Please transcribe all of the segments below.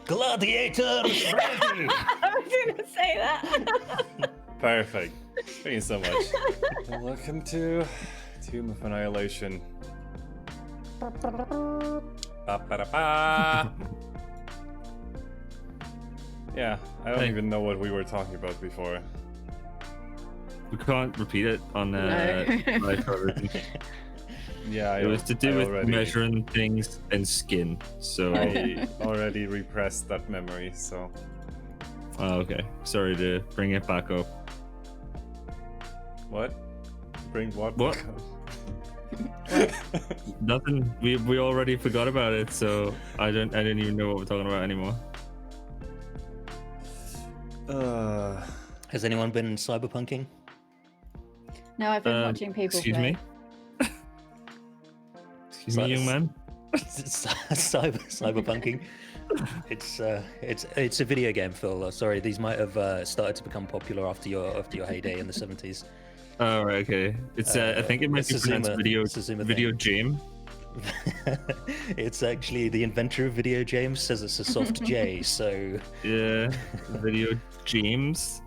Gladiators ready! I was going to say that. Perfect. Thank you so much. Welcome to Tomb of Annihilation. Ba-ba-da-ba. Yeah, I don't even know what we were talking about before. We can't repeat it on No. live television. Yeah, It was to do with already, measuring things and skin. So, I already repressed that memory, so. oh, okay. Sorry to bring it back up. What? Bring what? What? back Nothing. We already forgot about it, so I didn't even know what we're talking about anymore. up? Has anyone been cyberpunking? No, I've been watching people Excuse play. me? Excuse me, young man? Cyberpunking. It's a video game, Phil. Sorry, these might have started to become popular after your heyday in the 70s. Oh, right, okay. It's I think it might be pronounced video game. It's actually the inventor of video games says it's a soft J, so Yeah, video James.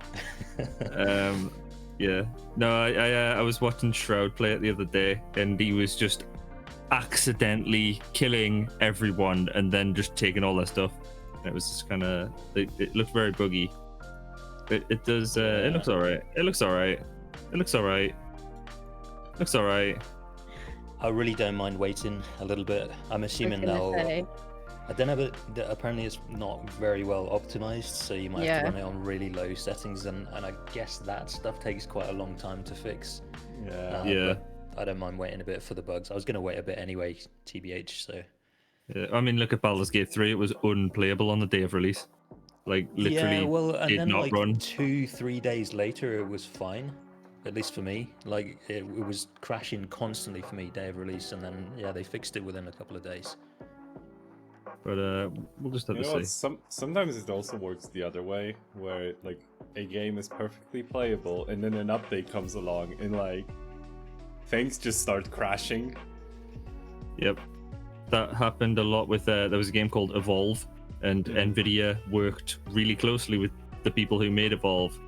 Yeah. No, I was watching Shroud play it the other day, and he was just accidentally killing everyone and then just taking all their stuff. And it was just kind of it looked very buggy. It does. It looks alright. It looks alright. It looks alright. Looks alright. I really don't mind waiting a little bit. I'm assuming they'll. I don't know, but apparently it's not very well optimized, so you might have to run it on really low settings, and I guess that stuff takes quite a long time to fix. Yeah. But I don't mind waiting a bit for the bugs. I was going to wait a bit anyway, TBH. So. Yeah, I mean, look at Baldur's Gate 3. It was unplayable on the day of release. Like literally, yeah, well, and did then not like run. 2-3 days later, it was fine. At least for me, like it was crashing constantly for me day of release, and then yeah, they fixed it within a couple of days. But we'll just have You to know see. what? Sometimes it also works the other way, where like a game is perfectly playable, and then an update comes along, and like things just start crashing. Yep, that happened a lot with. There was a game called Evolve, and Nvidia worked really closely with the people who made Evolve.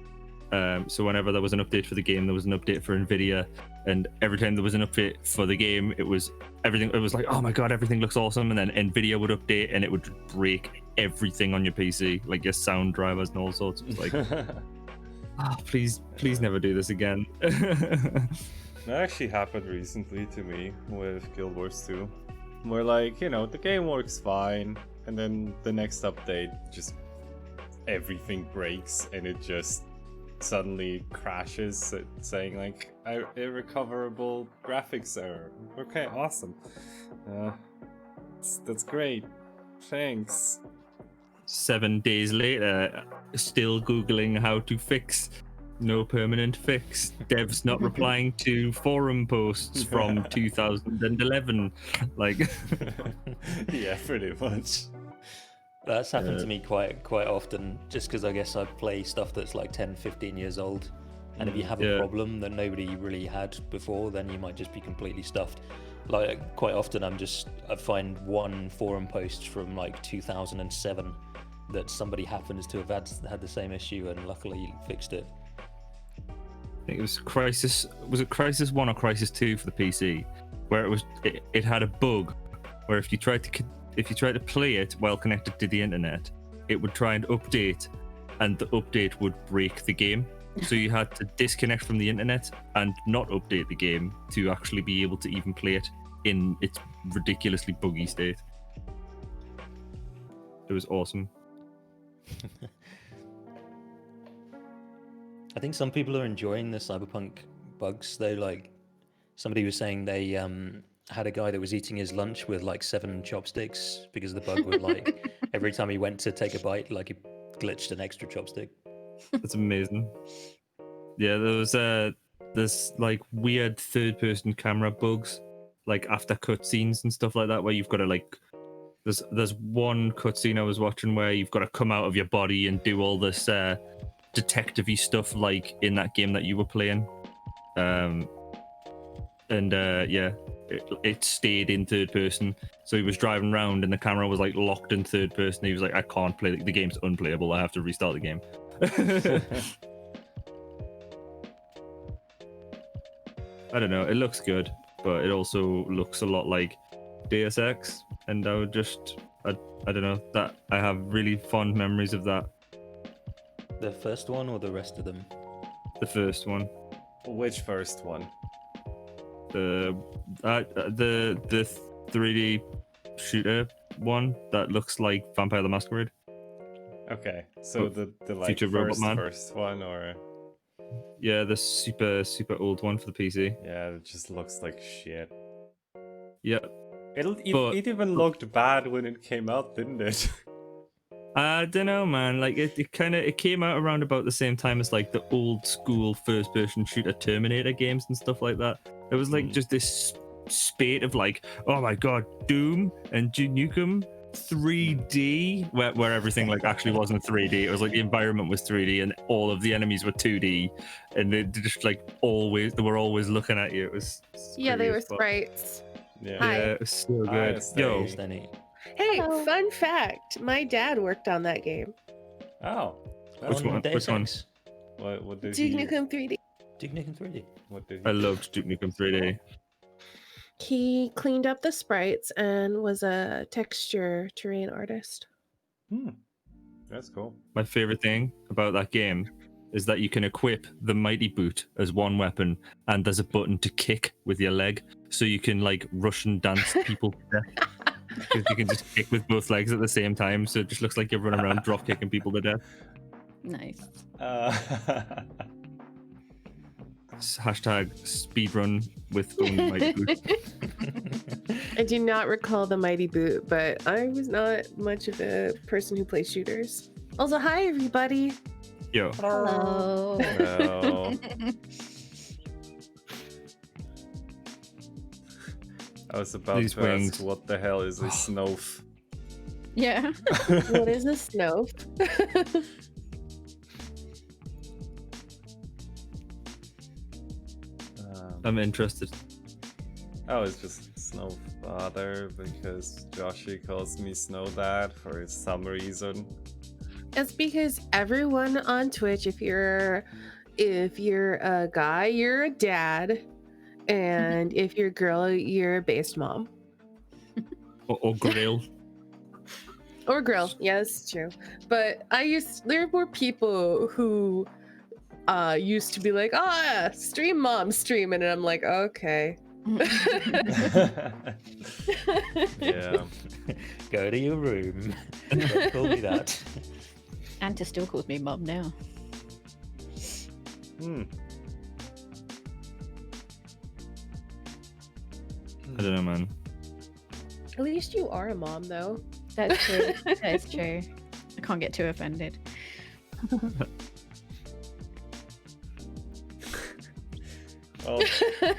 So whenever there was an update for the game, there was an update for Nvidia, and every time there was an update for the game, it was everything. It was like, oh my god, everything looks awesome, and then Nvidia would update, and it would break everything on your PC, like your sound drivers and all sorts. It was like, oh, please never do this again. That actually happened recently to me with Guild Wars 2, where like, you know, the game works fine, and then the next update just everything breaks, and it just suddenly crashes, saying like irrecoverable graphics error. Okay, awesome. That's great. Thanks. 7 days later, still googling how to fix. No permanent fix. Devs not replying to forum posts from 2011. Like, Yeah, pretty much. That's happened to me quite often, just because I guess I play stuff that's like 10-15 years old, and if you have a problem that nobody really had before, then you might just be completely stuffed. Like quite often I find one forum post from like 2007 that somebody happens to have had the same issue and luckily fixed it. I think it was Crisis. Was it Crisis 1 or Crisis 2 for the PC, where it had a bug where if you tried to play it while connected to the internet, it would try and update, and the update would break the game. So you had to disconnect from the internet and not update the game to actually be able to even play it in its ridiculously buggy state. It was awesome. I think some people are enjoying the cyberpunk bugs. They like, somebody was saying they had a guy that was eating his lunch with like 7 chopsticks because the bug would like every time he went to take a bite, like he glitched an extra chopstick. That's amazing. Yeah, there's like weird third-person camera bugs, like after cutscenes and stuff like that, where you've got to like, there's one cutscene I was watching where you've got to come out of your body and do all this detective-y stuff like in that game that you were playing. Yeah, it stayed in third person. So he was driving around and the camera was like locked in third person. He was like, I can't play the game's unplayable. I have to restart the game. I don't know. It looks good, but it also looks a lot like Deus Ex, and I don't know, that I have really fond memories of that. The first one or the rest of them? The first one. Which first one? The 3D shooter one that looks like Vampire the Masquerade. Okay, so Oh, the like Future Robot Man. first one, or Yeah, the super old one for the PC. yeah, it just looks like shit. Yeah. It But- even looked bad when it came out, didn't it? I don't know, man. Like it came out around about the same time as like the old school first person shooter Terminator games and stuff like that. It was like just this spate of like, oh my god, Doom and Duke Nukem 3D, where everything like actually wasn't 3D. It was like the environment was 3D and all of the enemies were 2D, and they just like they were always looking at you. It was Yeah, they scary were as fuck. sprites. Yeah. Yeah, Hi. it was so Hi, good. Yo, Stay. Stanley. Hey, Hello. fun fact. My dad worked on that game. Oh, Which that's one? Deus Which one? Ex. What did Duke he? Nukem 3D. Duke Nukem 3D. What did I he? loved Duke Nukem 3D. He cleaned up the sprites and was a texture terrain artist. That's cool. My favorite thing about that game is that you can equip the mighty boot as one weapon, and there's a button to kick with your leg, so you can like Russian dance people to death. Because you can just kick with both legs at the same time, so it just looks like you're running around drop kicking people to death. Nice. Hashtag speedrun with only mighty boot. I do not recall the mighty boot, but I was not much of a person who plays shooters. Also, hi everybody. Yo, Hello. No. I was about These to wings. ask what the hell is a snowf. Yeah. What is a snow? I'm interested. Oh, it's just Snow Father because Joshi calls me Snow Dad for some reason. It's because everyone on Twitch, if you're a guy, you're a dad, and if you're a girl, you're a based mom Or grill. or girl. Yes, true. But there were people who used to be like, oh yeah, stream mom streaming, and I'm like, okay. Yeah. Go to your room. Don't call me that. Anta still calls me mum now. Hmm. I don't know, man. At least you are a mom, though. That's true. That's true. I can't get too offended. Well,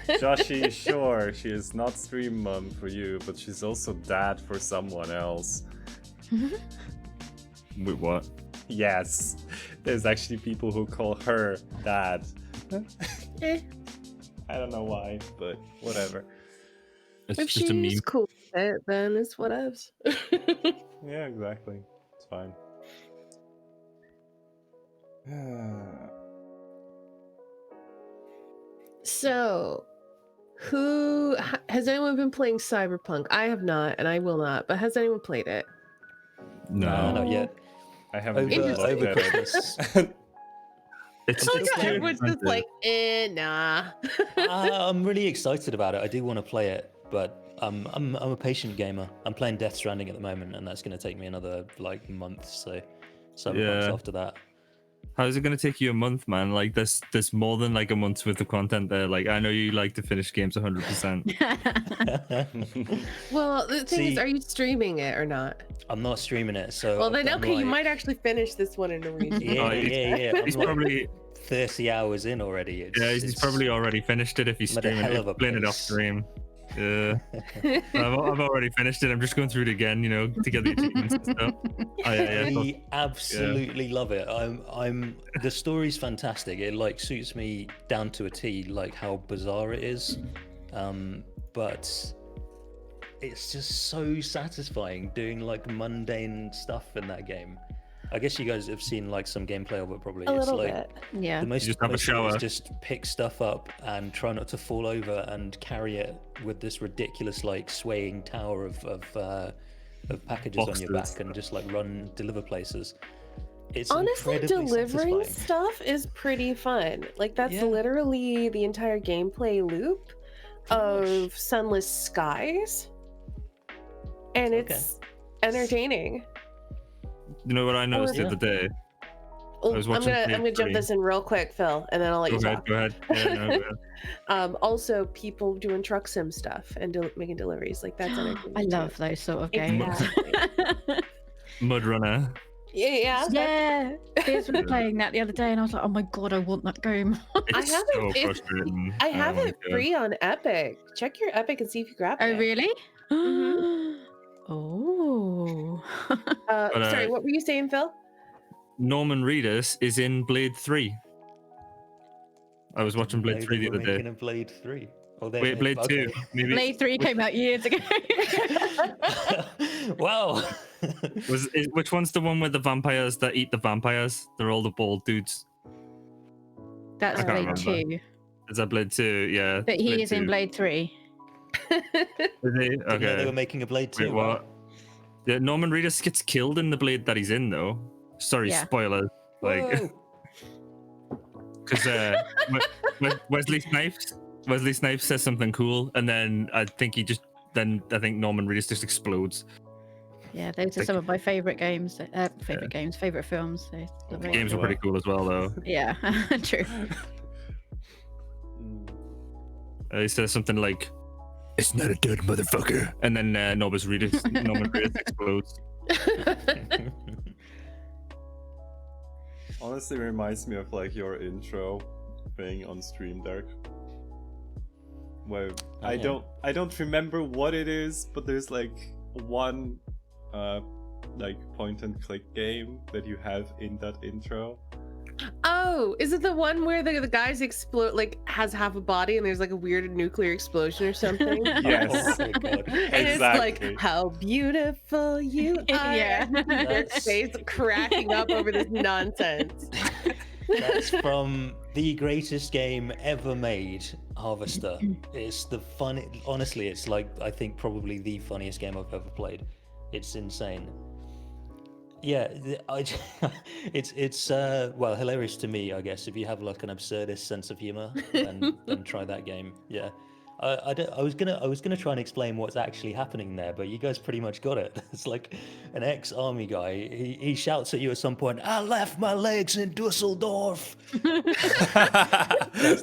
Joshi, sure, she is not stream mom for you, but she's also dad for someone else. Wait, what? Yes, there's actually people who call her dad. Eh, I don't know why, but whatever. It's if just a meme. she's cool with it, then it's whatevs. Yeah, exactly. It's fine. So, has anyone been playing Cyberpunk? I have not, and I will not. But has anyone played it? No, No. not yet. I haven't Over, even looked over at it. Christmas. It's Oh I'm my still god, everyone's just expensive. like, nah. I'm really excited about it. I do want to play it, but I'm a patient gamer. I'm playing Death Stranding at the moment, and that's going to take me another like month. So, Cyberpunk's Yeah. after that. How is it going to take you a month, man? Like there's more than like a month's worth of content there. Like I know you like to finish games 100%. Well, the thing is, See- are you streaming it or not? I'm not streaming it, so. Well, I've then done, okay, you like- might actually finish this one in a region. Yeah, Oh, yeah. I'm He's like probably 30 hours in already. he's probably already finished it if he's I'm at a streaming hell it. of a Playing it off pace. stream. Yeah, I've already finished it. I'm just going through it again, to get the achievements and stuff. Oh, yeah. I absolutely love it. I'm the story's fantastic. It like suits me down to a T, like how bizarre it is. but it's just so satisfying doing like mundane stuff in that game. I guess you guys have seen like some gameplay of it probably. A It's little like bit. Yeah. the most, You just have a most of it is shower. just pick stuff up and try not to fall over and carry it with this ridiculous like swaying tower of packages on your Boxes. back and just like deliver places. It's Honestly, incredibly delivering satisfying. stuff is pretty fun. Like that's Yeah. literally the entire gameplay loop of Sunless Skies, and Okay. it's entertaining. You know what I noticed the yeah. other day? Oh, was I'm watching gonna Blade jump 3. this in real quick, Phil, and then I'll let you talk. Go ahead. Yeah, no, go ahead. Also, people doing truck sim stuff and making deliveries, like that's entertaining. I too. love those sort of games. Exactly. Mud Runner. Yeah. Yeah, Piers was playing that the other day, and I was like, "Oh my god, I want that game." It's have so it- it's- frustrating. I have Oh my it God. free on Epic. Check your Epic and see if you grab Oh it. really? Mhm. Oh. But, Sorry, what were you saying, Phil? Norman Reedus is in Blade 3. I was watching Blade 3 the other day. Making a Blade 3. Oh, they Wait, Blade 2. Maybe. Blade 3 came out years ago. Wow. Which one's the one with the vampires that eat the vampires? They're all the bald dudes. That's I can't Blade remember. 2. Is that Blade 2? Yeah. But he is in 2. Blade 3. Is he? Didn't know they were Okay. making a Blade 2. Wait, what? Yeah, Norman Reedus gets killed in the Blade that he's in, though. Sorry, Yeah. spoilers. Like, because Wesley Snipes says something cool, and then I think Norman Reedus just explodes. Yeah, those are Like- some of my favourite games. Favourite films. So The very Games cool. were pretty cool as well, though. Yeah, true. He says something like, "It's not a dead motherfucker," and then Norman Reedus explodes. Honestly, reminds me of like your intro thing on Stream Dark, where I yeah. don't remember what it is, but there's like one like point and click game that you have in that intro. Oh, is it the one where the guys explode, like has half a body and there's like a weird nuclear explosion or something? Yes. Oh my God. And it's Exactly. like, how beautiful you are. Yeah. Your face cracking up over this nonsense. That's from the greatest game ever made, Harvester. It's the fun. Honestly, it's like I think probably the funniest game I've ever played. It's insane. Yeah, it's well, hilarious to me, I guess. If you have like an absurdist sense of humor, then try that game. Yeah, I was gonna try and explain what's actually happening there, but you guys pretty much got it. It's like an ex-army guy. He shouts at you at some point, "I left my legs in Dusseldorf."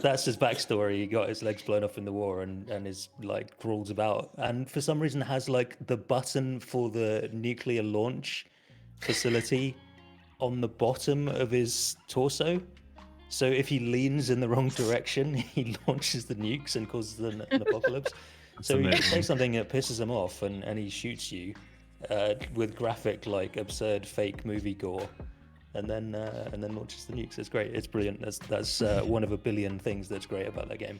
That's his backstory. He got his legs blown off in the war and is like crawls about, and for some reason has like the button for the nuclear launch facility on the bottom of his torso. So if he leans in the wrong direction, he launches the nukes and causes an apocalypse. So you say something that pisses him off and he shoots you with graphic, like absurd fake movie gore, and then launches the nukes. It's great. It's brilliant. That's one of a billion things that's great about that game.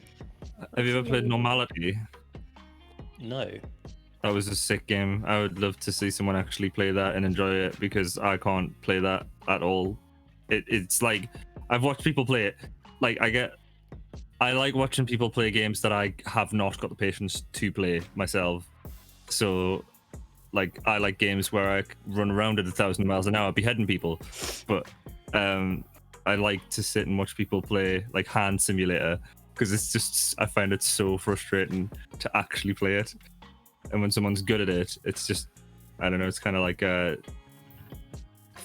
Have you ever played Normality? No. That was a sick game. I would love to see someone actually play that and enjoy it because I can't play that at all. It's like I've watched people play it. Like I like watching people play games that I have not got the patience to play myself. So like I like games where I run around at 1,000 miles an hour beheading people. But I like to sit and watch people play like Hand Simulator because it's just I find it so frustrating to actually play it. And when someone's good at it, it's just, I don't know, it's kind of like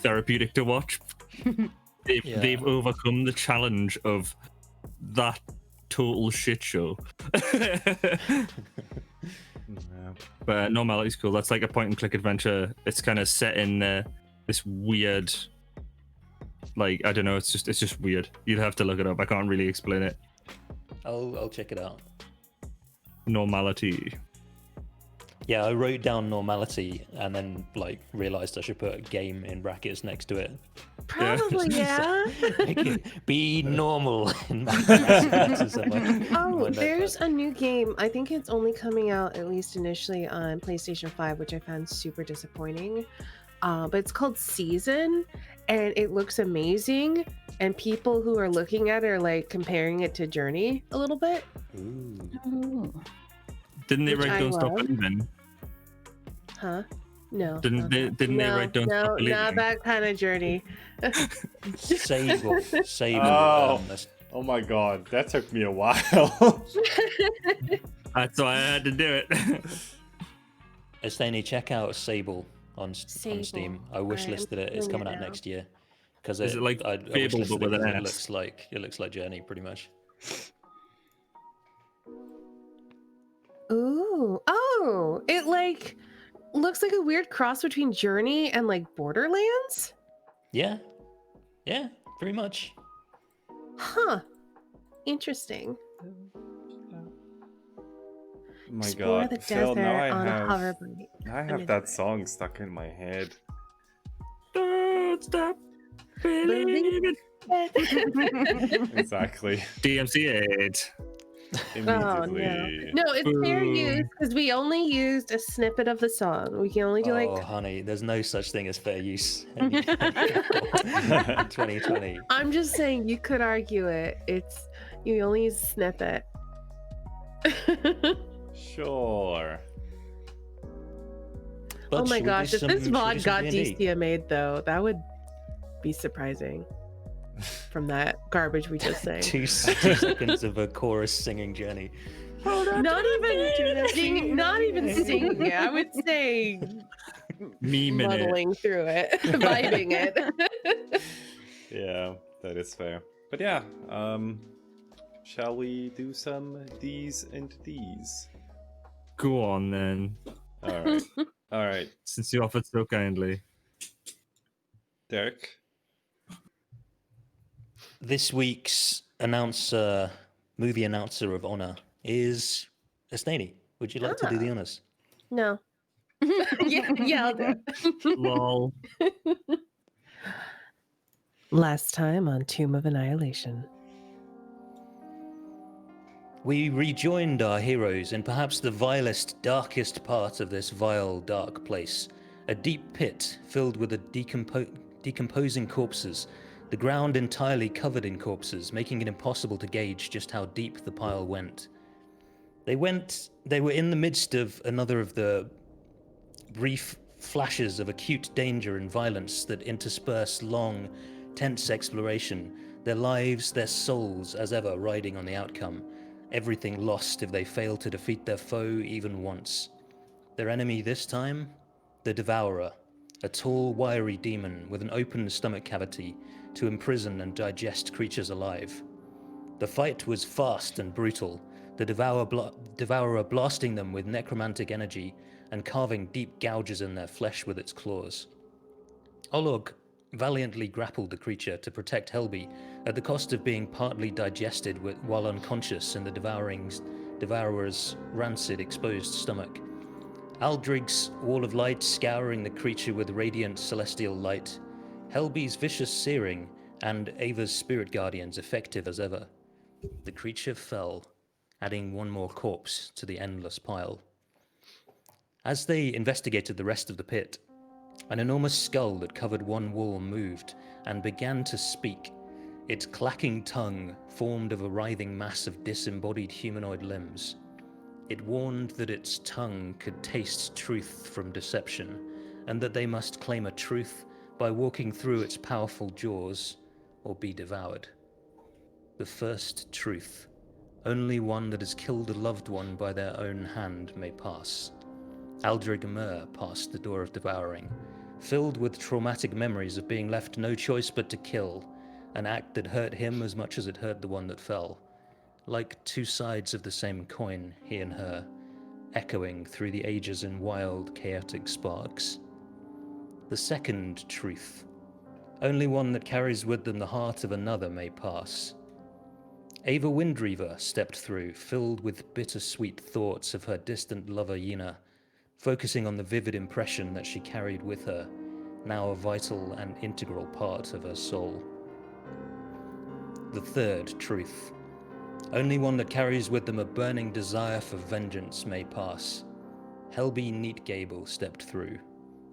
therapeutic to watch. They've overcome the challenge of that total shit show. But Normality's cool. That's like a point and click adventure. It's kind of set in this weird, like, I don't know, it's just weird. You'd have to look it up. I can't really explain it. I'll check it out. Normality. Yeah, I wrote down Normality and then like realized I should put a game in brackets next to it. Probably, yeah. Be normal. In Massachusetts, I might Oh, that there's part. a new game. I think it's only coming out, at least initially, on PlayStation 5, which I found super disappointing. But it's called Season, and it looks amazing. And people who are looking at it are like comparing it to Journey a little bit. Ooh. Ooh. Didn't they Which write I Don't Stop love. Believing? Huh? No. Didn't not they? that. Didn't they No, write Don't no, Stop Believing? not that kind of Journey. Sable. Oh. That's- Oh my god, that took me a while. That's why I had to do it. Esteni, check out Sable on Sable. Steam. I wish listed it. It's doing coming it out now. next year. Because Is it like I wish Fable, listed but with it 'cause an it S? looks like Journey pretty much. Ooh. Oh, it like looks like a weird cross between Journey and like Borderlands. Yeah, yeah, pretty much. Huh. Interesting. Oh my Explore god, the Phil, desert now on a I hoverboard. have that song stuck in my head. Don't stop believing. Exactly. DMC8. Oh Immediately. no, it's fair Boom. use because we only used a snippet of the song. We can only do Oh, like. honey, there's no such thing as fair use in 2020. I'm just saying you could argue it. It's you only use a snippet. Sure. But Oh my should we do gosh, if some- this should we do VOD some got D&D? DCMA'd though, that would be surprising from that garbage we just sang. 2 seconds of a chorus singing Journey. Not even singing, not even singing it. I would say Memeing it. muddling through it, vibing it. Yeah, that is fair. But yeah, shall we do some D's and D's? Go on then, Alright. Alright, since you offered so kindly. Derek. This week's movie announcer of honor is Esteni. Would you like to do the honors? No. yeah, I'll do it. Lol. Last time on Tomb of Annihilation. We rejoined our heroes in perhaps the vilest, darkest part of this vile, dark place. A deep pit filled with decomposing corpses, the ground entirely covered in corpses, making it impossible to gauge just how deep the pile went. They were in the midst of another of the brief flashes of acute danger and violence that intersperse long, tense exploration, their lives, their souls, as ever, riding on the outcome. Everything lost if they fail to defeat their foe even once. Their enemy this time? The Devourer, a tall, wiry demon with an open stomach cavity to imprison and digest creatures alive. The fight was fast and brutal, the Devourer blasting them with necromantic energy and carving deep gouges in their flesh with its claws. Olog valiantly grappled the creature to protect Helby at the cost of being partly digested while unconscious in the Devourer's rancid, exposed stomach. Aldrig's wall of light scouring the creature with radiant celestial light, Helby's vicious searing, and Ava's spirit guardians effective as ever. The creature fell, adding one more corpse to the endless pile. As they investigated the rest of the pit, an enormous skull that covered one wall moved and began to speak. Its clacking tongue formed of a writhing mass of disembodied humanoid limbs. It warned that its tongue could taste truth from deception, and that they must claim a truth by walking through its powerful jaws or be devoured. The first truth, only one that has killed a loved one by their own hand may pass. Aldrig Amur passed the door of devouring, filled with traumatic memories of being left no choice but to kill, an act that hurt him as much as it hurt the one that fell. Like two sides of the same coin, he and her, echoing through the ages in wild, chaotic sparks. The second truth, only one that carries with them the heart of another may pass. Ava Windreaver stepped through, filled with bittersweet thoughts of her distant lover Yina, focusing on the vivid impression that she carried with her, now a vital and integral part of her soul. The third truth. Only one that carries with them a burning desire for vengeance may pass. Helby Neatgable stepped through,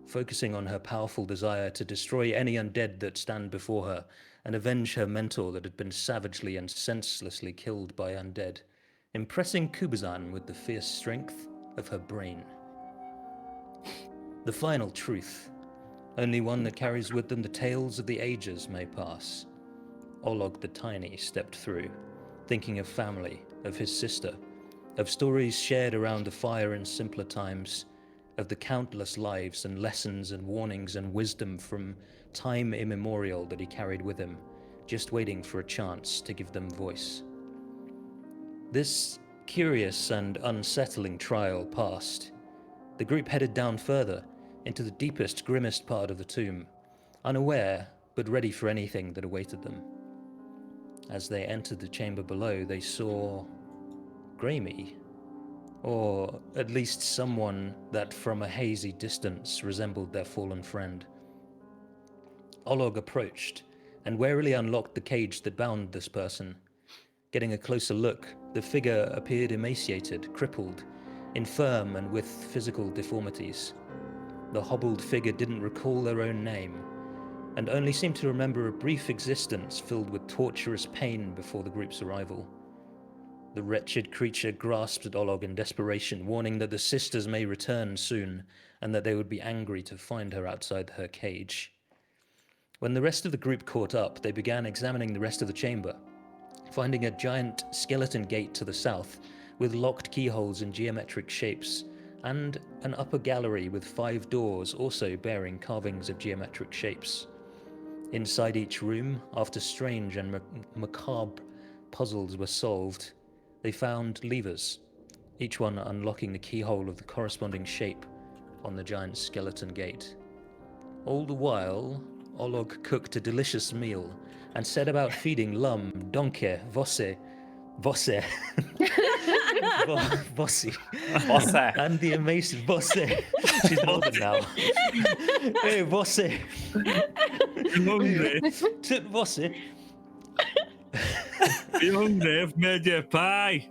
focusing on her powerful desire to destroy any undead that stand before her and avenge her mentor that had been savagely and senselessly killed by undead, impressing Kubazan with the fierce strength of her brain. The final truth. Only one that carries with them the tales of the ages may pass. Olog the Tiny stepped through, thinking of family, of his sister, of stories shared around the fire in simpler times, of the countless lives and lessons and warnings and wisdom from time immemorial that he carried with him, just waiting for a chance to give them voice. This curious and unsettling trial passed. The group headed down further, into the deepest, grimmest part of the tomb, unaware but ready for anything that awaited them. As they entered the chamber below, they saw Graeme, or at least someone that from a hazy distance resembled their fallen friend. Olog approached and warily unlocked the cage that bound this person. Getting a closer look, the figure appeared emaciated, crippled, infirm and with physical deformities. The hobbled figure didn't recall their own name, and only seemed to remember a brief existence filled with torturous pain before the group's arrival. The wretched creature grasped at Olog in desperation, warning that the sisters may return soon, and that they would be angry to find her outside her cage. When the rest of the group caught up, they began examining the rest of the chamber, finding a giant skeleton gate to the south, with locked keyholes in geometric shapes, and an upper gallery with 5 doors also bearing carvings of geometric shapes. Inside each room, after strange and macabre puzzles were solved, they found levers, each one unlocking the keyhole of the corresponding shape on the giant skeleton gate. All the while, Olog cooked a delicious meal and set about feeding Lum, Donke, Vosse, Vossi, and the emaciated Vosse. She's northern now. Hey, Vosse. Tit Vosse. Be hungry, I've made you a pie.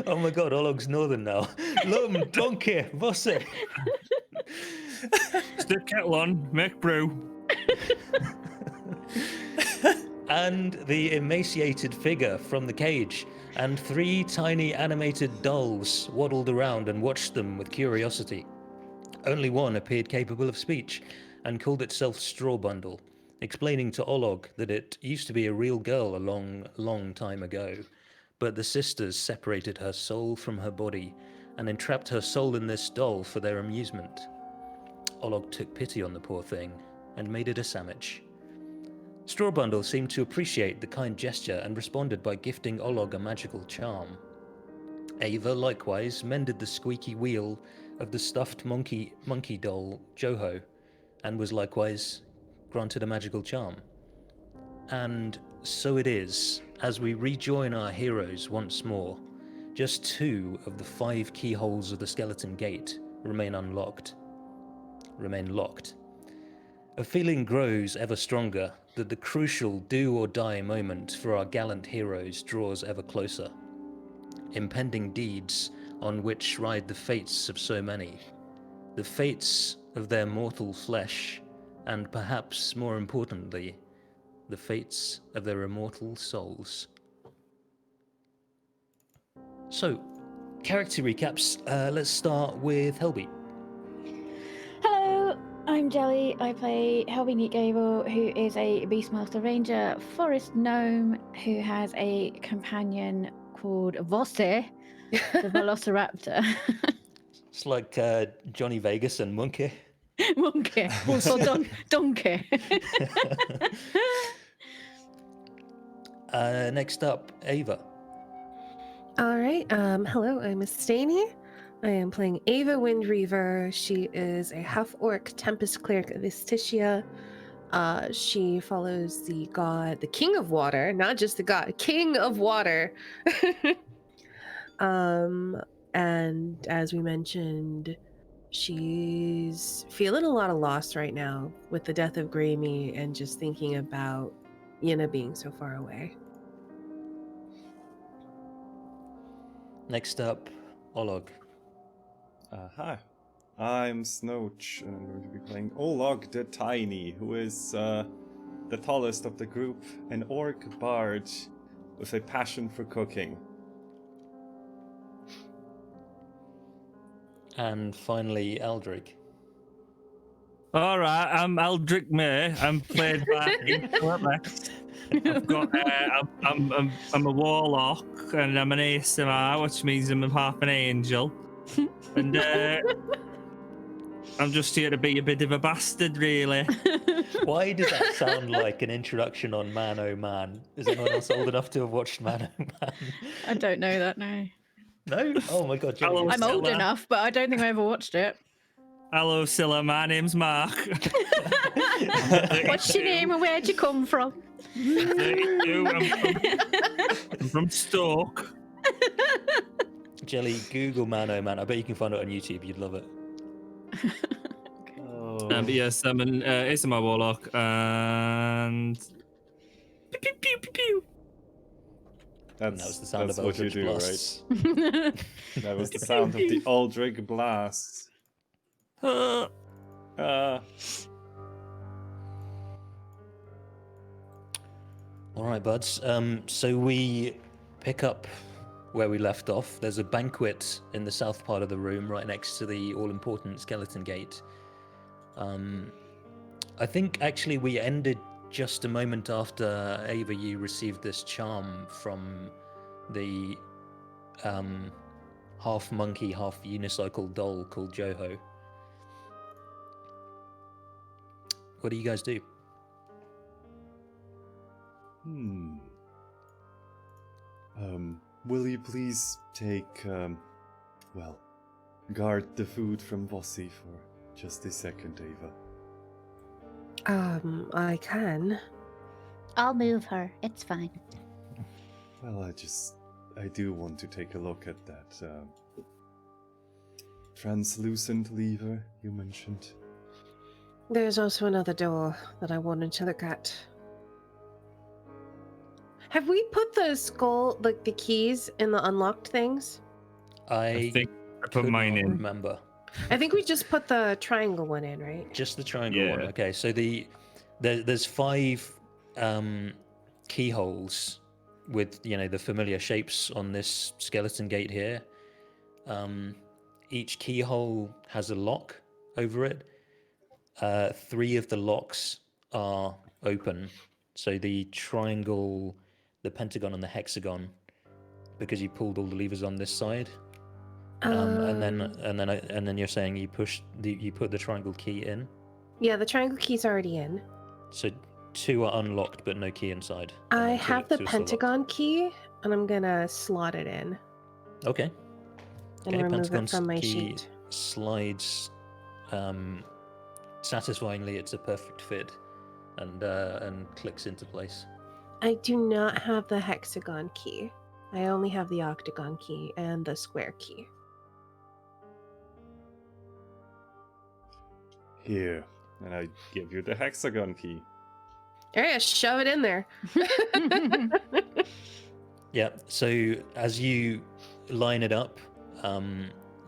Oh my god, Olog's northern now. Lum, Donkey, Vosse. Stick kettle on, make brew. And the emaciated figure from the cage, and 3 tiny animated dolls waddled around and watched them with curiosity. Only one appeared capable of speech, and called itself Straw Bundle, explaining to Olog that it used to be a real girl a long, long time ago, but the sisters separated her soul from her body, and entrapped her soul in this doll for their amusement. Olog took pity on the poor thing, and made it a sandwich. Straw Bundle seemed to appreciate the kind gesture and responded by gifting Olog a magical charm. Ava likewise mended the squeaky wheel of the stuffed monkey doll Joho, and was likewise granted a magical charm. And so it is, as we rejoin our heroes once more, just 2 of the 5 keyholes of the skeleton gate remain locked. A feeling grows ever stronger that the crucial do-or-die moment for our gallant heroes draws ever closer. Impending deeds on which ride the fates of so many, the fates of their mortal flesh, and perhaps more importantly, the fates of their immortal souls. So, character recaps. Let's start with Helby. Hello, I'm Jelly. I play Helby Neatgable, who is a Beastmaster Ranger forest gnome who has a companion called Vosse, the Velociraptor. It's like Johnny Vegas and Monkey. Monkey. Also donkey. Next up, Ava. All right. Hello, I'm Staney. I am playing Ava Windreaver. She is a half-orc Tempest Cleric of Istitia. She follows the god, the King of Water, not just the god, King of Water. And as we mentioned, she's feeling a lot of loss right now with the death of Grammy and just thinking about Yina being so far away. Next up, Olog. Hi, I'm Snooch, and I'm going to be playing Olog the Tiny, who is the tallest of the group, an orc bard with a passion for cooking. And finally, Eldrick. All right, I'm Eldrick May. I'm played by Philip. I've got. I'm a warlock and I'm an ASMR, which means I'm half an angel. And I'm just here to be a bit of a bastard, really. Why does that sound like an introduction on Man Oh Man? Is anyone else old enough to have watched Man Oh Man? I don't know that, no. No? Oh my god, Jenny, Hello, you're I'm old Scylla. enough, but I don't think I ever watched it. Hello, Scylla. My name's Mark. What's your name and where'd you come from? 32. I'm from Stoke. Jelly, Google Man Oh Man. I bet you can find it on YouTube. You'd love it. Oh. But yes, I'm an ASMR warlock and. Pew, pew, pew, pew, pew. And that was the sound that's of what you Eldritch do, Blasts. right? That was the sound of the Aldrich Blasts. Uh, All right, buds. So we pick up where we left off. There's a banquet in the south part of the room, right next to the all-important skeleton gate. I think actually we ended just a moment after Ava, you received this charm from the half monkey, half unicycle doll called Joho. What do you guys do? Will you please take, guard the food from Vossi for just a second, Ava? I can. I'll move her. It's fine. Well, I do want to take a look at that, translucent lever you mentioned. There's also another door that I wanted to look at. Have we put the skull, like the keys, in the unlocked things? I think I put could mine not in. remember. I think we just put the triangle one in, right? Just the triangle one. Yeah. Okay, so there's 5 keyholes with the familiar shapes on this skeleton gate here. Each keyhole has a lock over it. 3 of the locks are open. So the triangle, the pentagon, and the hexagon, because you pulled all the levers on this side. And then you're saying you put the triangle key in. Yeah, the triangle key's already in. So 2 are unlocked, but no key inside. and I then have the two are still locked. pentagon key, and I'm gonna slot it in Okay. and Okay, remove it Pentagon's from my key sheet. slides satisfyingly. It's a perfect fit, and clicks into place. I do not have the hexagon key. I only have the octagon key and the square key. Here, and I give you the hexagon key. All right, shove it in there. Yeah. So as you line it up,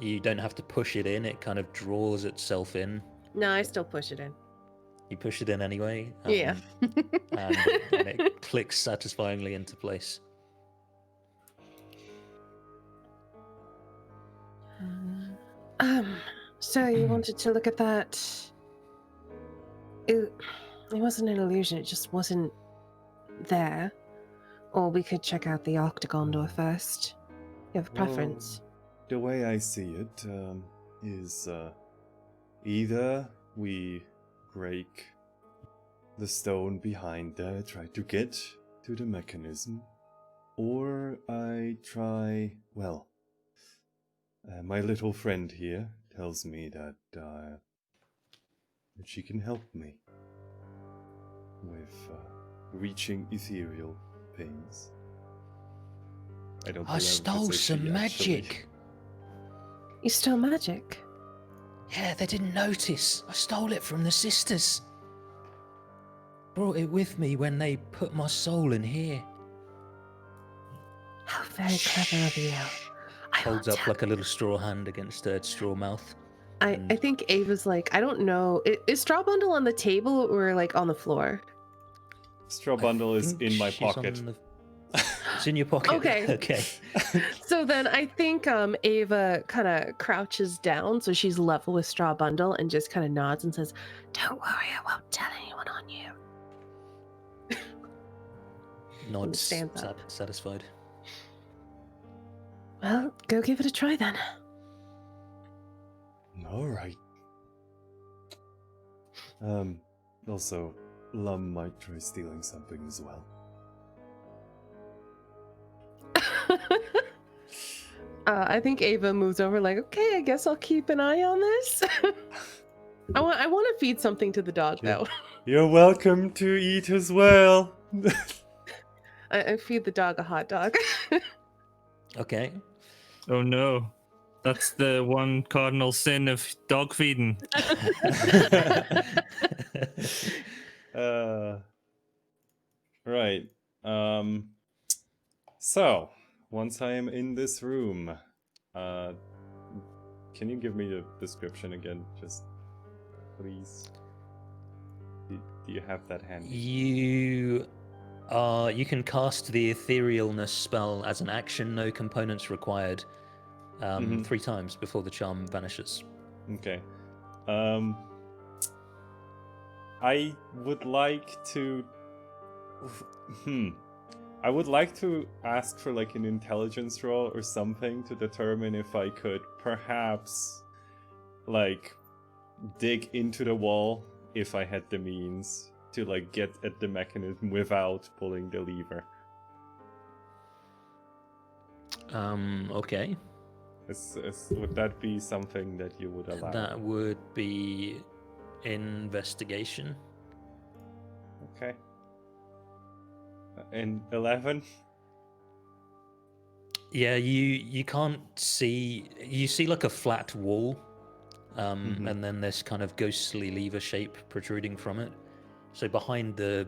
you don't have to push it in. It kind of draws itself in. No, I still push it in. You push it in anyway. Yeah. and it clicks satisfyingly into place. So you wanted to look at that? It wasn't an illusion. It just wasn't there. Or we could check out the octagon door first. You have a preference? The way I see it is either we break the stone behind there, try to get to the mechanism, or I try, my little friend here tells me that she can help me with reaching ethereal things. I don't. I stole some magic. You stole magic? Yeah, they didn't notice. I stole it from the sisters. Brought it with me when they put my soul in here. How very clever of you. I Holds will up tell- like a little straw hand against her straw mouth. I think Ava's like, I don't know. Is Straw Bundle on the table or like on the floor? Straw bundle is think in my she's pocket. It's in your pocket. Okay. Okay. So then I think Ava kind of crouches down so she's level with Straw Bundle and just kind of nods and says, "Don't worry, I won't tell anyone on you." Nods, stands up. satisfied. Well, go give it a try then. All right. Also, Lum might try stealing something as well. I think Ava moves over like, okay, I guess I'll keep an eye on this. I want to feed something to the dog Yeah. though. You're welcome to eat as well. I feed the dog a hot dog. Okay. Oh no. That's the one cardinal sin of dog feeding. Right. So, once I am in this room, can you give me the description again, just please? Do you have that handy? You can cast the etherealness spell as an action, no components required, 3 times before the charm vanishes. Okay. I would like to. I would like to ask for like an intelligence roll or something to determine if I could perhaps like dig into the wall if I had the means to like get at the mechanism without pulling the lever. Okay. Would that be something that you would allow? That would be investigation. Okay. And 11? Yeah, you can't see. You see like a flat wall, and then this kind of ghostly lever shape protruding from it. So behind the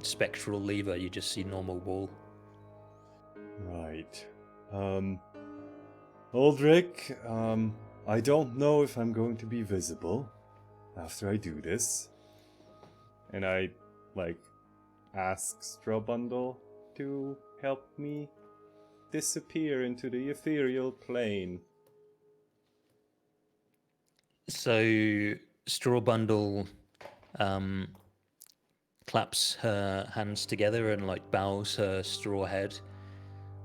spectral lever, you just see normal wall. Right. Aldrich, I don't know if I'm going to be visible after I do this. And I, like, ask Straw Bundle to help me disappear into the ethereal plane. So Straw Bundle claps her hands together and like bows her straw head.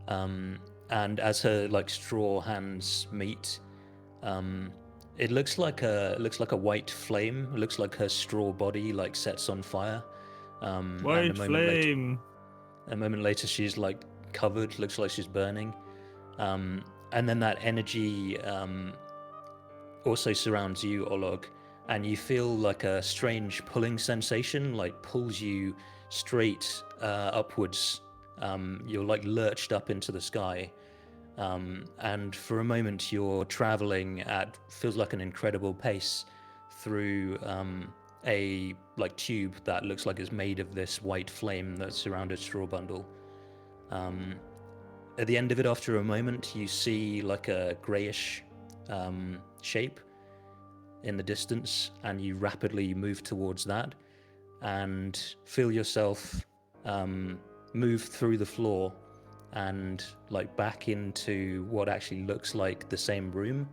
And as her like straw hands meet, it looks like a white flame. It looks like her straw body like sets on fire. White flame. A moment later, she's like covered. Looks like she's burning. And then that energy also surrounds you, Olog, and you feel like a strange pulling sensation, like pulls you straight upwards. You're like lurched up into the sky. And for a moment, you're traveling at feels like an incredible pace through a like tube that looks like it's made of this white flame that surrounded Straw Bundle. At the end of it, after a moment, you see like a grayish shape in the distance, and you rapidly move towards that and feel yourself move through the floor and like back into what actually looks like the same room.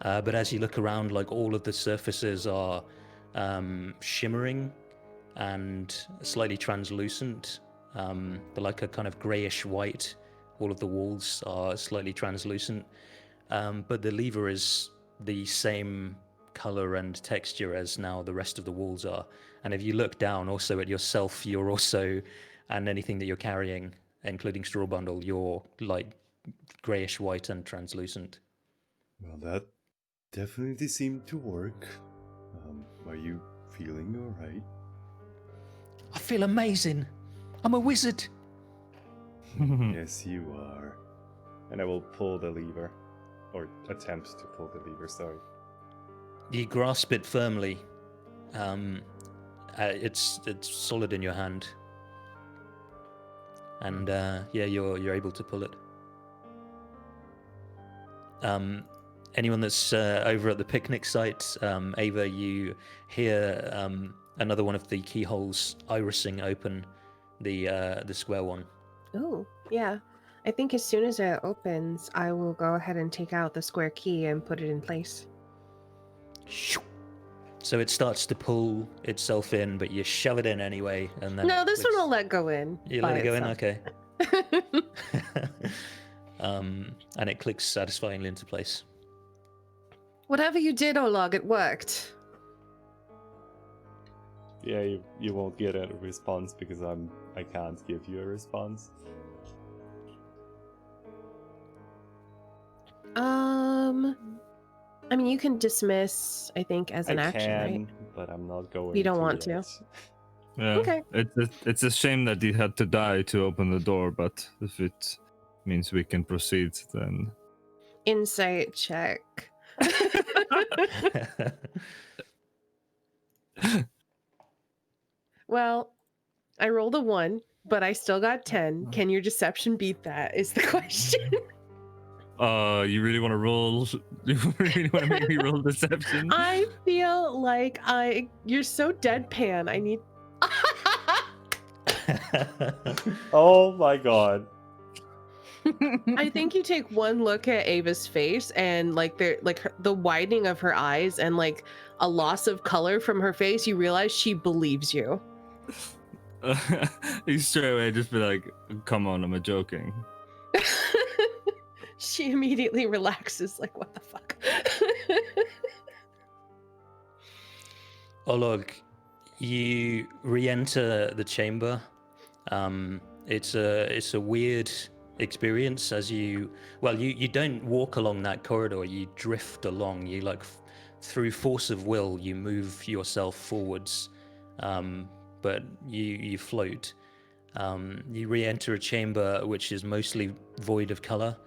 But as you look around, like all of the surfaces are shimmering and slightly translucent. They're like a kind of grayish white. All of the walls are slightly translucent. But the lever is the same color and texture as now the rest of the walls are. And if you look down also at yourself, you're also, and anything that you're carrying, including Straw Bundle, you're like grayish white and translucent. Well, that definitely seemed to work. Are you feeling alright? I feel amazing. I'm a wizard. Yes, you are. And I will pull the lever. Or attempt to pull the lever, sorry. You grasp it firmly. It's solid in your hand, and yeah, you're able to pull it. Anyone that's over at the picnic site, Ava, you hear another one of the keyholes irising open, the square one. Oh, yeah. I think as soon as it opens, I will go ahead and take out the square key and put it in place. So it starts to pull itself in, but you shove it in anyway, and then No, this one I'll let go in. You by let it go in, itself. okay. And it clicks satisfyingly into place. Whatever you did, Olog, it worked. Yeah, you won't get a response because I can't give you a response. I mean, you can dismiss, I think, as an action, right? But I'm not going. You don't want yet. to. Yeah. Okay. It's a shame that he had to die to open the door, but if it means we can proceed, then Insight check. Well, I rolled a 1, but I still got 10. Can your deception beat that? Is the question. You really want to roll? You really want to make me roll deception? I feel like you're so deadpan. I need. Oh my god. I think you take one look at Ava's face and like the widening of her eyes and like a loss of color from her face, you realize she believes you. You straight away just be like, "Come on, I'm joking." She immediately relaxes, like, what the fuck? Olog, you re-enter the chamber. It's a weird experience as you don't walk along that corridor, you drift along. You through force of will you move yourself forwards, but you float. You re-enter a chamber which is mostly void of color.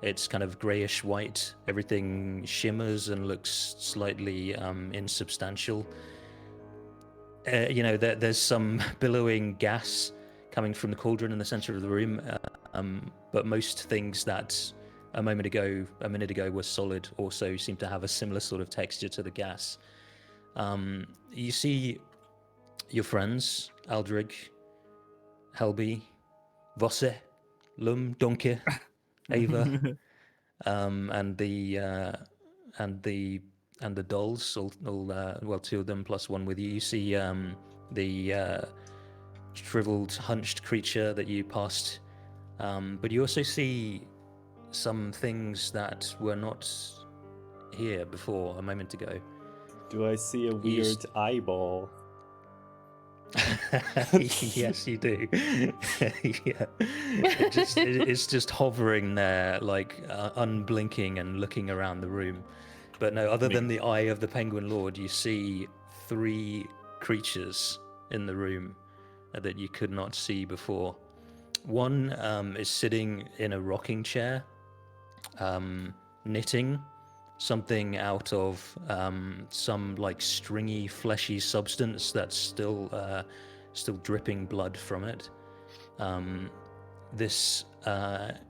It's kind of grayish white. Everything shimmers and looks slightly insubstantial. There's some billowing gas coming from the cauldron in the center of the room, but most things that a minute ago were solid also seem to have a similar sort of texture to the gas. You see your friends, Aldrig, Helby, Vosse, Lum, Donke, Ava, and the dolls, all two of them plus one with you. You see the shriveled, hunched creature that you passed, but you also see some things that were not here before a moment ago. Do I see a weird eyeball? Yes, you do. Yeah, it's just hovering there, like unblinking and looking around the room. But no, other than the eye of the Penguin Lord, you see 3 creatures in the room that you could not see before. One is sitting in a rocking chair, knitting something out of some like stringy, fleshy substance that's still dripping blood from it. This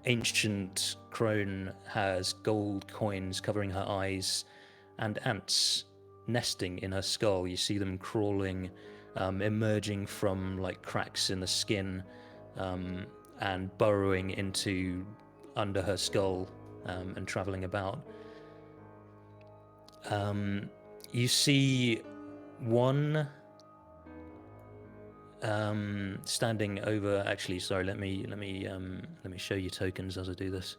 ancient crone has gold coins covering her eyes and ants nesting in her skull. You see them crawling, emerging from like cracks in the skin, and burrowing into under her skull, and traveling about. You see one standing over. Actually, sorry. Let me show you tokens as I do this.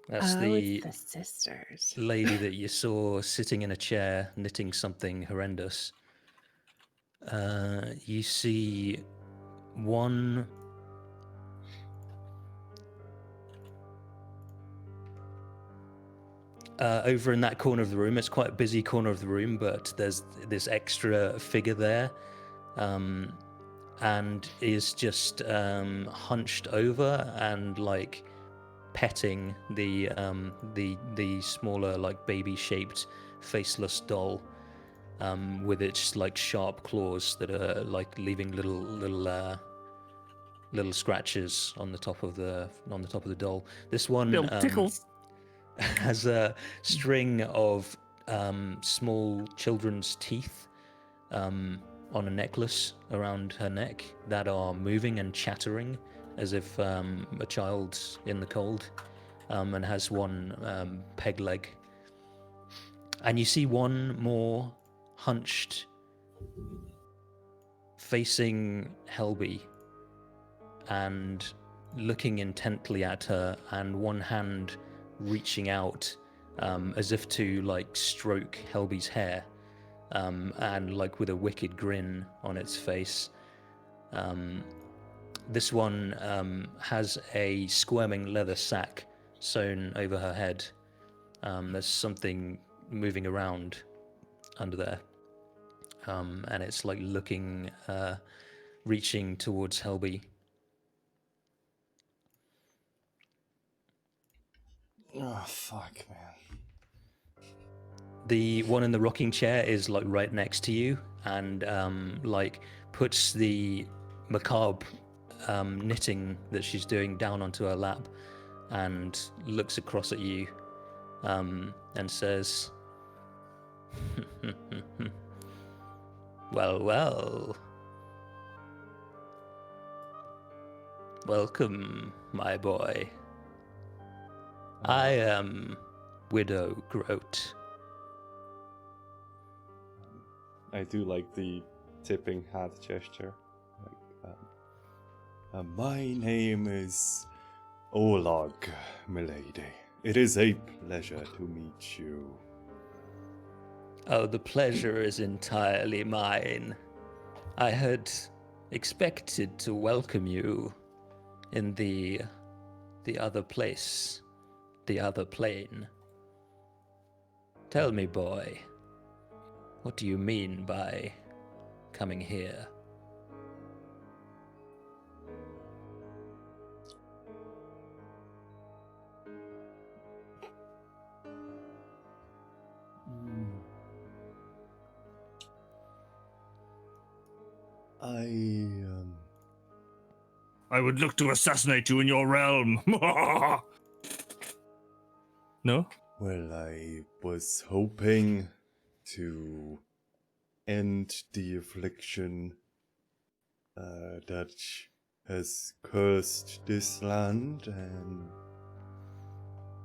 That's the sisters. lady that you saw sitting in a chair knitting something horrendous. You see one over in that corner of the room. It's quite a busy corner of the room, but there's this extra figure there, and is just hunched over and like petting the smaller like baby-shaped faceless doll with its like sharp claws that are like leaving little scratches on the top of the doll. This one Little tickles. has a string of small children's teeth on a necklace around her neck that are moving and chattering as if a child's in the cold, and has one peg leg. And you see one more hunched, facing Helby and looking intently at her, and one hand reaching out as if to like stroke Helby's hair, and like with a wicked grin on its face. This one has a squirming leather sack sewn over her head. There's something moving around under there, and it's like looking, reaching towards Helby. Oh, fuck, man. The one in the rocking chair is like right next to you, and like puts the macabre knitting that she's doing down onto her lap, and looks across at you, and says, "Well, well. Welcome, my boy. I am Widow Groat." I do like the tipping hat gesture. My name is Olag, milady. It is a pleasure to meet you. Oh, the pleasure is entirely mine. I had expected to welcome you in the other place, the other plane. Tell me, boy, what do you mean by coming here? I would look to assassinate you in your realm. No? Well, I was hoping to end the affliction that has cursed this land, and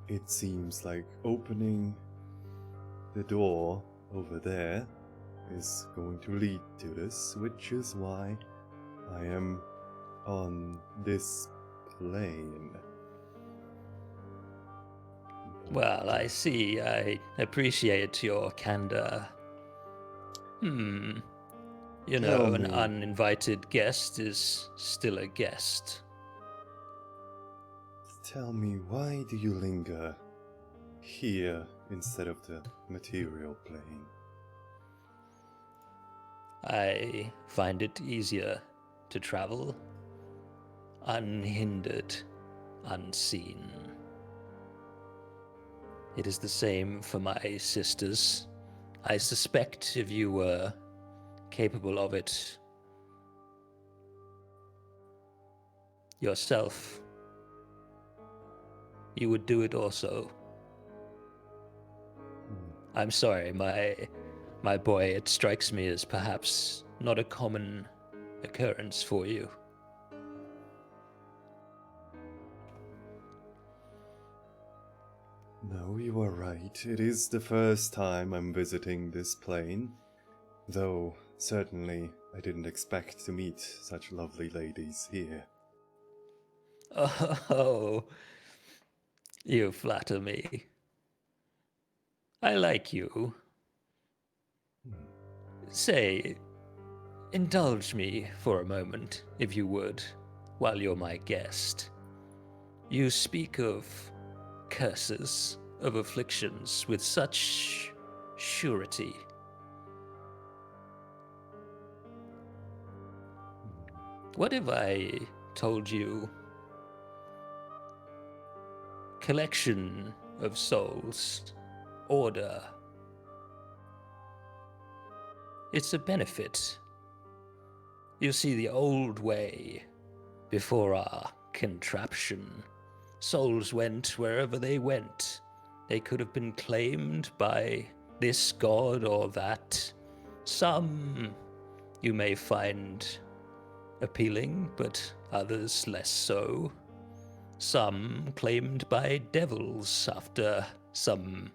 it seems like opening the door over there is going to lead to this, which is why I am on this plane. Well, I see. I appreciate your candor. You know, Tell an me. uninvited guest is still a guest. Tell me, why do you linger here instead of the material plane? I find it easier to travel unhindered, unseen. It is the same for my sisters. I suspect if you were capable of it yourself, you would do it also. I'm sorry, my boy, it strikes me as perhaps not a common occurrence for you. No, you are right. It is the first time I'm visiting this plane, though certainly I didn't expect to meet such lovely ladies here. Oh, you flatter me. I like you. Say, indulge me for a moment, if you would, while you're my guest. You speak of curses, of afflictions, with such surety. What if I told you collection of souls, order? It's a benefit. You see, the old way, before our contraption, souls went wherever they went. They could have been claimed by this god or that. Some you may find appealing, but others less so. Some claimed by devils after some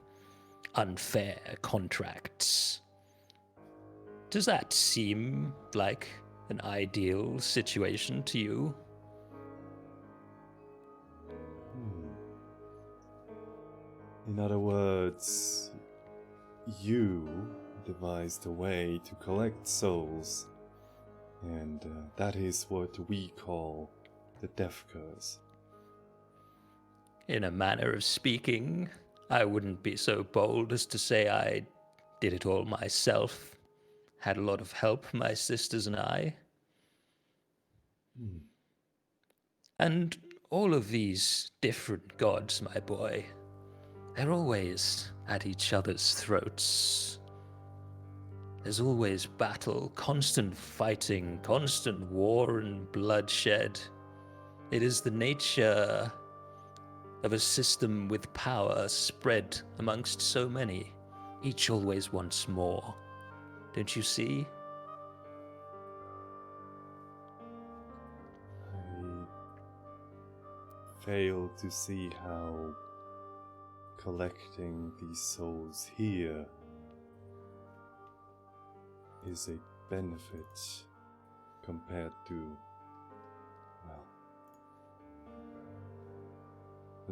unfair contracts. Does that seem like an ideal situation to you? In other words, you devised a way to collect souls, and that is what we call the death curse. In a manner of speaking, I wouldn't be so bold as to say I did it all myself. Had a lot of help, my sisters and I. And all of these different gods, my boy, they're always at each other's throats. There's always battle, constant fighting, constant war and bloodshed. It is the nature of a system with power spread amongst so many. Each always wants more. Don't you see? I fail to see how collecting these souls here is a benefit compared to, well,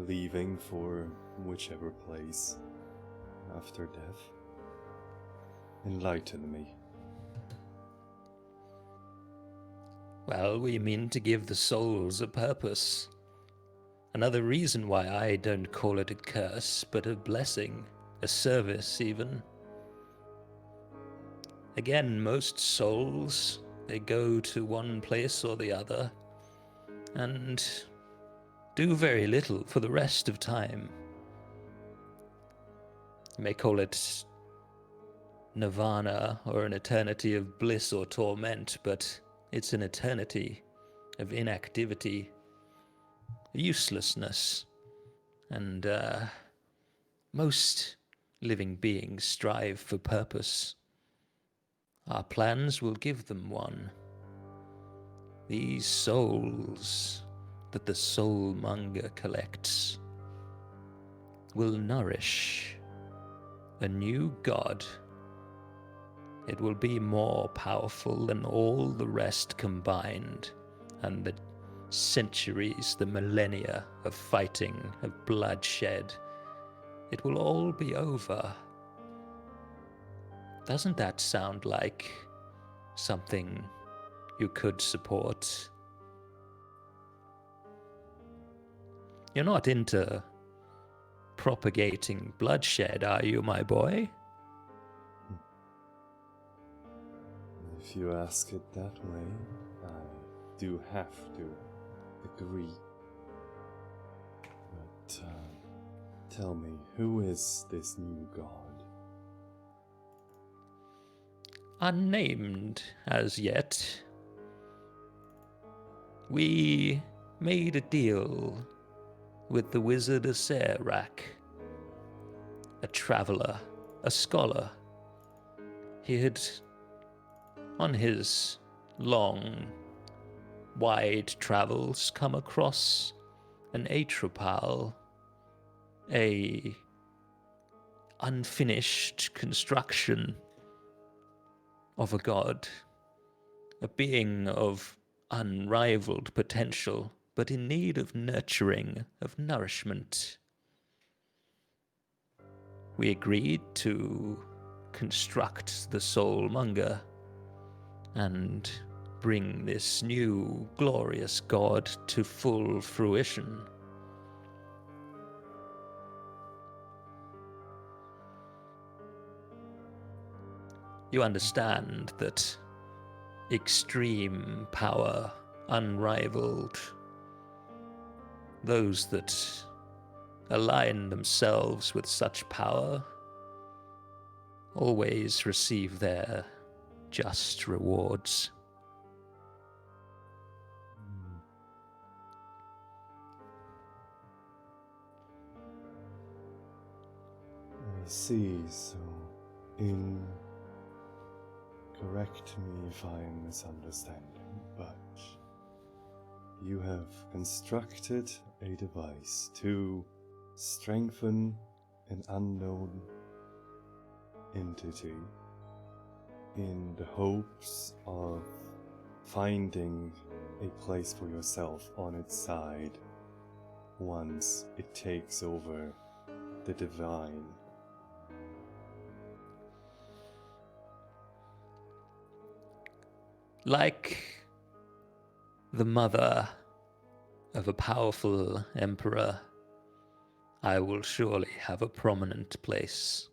leaving for whichever place after death. Enlighten me. Well, we mean to give the souls a purpose. Another reason why I don't call it a curse, but a blessing, a service even. Again, most souls, they go to one place or the other, and do very little for the rest of time. You may call it nirvana or an eternity of bliss or torment, but it's an eternity of inactivity, uselessness, and most living beings strive for purpose. Our plans will give them one. These souls that the soulmonger collects will nourish a new god. It will be more powerful than all the rest combined, and the centuries, the millennia of fighting, of bloodshed, it will all be over. Doesn't that sound like something you could support? You're not into propagating bloodshed, are you, my boy? If you ask it that way, I do have to agree. But tell me, who is this new god? Unnamed as yet. We made a deal with the wizard Acerak, a traveler, a scholar. He had, on his long, wide travels, come across an atropal, a unfinished construction of a god, a being of unrivaled potential, but in need of nurturing, of nourishment. We agreed to construct the soulmonger and bring this new glorious god to full fruition. You understand that extreme power unrivaled. Those that align themselves with such power always receive their just rewards. I see, so correct me if I am misunderstanding, but you have constructed a device to strengthen an unknown entity in the hopes of finding a place for yourself on its side once it takes over the divine. Like the mother of a powerful emperor, I will surely have a prominent place.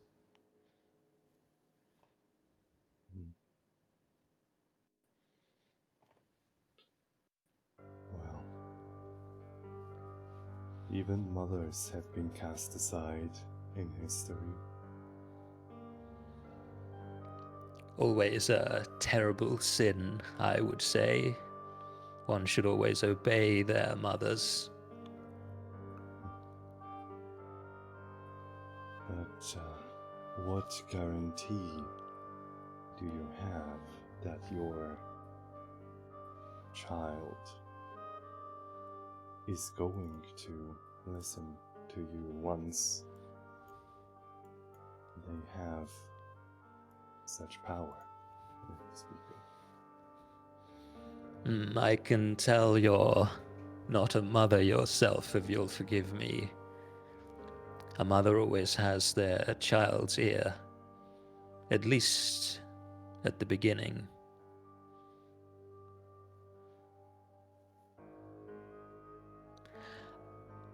Well, even mothers have been cast aside in history. Always a terrible sin, I would say. One should always obey their mothers. But what guarantee do you have that your child is going to listen to you once they have such power, speaking? I can tell you're not a mother yourself, if you'll forgive me. A mother always has their child's ear, at least at the beginning.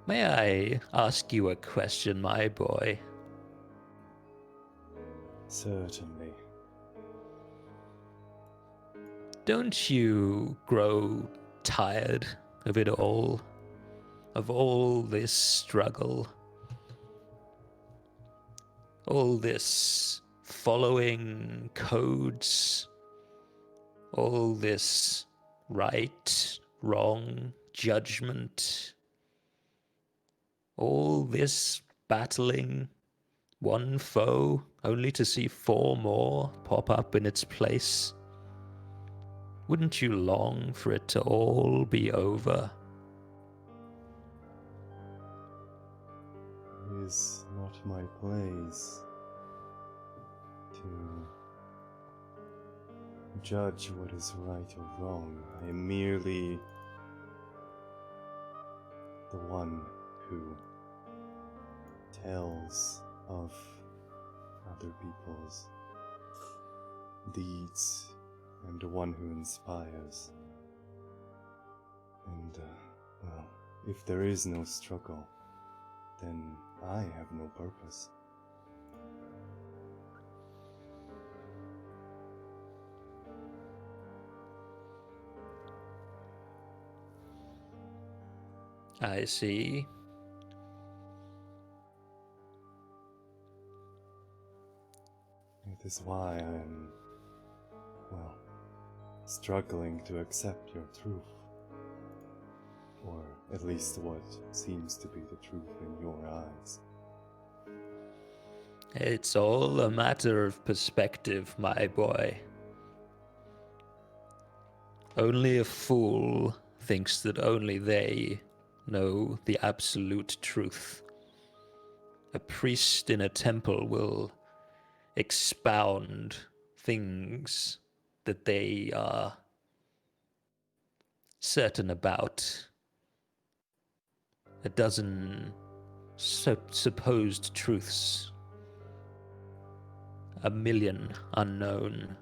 May I ask you a question, my boy? Certainly. Don't you grow tired of it all? Of all this struggle? All this following codes? All this right, wrong, judgment? All this battling one foe only to see 4 more pop up in its place? Wouldn't you long for it to all be over? It is not my place to judge what is right or wrong. I am merely the one who tells of other people's deeds and the one who inspires. And, well, if there is no struggle, then I have no purpose. I see. It is why I am, well, struggling to accept your truth. Or at least what seems to be the truth in your eyes. It's all a matter of perspective, my boy. Only a fool thinks that only they know the absolute truth. A priest in a temple will expound things that they are certain about. A dozen supposed truths. A million unknown.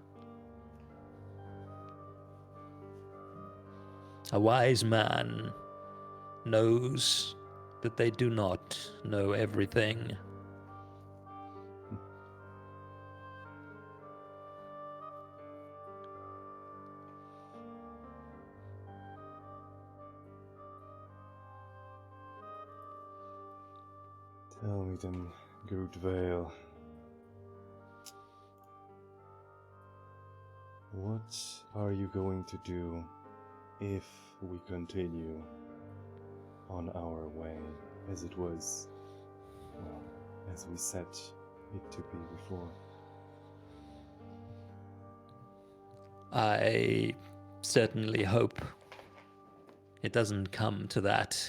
A wise man knows that they do not know everything. Tell me then, Good Vale. What are you going to do if we continue on our way as it was, well, as we set it to be before? I certainly hope it doesn't come to that.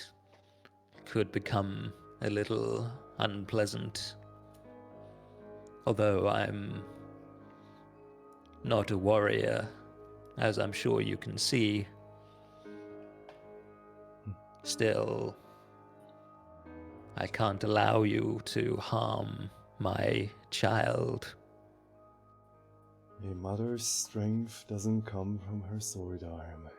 It could become a little unpleasant. Although I'm not a warrior, as I'm sure you can see. Still, I can't allow you to harm my child. A mother's strength doesn't come from her sword arm.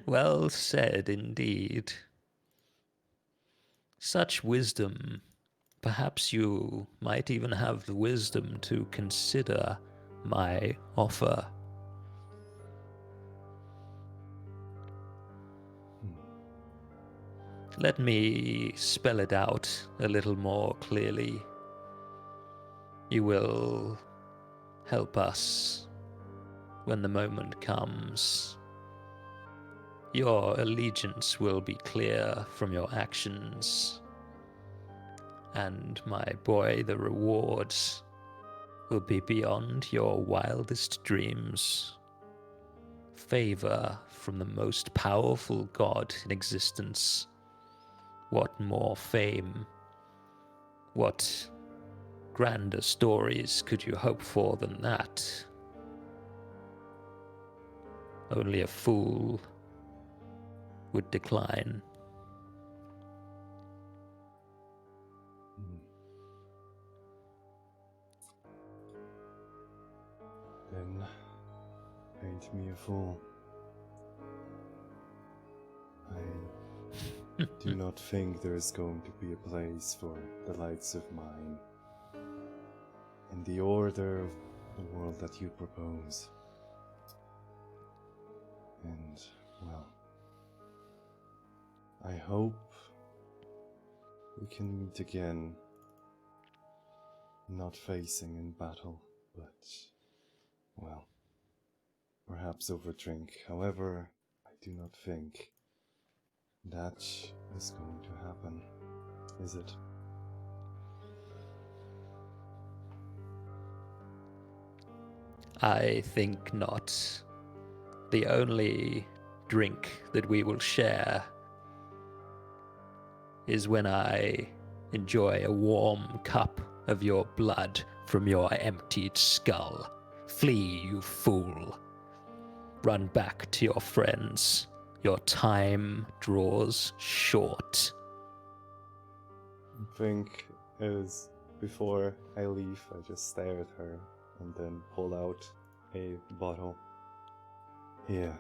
Well said indeed. Such wisdom. Perhaps you might even have the wisdom to consider my offer. Let me spell it out a little more clearly. You will help us when the moment comes. Your allegiance will be clear from your actions. And my boy, the rewards will be beyond your wildest dreams. Favor from the most powerful god in existence. What more fame? What grander stories could you hope for than that? Only a fool would decline. Then paint me a fool. I do not think there is going to be a place for the likes of mine in the order of the world that you propose. And, well, I hope we can meet again, not facing in battle, but, well, perhaps over drink. However, I do not think that is going to happen, is it? I think not. The only drink that we will share is when I enjoy a warm cup of your blood from your emptied skull. Flee, you fool. Run back to your friends. Your time draws short. I think as before I leave, I just stare at her and then pull out a bottle. Here,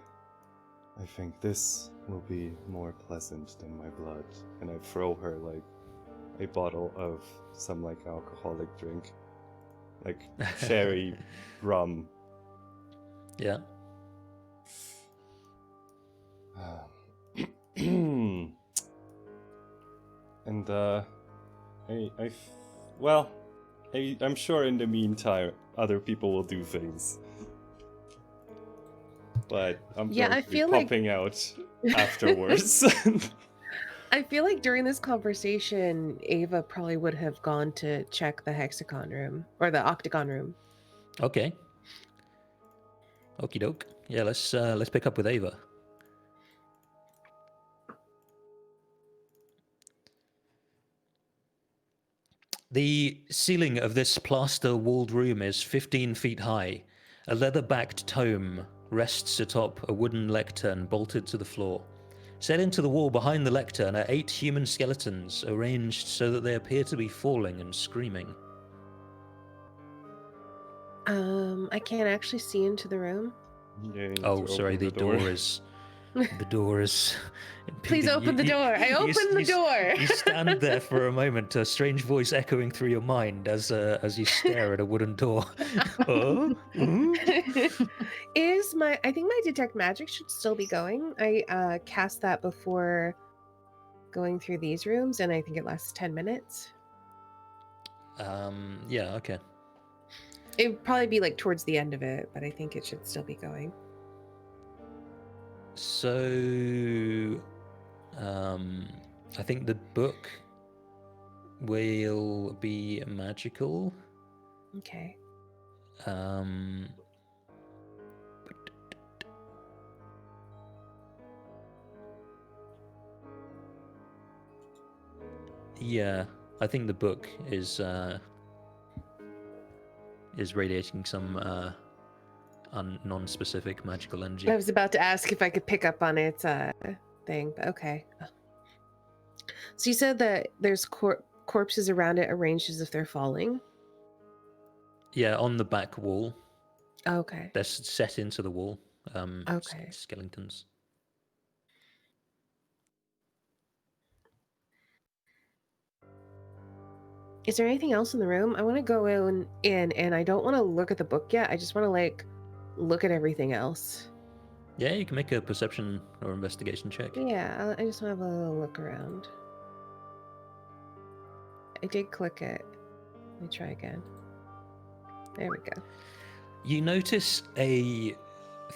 I think this will be more pleasant than my blood. And I throw her like a bottle of some like alcoholic drink, like cherry rum. Yeah. And I'm sure in the meantime other people will do things, but I'm Yeah, going I to be feel like- popping out afterwards. I feel like during this conversation, Ava probably would have gone to check the hexagon room or the octagon room. Okay. Okie doke. Yeah, let's pick up with Ava. The ceiling of this plaster-walled room is 15 feet high. A leather-backed tome rests atop a wooden lectern bolted to the floor. Set into the wall behind the lectern are 8 human skeletons, arranged so that they appear to be falling and screaming. I can't actually see into the room. Yeah, you need Oh, to sorry, open the door is... The door is... Please impeding. open the door. I opened the door. You stand there for a moment, a strange voice echoing through your mind as you stare at a wooden door. Oh? I think my detect magic should still be going. I cast that before going through these rooms, and I think it lasts 10 minutes. Yeah, okay. It would probably be like towards the end of it, but I think it should still be going. So, I think the book will be magical. Okay. Yeah, I think the book is radiating some non-specific magical energy. I was about to ask if I could pick up on its thing, but okay. So you said that there's corpses around it arranged as if they're falling? Yeah, on the back wall. Okay. They're set into the wall. Okay. Skeletons. Is there anything else in the room? I want to go in and I don't want to look at the book yet. I just want to like look at everything else. Yeah, you can make a perception or investigation check. Yeah, I just want to have a little look around. I did click it. Let me try again. There we go. You notice a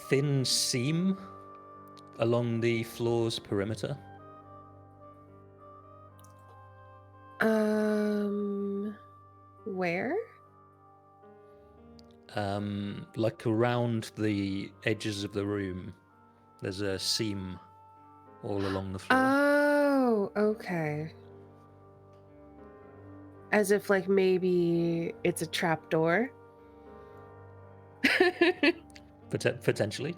thin seam along the floor's perimeter. Where? Like around the edges of the room, there's a seam all along the floor. Oh, okay. As if like maybe it's a trap door. Potentially.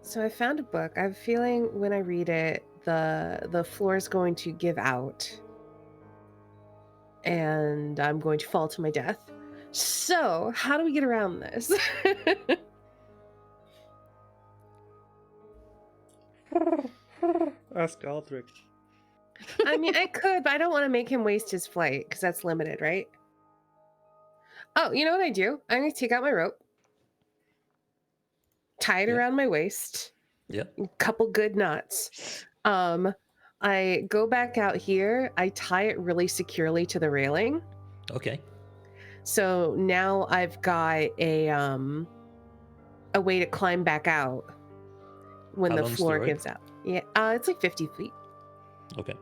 So I found a book. I have a feeling when I read it, the floor is going to give out. And I'm going to fall to my death. So, how do we get around this? Ask Aldrich. I mean, I could, but I don't want to make him waste his flight because that's limited, right? Oh, you know what I do? I'm going to take out my rope, tie it around my waist. Yep. A couple good knots. I go back out here. I tie it really securely to the railing. Okay. So now I've got a way to climb back out when How the long's floor the rope? gives out. Yeah, it's like 50 feet. Okay.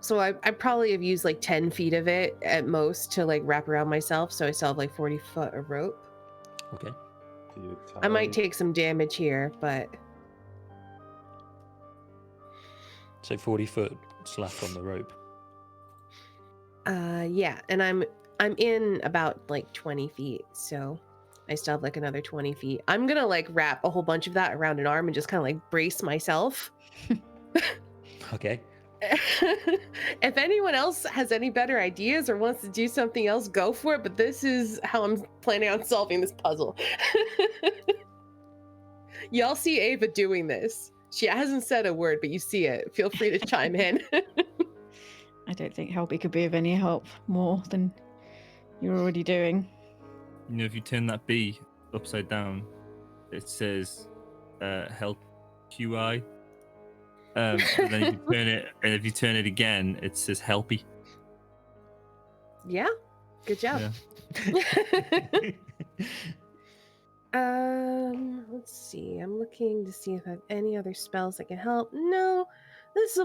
So I probably have used like 10 feet of it at most to like wrap around myself. So I still have like 40 foot of rope. Okay. I might take some damage here, but So 40 foot slack on the rope. yeah, and I'm in about like 20 feet, so I still have like another 20 feet. I'm gonna like wrap a whole bunch of that around an arm and just kind of like brace myself. Okay. If anyone else has any better ideas or wants to do something else, go for it. But this is how I'm planning on solving this puzzle. Y'all see Ava doing this. She hasn't said a word, but you see it. Feel free to chime in. I don't think Helby could be of any help more than you're already doing. You know, if you turn that B upside down, it says help QI. And then if you turn it again, it says helpy. Yeah, good job. Yeah. Let's see. I'm looking to see if I have any other spells that can help. No, this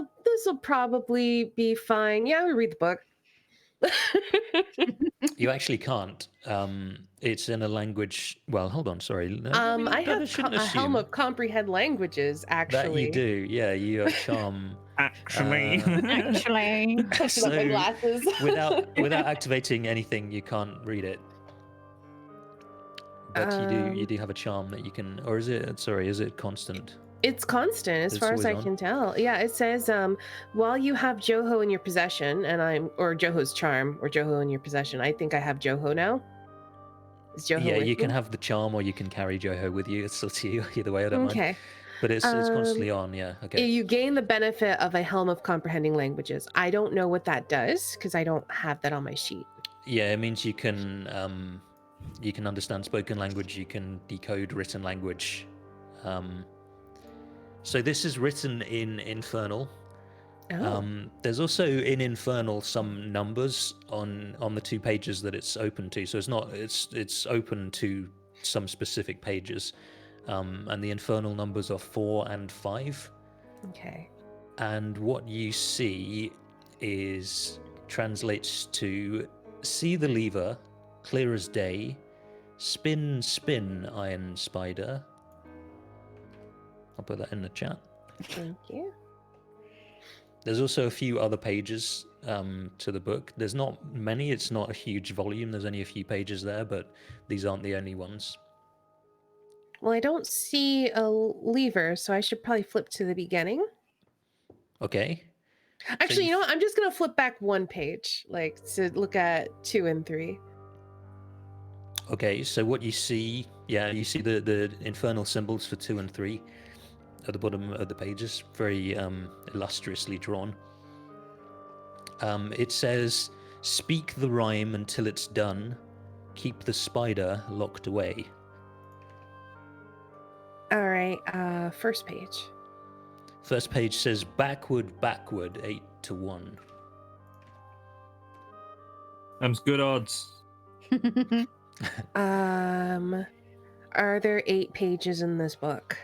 will probably be fine. Yeah, we read the book. You actually can't. It's in a language. Well, hold on. Sorry. I have a helm of comprehend languages. Actually, That you do. Yeah, you have charm. Actually. Actually. Put my glasses. without activating anything, you can't read it. But you do have a charm that you can. Or is it? Sorry, is it constant? It's constant as It's far as I always can tell. Yeah, it says while you have Joho in your possession, or Joho's charm, or Joho in your possession. I think I have Joho now. Is Joho Yeah, with you can me? have the charm, or you can carry Joho with you. It's up to you. Either way, I don't mind. Okay. But it's constantly on. Yeah. Okay. You gain the benefit of a helm of comprehending languages. I don't know what that does because I don't have that on my sheet. Yeah, it means you can understand spoken language, you can decode written language. So this is written in Infernal. Oh. There's also in Infernal some numbers on the 2 pages that it's open to. So it's open to some specific pages, and the Infernal numbers are 4 and 5. Okay. And what you see translates to see the lever, clear as day, spin, spin, iron spider. I'll put that in the chat. Thank you. There's also a few other pages to the book. There's not many. It's not a huge volume. There's only a few pages there, but these aren't the only ones. Well, I don't see a lever, so I should probably flip to the beginning. Okay. Actually, you you know what? I'm just gonna flip back 1 page, like to look at 2 and 3. Okay, so what you see, you see the infernal symbols for 2 and 3 at the bottom of the pages, very illustriously drawn. It says, speak the rhyme until it's done, keep the spider locked away. All right, first page. First page says, backward, backward, 8 to 1. Them's good odds. Are there 8 pages in this book?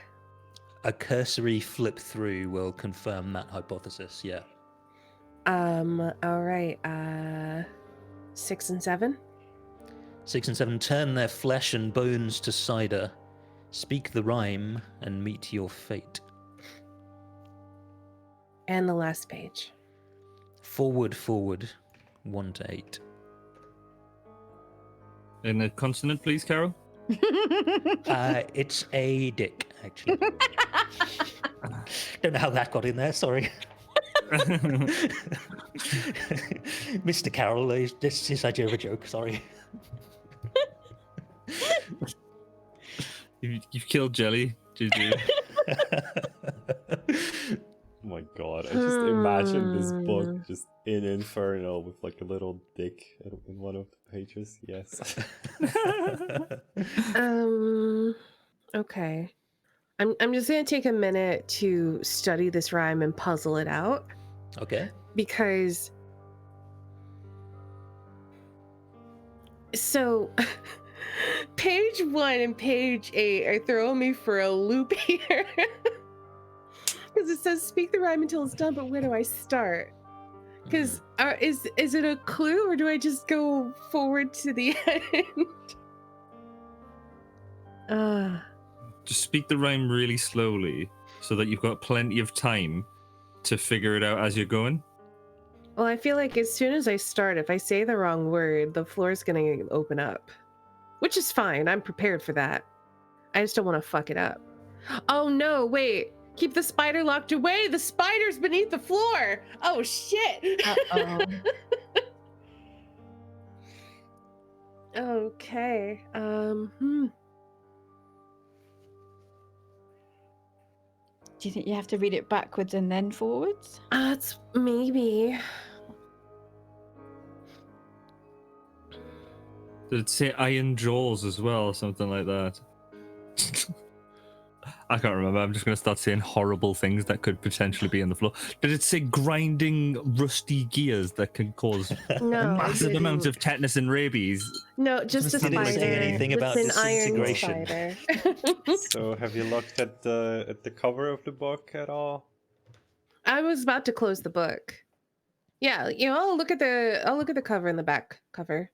A cursory flip through will confirm that hypothesis, yeah. All right, 6 and 7? 6 and 7, turn their flesh and bones to cider, speak the rhyme and meet your fate. And the last page. Forward, forward, 1 to 8. In a consonant, please, Carol. It's a dick, actually. Don't know how that got in there, sorry. Mr. Carroll, this is a joke, sorry. You've killed Jelly. GG. Oh my god, I just imagine this book just in Inferno with like a little dick in one of the pages. Yes. Okay. I'm just gonna take a minute to study this rhyme and puzzle it out. Okay. Because so page 1 and page 8 are throwing me for a loop here. Because it says speak the rhyme until it's done, but where do I start? Because is it a clue, or do I just go forward to the end? Just speak the rhyme really slowly so that you've got plenty of time to figure it out as you're going. Well, I feel like as soon as I start, if I say the wrong word, the floor is going to open up. Which is fine. I'm prepared for that. I just don't want to fuck it up. Oh no, wait. Keep the spider locked away. The spider's beneath the floor. Oh shit. Uh-oh. Okay. Do you think you have to read it backwards and then forwards? It's maybe. Did it say iron jaws as well, or something like that? I can't remember. I'm just going to start saying horrible things that could potentially be on the floor. Did it say grinding rusty gears that can cause No, massive amounts of tetanus and rabies? No, just a Did spider. it say anything about It's an iron disintegration? spider. So have you looked at the cover of the book at all? I was about to close the book. Yeah, you know, I'll look at the cover and the back cover.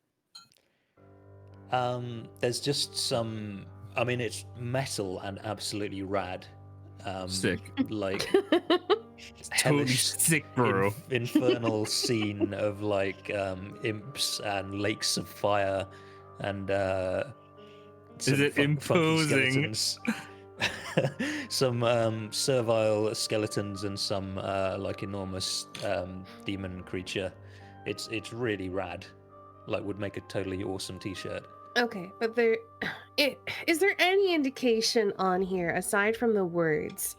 There's just some. I mean, it's metal and absolutely rad. Sick. Like Totally hellish, sick, bro. infernal scene of like imps and lakes of fire and some Is it funky imposing? skeletons. Some servile skeletons and some like enormous demon creature. It's really rad. Like would make a totally awesome t-shirt. Okay, but is there any indication on here aside from the words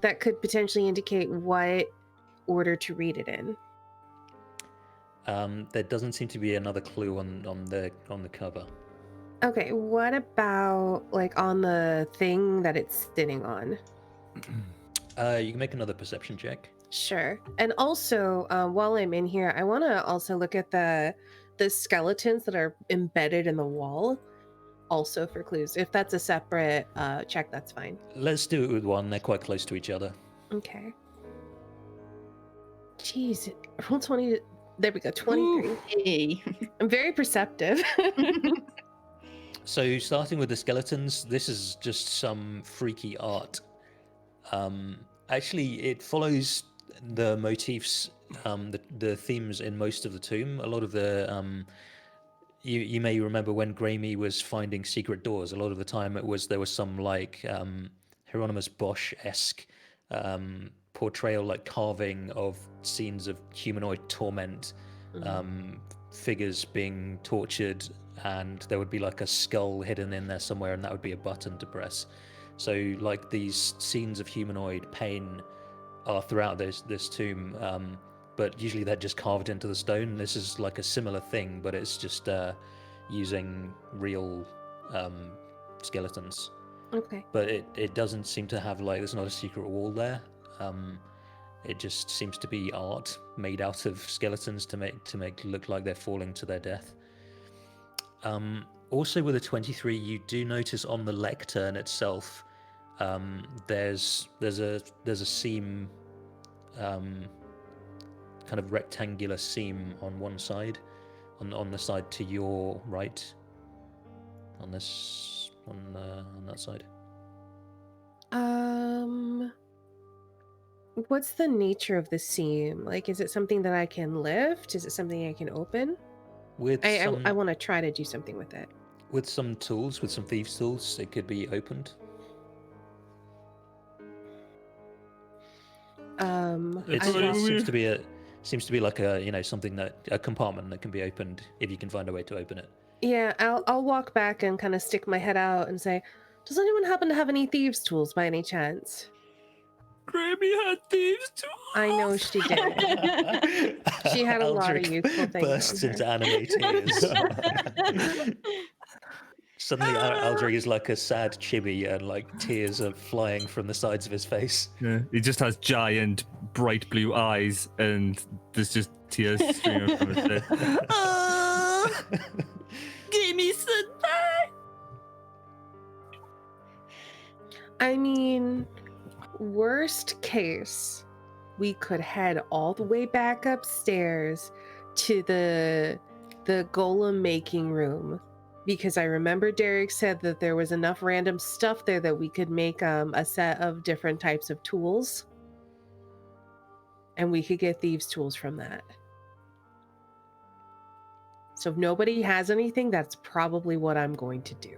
that could potentially indicate what order to read it in? There doesn't seem to be another clue on the cover. Okay, what about like on the thing that it's sitting on? You can make another perception check. Sure. And also, while I'm in here, I want to also look at the skeletons that are embedded in the wall, also for clues. If that's a separate check, that's fine. Let's do it with one. They're quite close to each other. Okay. Jeez, roll 20. There we go, 23. Hey. I'm very perceptive. So starting with the skeletons, this is just some freaky art. Actually, it follows the motifs, the themes in most of the tomb. A lot of the you may remember when Graeme was finding secret doors. A lot of the time, there was some like Hieronymus Bosch-esque portrayal, like carving of scenes of humanoid torment, figures being tortured, and there would be like a skull hidden in there somewhere, and that would be a button to press. So like these scenes of humanoid pain are throughout this tomb, but usually they're just carved into the stone. This is like a similar thing, but it's just using real skeletons. Okay. But it doesn't seem to have like, there's not a secret wall there. It just seems to be art made out of skeletons to make look like they're falling to their death. Also with a 23, you do notice on the lectern itself, there's a seam, kind of rectangular seam on one side, on the side to your right, on that side. What's the nature of the seam? Like, is it something that I can lift? Is it something I can open? I want to try to do something with it. With some tools, with some thieves' tools, it could be opened. It seems to be like something that, a compartment that can be opened if you can find a way to open it. Yeah, I'll walk back and kind of stick my head out and say, does anyone happen to have any thieves' tools by any chance? Graeme had thieves too. I know she did. She had a lot of useful things. Bursts into anime tears. Suddenly, Aldrich is like a sad chibi, and like tears are flying from the sides of his face. Yeah, he just has giant, bright blue eyes, and there's just tears streaming from his face. Give me some back. I mean, worst case, we could head all the way back upstairs to the golem making room, because I remember Derek said that there was enough random stuff there that we could make a set of different types of tools, and we could get thieves' tools from that. So if nobody has anything, that's probably what I'm going to do.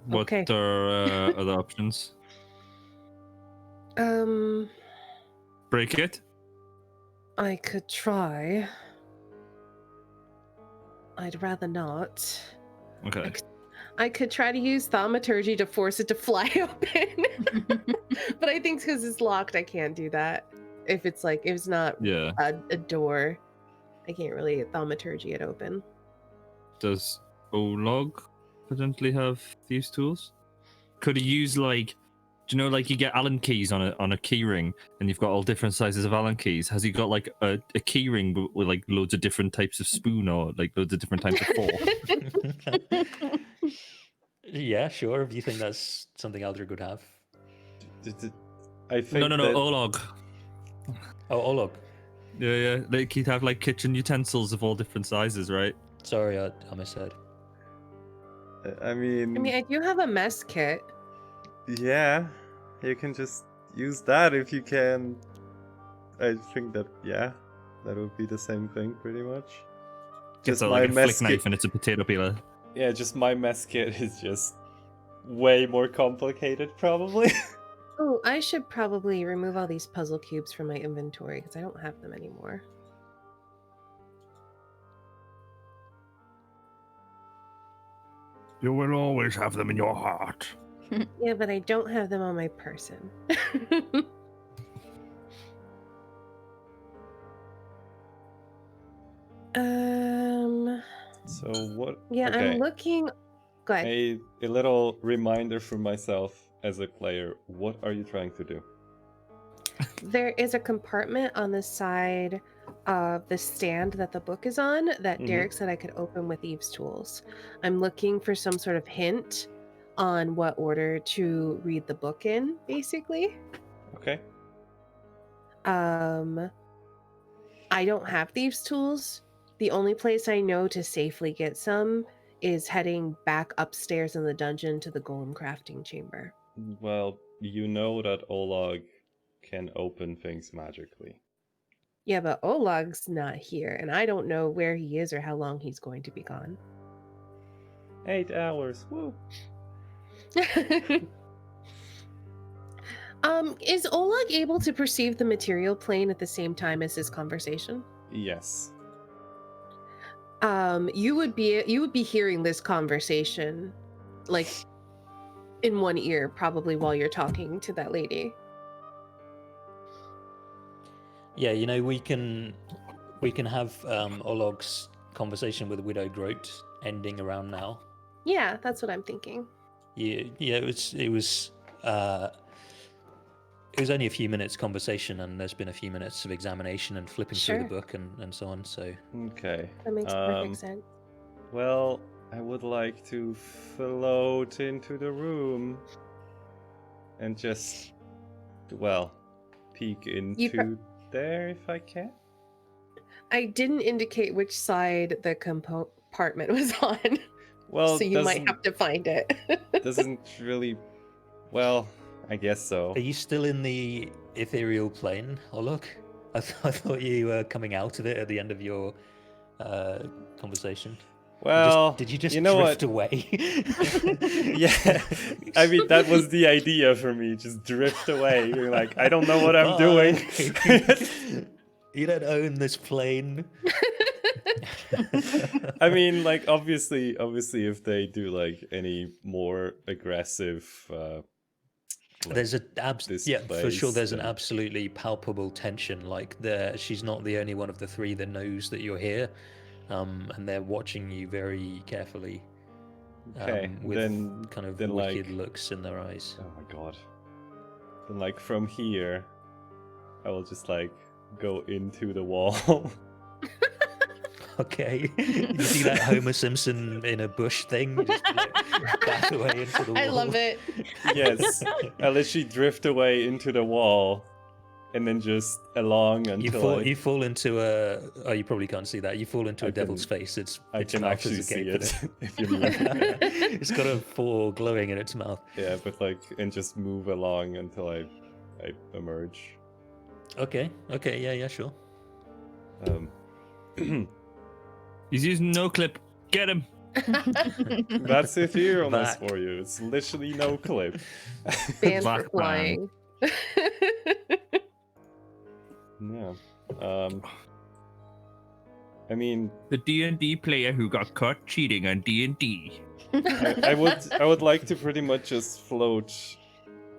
What Okay. are other options? Break it? I could try. I'd rather not. Okay. I could try to use thaumaturgy to force it to fly open. But I think because it's locked, I can't do that. If it's not Yeah. a door, I can't really thaumaturgy it open. Does Olog potentially have thieves' tools? Could he use do you know, like you get Allen keys on a key ring, and you've got all different sizes of Allen keys? Has he got like a key ring with like loads of different types of spoon, or like loads of different types of fork? Yeah, sure. If you think that's something Aldrich would have. I think No, Olog. Oh, Olog. Yeah. Like he'd have like kitchen utensils of all different sizes, right? Sorry, I misheard. I mean, I do have a mess kit. yeah, you can just use that if you can. I think that would be the same thing pretty much. Just like a flick knife and it's a potato peeler. Yeah, just my mess kit is just way more complicated, probably. Oh, I should probably remove all these puzzle cubes from my inventory because I don't have them anymore. You will always have them in your heart. Yeah, but I don't have them on my person. So what? Yeah, Okay. I'm looking. Go ahead. A little reminder for myself as a player. What are you trying to do? There is a compartment on the side of the stand that the book is on that Mhm. Derek said I could open with Eve's tools. I'm looking for some sort of hint on what order to read the book in, basically. Okay. I don't have thieves' tools. The only place I know to safely get some is heading back upstairs in the dungeon to the golem crafting chamber. Well, you know that Olag can open things magically. Yeah, but Olag's not here, and I don't know where he is or how long he's going to be gone. 8 hours. Woo. Is Olag able to perceive the material plane at the same time as his conversation? Yes. You would be hearing this conversation like in one ear probably while you're talking to that lady. Yeah, we can have Olog's conversation with Widow Groat ending around now. Yeah, that's what I'm thinking. Yeah, it was only a few minutes conversation, and there's been a few minutes of examination and flipping through the Sure. book and so on. So Okay. That makes perfect sense. Well, I would like to float into the room and just, well, peek into there if I can. I didn't indicate which side the compartment was on. Well, so you might have to find it. doesn't really. Well, I guess so. are you still in the ethereal plane, Olog? I thought you were coming out of it at the end of your conversation. Well, did you just you know drift what? away? Yeah, I mean that was the idea for me. Just drift away. You're like, I don't know what I'm doing. You don't own this plane. I mean, like obviously, if they do like any more aggressive, there's a for sure. There's an then- absolutely palpable tension. Like she's not the only one of the three that knows that you're here, and they're watching you very carefully. Okay, with then kind of then, wicked like- looks in their eyes. Oh my god. Then like from here, I will just like go into the wall. Okay, you see that Homer Simpson in a bush thing? You just like, back away into the wall. I love it. Yes, I literally drift away into the wall, and then just along until You fall into a. Oh, you probably can't see that. You fall into I a devil's can- face. Its can mouth actually is see agape it in if you move. It's got a four glowing in its mouth. Yeah, but like, and just move along until I emerge. Okay, yeah, sure. He's using no clip. Get him. That's etherealness Back. for you. It's literally no clip. Banned for Black flying. Yeah. I mean, The D&D player who got caught cheating on D&D. I would like to pretty much just float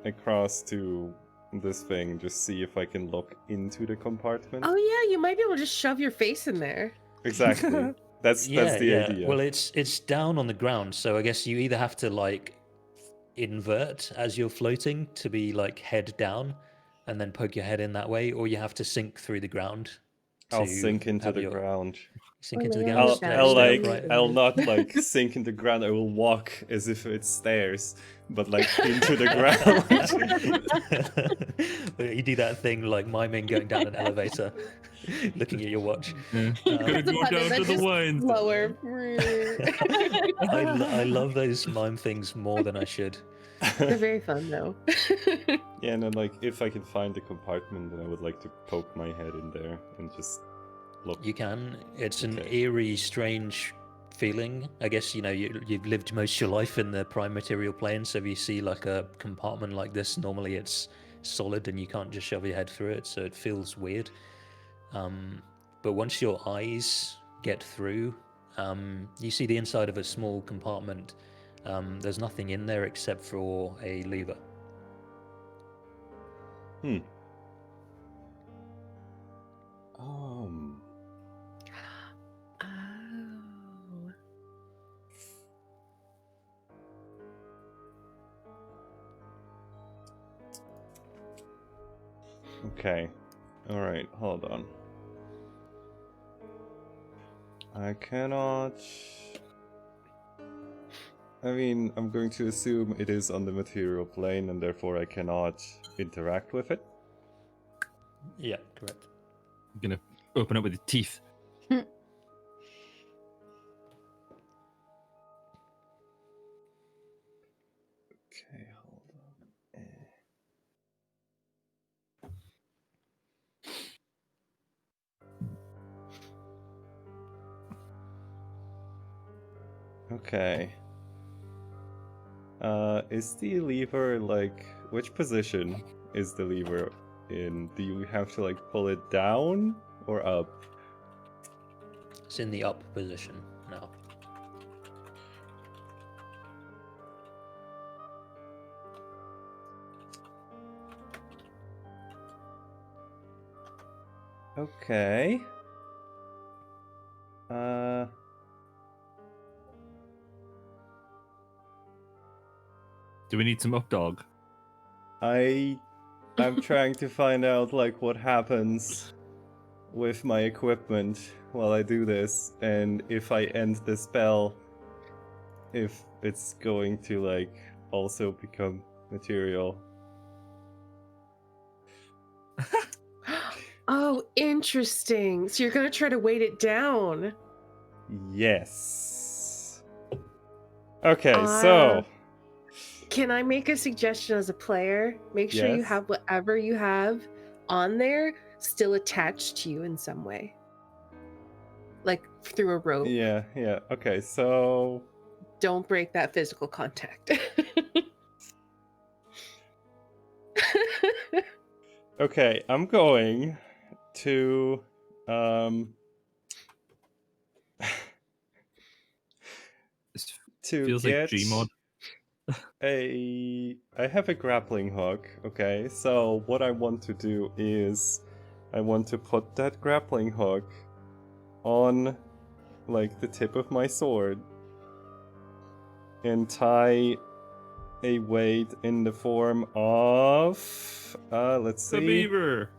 across to this thing, just see if I can look into the compartment. Oh yeah, you might be able to just shove your face in there. Exactly. That's the idea. Well, it's down on the ground, so I guess you either have to like invert as you're floating to be like head down, and then poke your head in that way, or you have to sink through the ground. I'll to sink into have the your- ground. Sink Oh, into the yeah. ground. I'll stay like upright. I'll not like sink in the ground. I will walk as if it's stairs, but like into the ground. You do that thing like miming going down an elevator, looking at your watch. Yeah. Um, Gotta go down to the wine. Lower. I love those mime things more than I should. They're very fun though. Yeah, and then like if I can find the compartment, then I would like to poke my head in there and just look. You can. It's an Okay. eerie, strange feeling. I guess you've lived most of your life in the prime material plane, so if you see like a compartment like this, normally it's solid and you can't just shove your head through it, so it feels weird. But once your eyes get through, you see the inside of a small compartment There's nothing in there except for a lever. Um. Oh. Okay. All right. Hold on. I cannot. I mean, I'm going to assume it is on the material plane, and therefore I cannot interact with it. Yeah, correct. I'm gonna open up with your teeth. Okay, hold on. Okay. Is the lever like which position is the lever in? Do you have to like pull it down or up? It's in the up position now. Okay. Do we need some up dog? I'm trying to find out like what happens with my equipment while I do this, and if I end the spell, if it's going to like also become material. Oh, interesting. So you're gonna try to weight it down. Yes. Okay, so Can I make a suggestion as a player? Make sure you Yes. have whatever you have on there still attached to you in some way. Like through a rope. yeah. Okay, so Don't break that physical contact. okay, I'm going to This to feels get like Gmod. I have a grappling hook, okay? So what I want to do is I want to put that grappling hook on like the tip of my sword and tie a weight in the form of let's The see. beaver.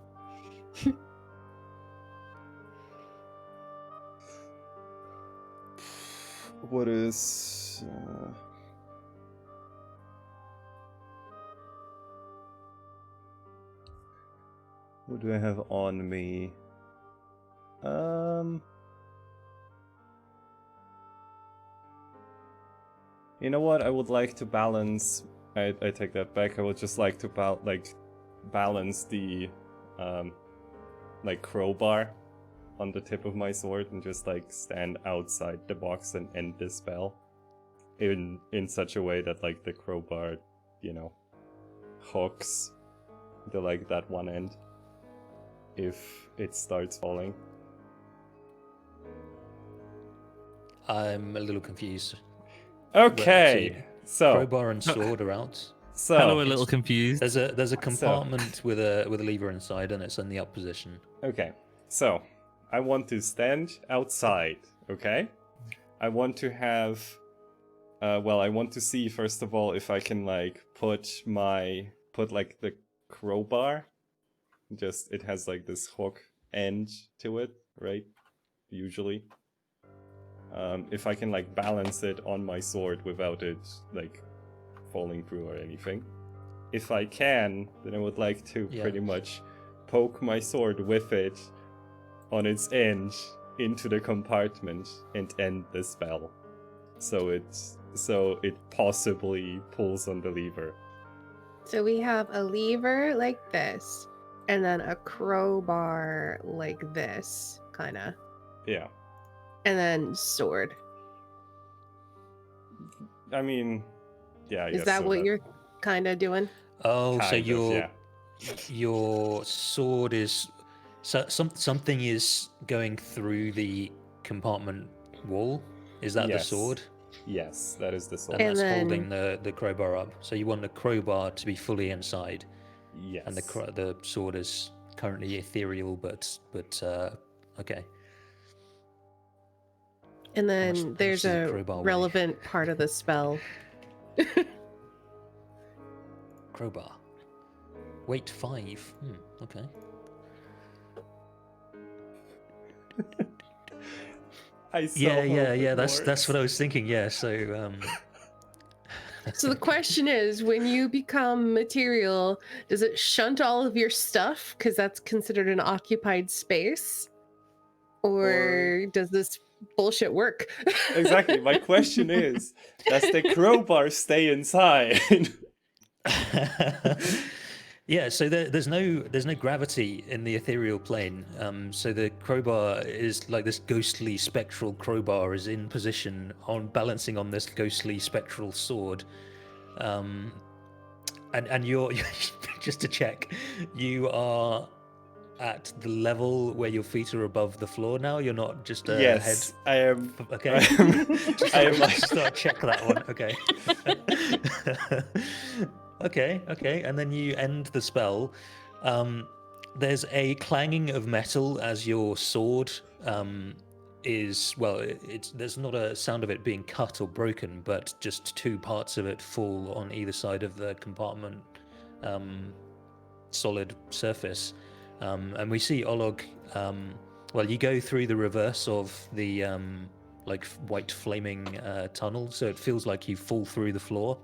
What is what do I have on me? You know what? I would like to balance. I take that back. I would just like to balance the like crowbar on the tip of my sword and just like stand outside the box and end this spell in such a way that like the crowbar, you know, hooks the like that one end if it starts falling. I'm a little confused. Okay, so Crowbar and sword are out. Hello, a little confused. There's a compartment with a lever inside, and it's in the up position. Okay, so I want to stand outside, okay? I want to have I want to see first of all if I can like put like the crowbar, just it has like this hook end to it, right? Usually. If I can like balance it on my sword without it like falling through or anything. If I can, then I would like to pretty much poke my sword with it on its end into the compartment and end the spell. So it possibly pulls on the lever. So we have a lever like this, and then a crowbar like this, kinda. Yeah. And then sword. I mean, yeah. I Is guess that so, what you're kinda doing? Oh, so kind of, your sword is something is going through the compartment wall. Is that Yes. the sword? Yes, that is the soul. And And that's then- holding the crowbar up. So you want the crowbar to be fully inside, Yes. and the sword is currently ethereal, but okay. And much- then how much there's does a a crowbar weigh? relevant part of the spell. Crowbar. Weight 5. Okay. I so Yeah, hope yeah, it yeah. That's works. what I was thinking. Yeah. So So the question is, when you become material, does it shunt all of your stuff because that's considered an occupied space? Or does this bullshit work? Exactly. My question is, does the crowbar stay inside? yeah. So there's no gravity in the ethereal plane. So the crowbar is like this ghostly spectral crowbar is in position on balancing on this ghostly spectral sword. And you're just to check, you are at the level where your feet are above the floor now. You're not just Yes, I am. head. Okay. I am like. Just thought I'd check that one. Okay. Okay. And then you end the spell. There's a clanging of metal as your sword there's not a sound of it being cut or broken, but just two parts of it fall on either side of the compartment solid surface. And we see Olog, you go through the reverse of the like white flaming tunnel, so it feels like you fall through the floor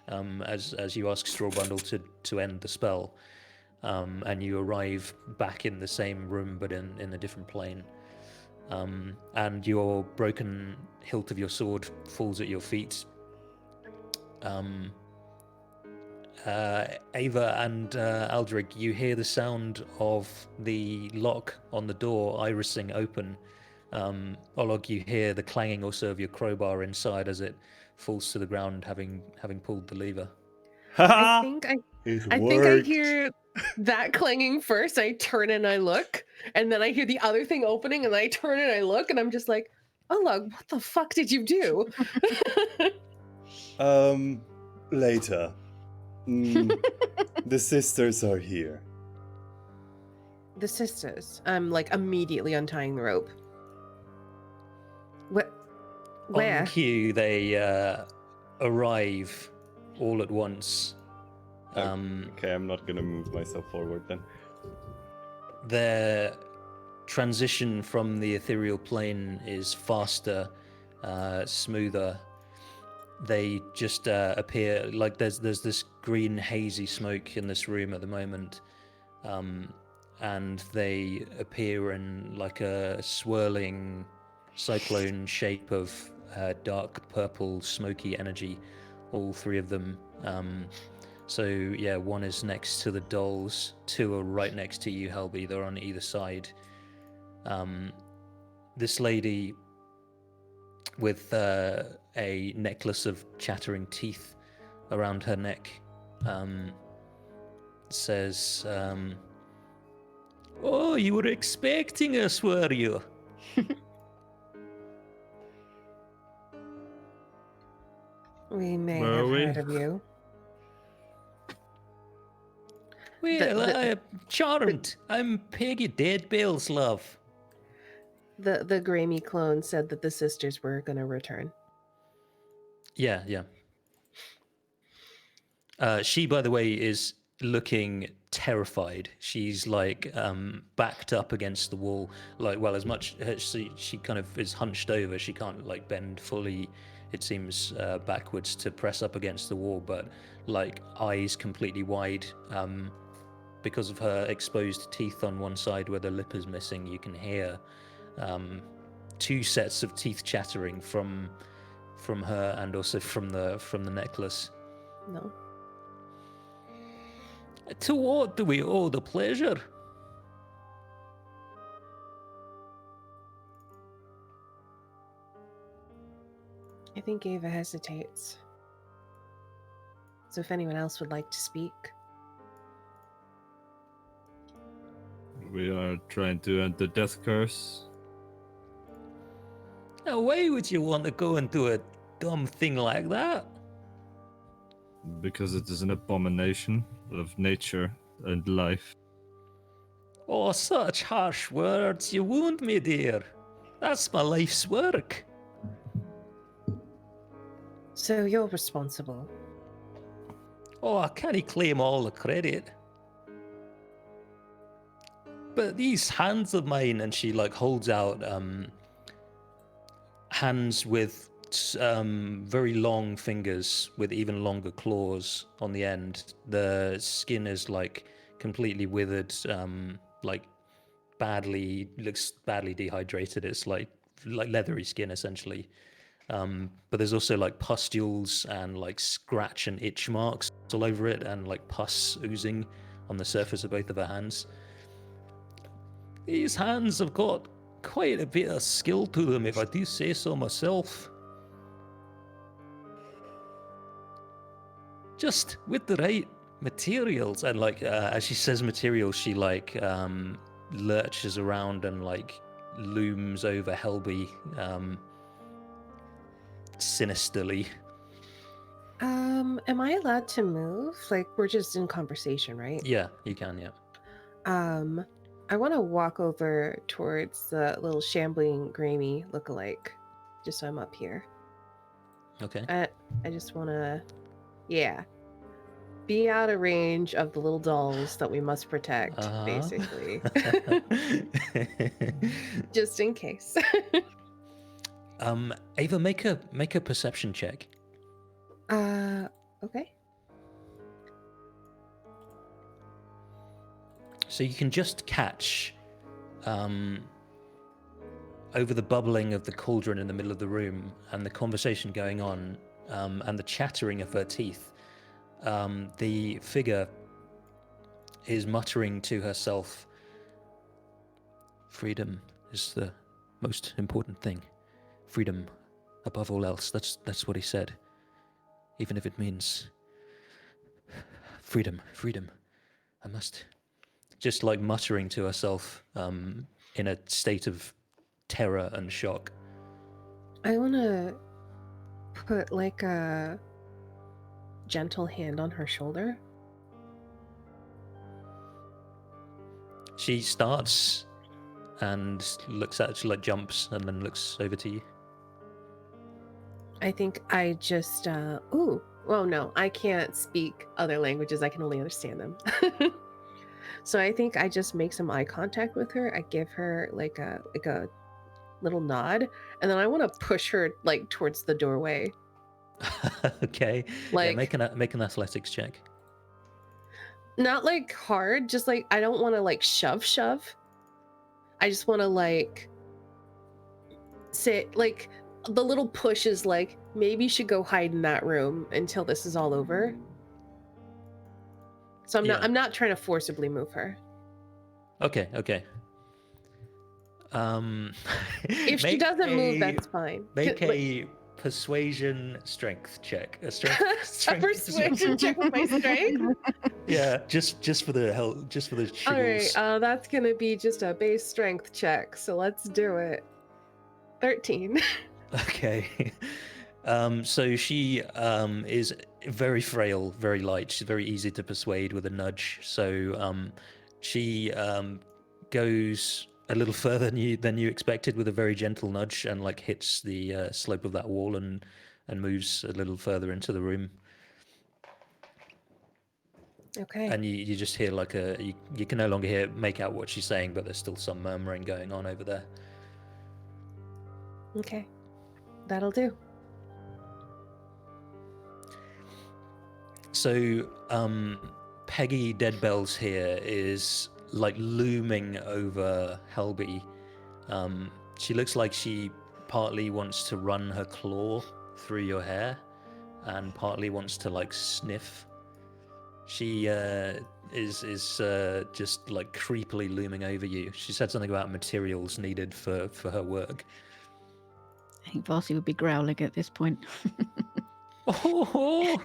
as you ask Strawbundle to end the spell, and you arrive back in the same room but in a different plane. And your broken hilt of your sword falls at your feet. Ava and Aldrich, you hear the sound of the lock on the door irising open. Olog, you hear the clanging also of your crowbar inside as it falls to the ground, having pulled the lever. I think I worked. hear that clanging first. I turn and I look, and then I hear the other thing opening, and I turn and I look, and I'm just like, "Oh, look, what the fuck did you do?" Later. The sisters are here. The sisters. I'm like immediately untying the rope. What? Where? On cue, they arrive all at once. Okay, I'm not gonna move myself forward then. Their transition from the ethereal plane is faster, smoother. They just appear like there's this green hazy smoke in this room at the moment, and they appear in like a swirling cyclone shape of dark purple smoky energy, all three of them. So yeah, one is next to the dolls, two are right next to you, Helby. They're on either side. This lady with a necklace of chattering teeth around her neck says, "Oh, you were expecting us, were you?" We may Were have we? heard of you. Well, The- I'm charmed. I'm Peggy Deadbell's love. The Grammy clone said that the sisters were gonna return. Yeah. She, by the way, is looking terrified. She's like backed up against the wall, like as much she kind of is hunched over. She can't like bend fully. It seems backwards to press up against the wall, but like eyes completely wide because of her exposed teeth on one side where the lip is missing. You can hear two sets of teeth chattering from her and also from the necklace. No. To what do we owe the pleasure? I think Ava hesitates. So if anyone else would like to speak. We are trying to end the death curse. Now, why would you want to go into a dumb thing like that? Because it is an abomination of nature and life. Oh, such harsh words. You wound me, dear. That's my life's work. So you're responsible. Oh, I can't claim all the credit. But these hands of mine, and she like holds out hands with very long fingers with even longer claws on the end. The skin is like completely withered, like looks badly dehydrated. It's like leathery skin essentially. But there's also like pustules and like scratch and itch marks all over it, and like pus oozing on the surface of both of her hands. These hands have got quite a bit of skill to them, if I do say so myself. Just with the right materials, and like as she says materials, she like lurches around and like looms over Helby sinisterly. Am I allowed to move? Like, we're just in conversation, right? Yeah, you can, yeah. I want to walk over towards the little shambling Grammy lookalike, just so I'm up here. Okay. I just want to, be out of range of the little dolls that we must protect, basically. Just in case. Ava, make a perception check. Okay. So you can just catch over the bubbling of the cauldron in the middle of the room and the conversation going on and the chattering of her teeth. The figure is muttering to herself, "Freedom is the most important thing. Freedom above all else." That's what he said. Even if it means freedom. I must. Just like muttering to herself in a state of terror and shock. I want to put like a gentle hand on her shoulder. She starts and looks at you, like jumps and then looks over to you. I think I just, no, I can't speak other languages. I can only understand them. So I think I just make some eye contact with her. I give her like a little nod, and then I want to push her like towards the doorway. Okay. Like, yeah, make an athletics check. Not like hard, just like I don't want to like shove. I just want to like say like the little push is like maybe you should go hide in that room until this is all over. So I'm not trying to forcibly move her. Okay. If she doesn't move, that's fine. Make a persuasion strength check. A Persuasion check with my strength. Yeah, just for the help, just for the shiggles. All right, that's gonna be just a base strength check. So let's do it. 13. Okay. So she is very frail, very light. She's very easy to persuade with a nudge. So she goes a little further than you expected with a very gentle nudge, and like hits the slope of that wall and moves a little further into the room. Okay. And you just hear like you can no longer make out what she's saying, but there's still some murmuring going on over there. Okay, that'll do. So, Peggy Deadbells here is like looming over Helby. She looks like she partly wants to run her claw through your hair and partly wants to like sniff. She is just like creepily looming over you. She said something about materials needed for her work. I think Varsi would be growling at this point. Oh,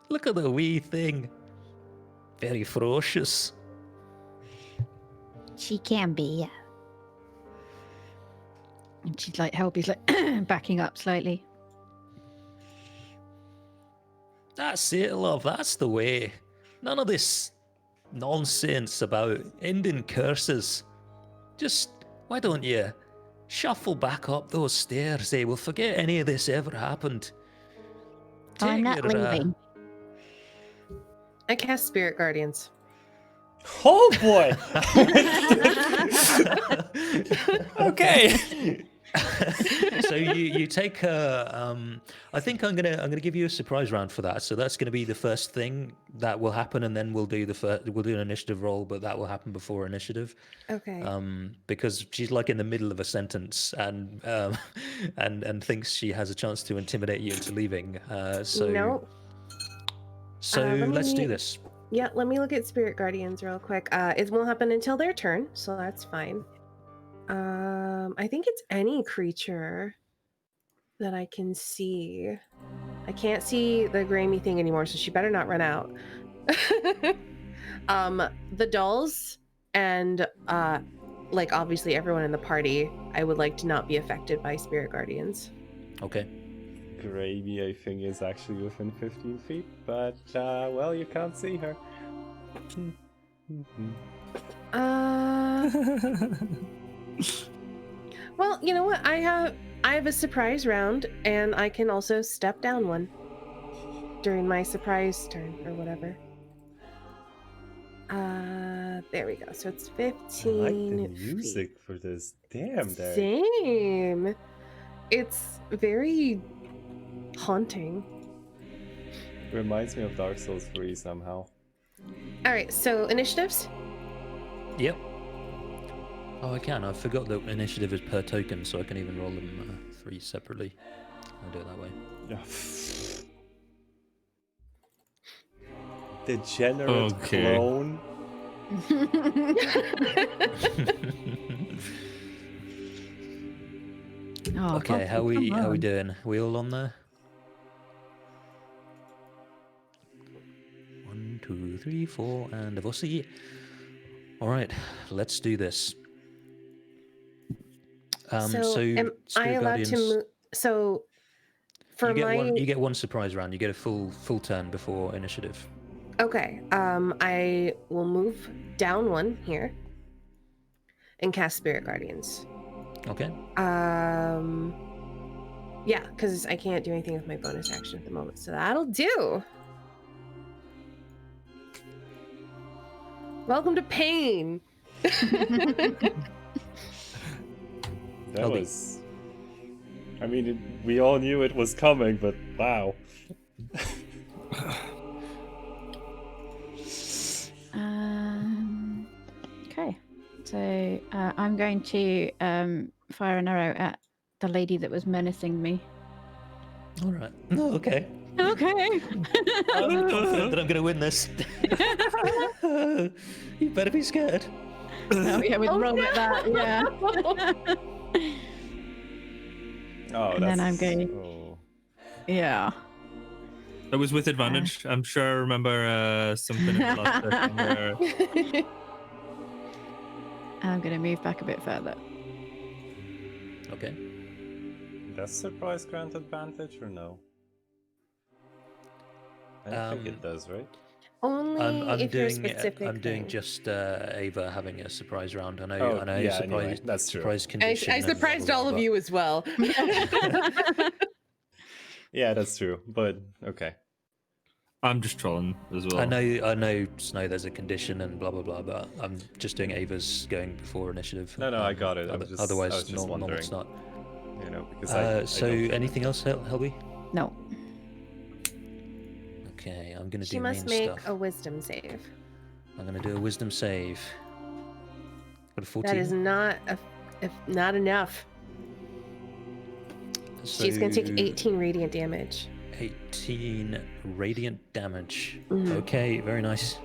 look at the wee thing. Very ferocious. She can be, yeah. And she's like, Helby's like backing up slightly. That's it, love. That's the way. None of this nonsense about ending curses. Just, why don't you shuffle back up those stairs, eh? We'll forget any of this ever happened. I'm not leaving. I cast Spirit Guardians. Oh boy. Okay. So you take I think I'm gonna give you a surprise round for that. So that's gonna be the first thing that will happen, and then we'll do an initiative roll, but that will happen before initiative. Okay. Because she's like in the middle of a sentence and and thinks she has a chance to intimidate you into leaving. So Nope. let's do this. Yeah, let me look at Spirit Guardians real quick. It won't happen until their turn, so that's fine. I think it's any creature that I can see. I can't see the Grammy thing anymore, so she better not run out. The dolls and like obviously everyone in the party, I would like to not be affected by Spirit Guardians. Okay. Gravy, I think, is actually within 15 feet, but well, you can't see her. Well, you know what? I have a surprise round, and I can also step down one during my surprise turn or whatever. There we go. So it's 15. I like the music feet. for this. Damn, there. Same. It's very haunting. Reminds me of Dark Souls 3 somehow. All right. So initiatives. Yep. Oh, I can. I forgot that initiative is per token, so I can even roll them 3 separately. I'll do it that way. Yeah. Degenerate Okay. clone. Oh, Okay, Buffy, how we come on. doing? We all on there? 1, 2, 3, 4, and a Vossi. All right, let's do this. So am I Spirit allowed Guardians, to move? So for you get one surprise round. You get a full turn before initiative. Okay. I will move down one here and cast Spirit Guardians. Okay. Yeah, because I can't do anything with my bonus action at the moment, so that'll do. Welcome to pain. That Toby. was. I mean, we all knew it was coming, but wow. Okay. So I'm going to fire an arrow at the lady that was menacing me. All right. Oh, okay. Okay. I'm confident that I'm going to win this. You better be scared. Oh, yeah, with roll at that, yeah. Oh, And then I'm going- Oh. Yeah. That was with advantage. I'm sure I remember something in the last session where I'm going to move back a bit further. Okay. Does surprise grant advantage or no? I don't think it does, right? Only I'm if you're doing specific. I'm doing thing. just Ava having a surprise round. I know. Oh, I know. yeah, surprise, anyway, that's true. surprise condition. I and blah, surprised blah, all of blah, you as well. Yeah, that's true. But okay. I'm just trolling as well. I know, Snow. There's a condition and blah blah blah, but I'm just doing Ava's going before initiative. No, I got it. I was Otherwise, just no, wondering. it's not. You know, because I So don't- anything else, Helby? No. Okay, I'm gonna She do must main make stuff. a wisdom save. I'm gonna do a wisdom save. Got a 14. That is not not enough. She's gonna take So, 18 radiant damage. 18 radiant damage. Mhm. Okay, very nice.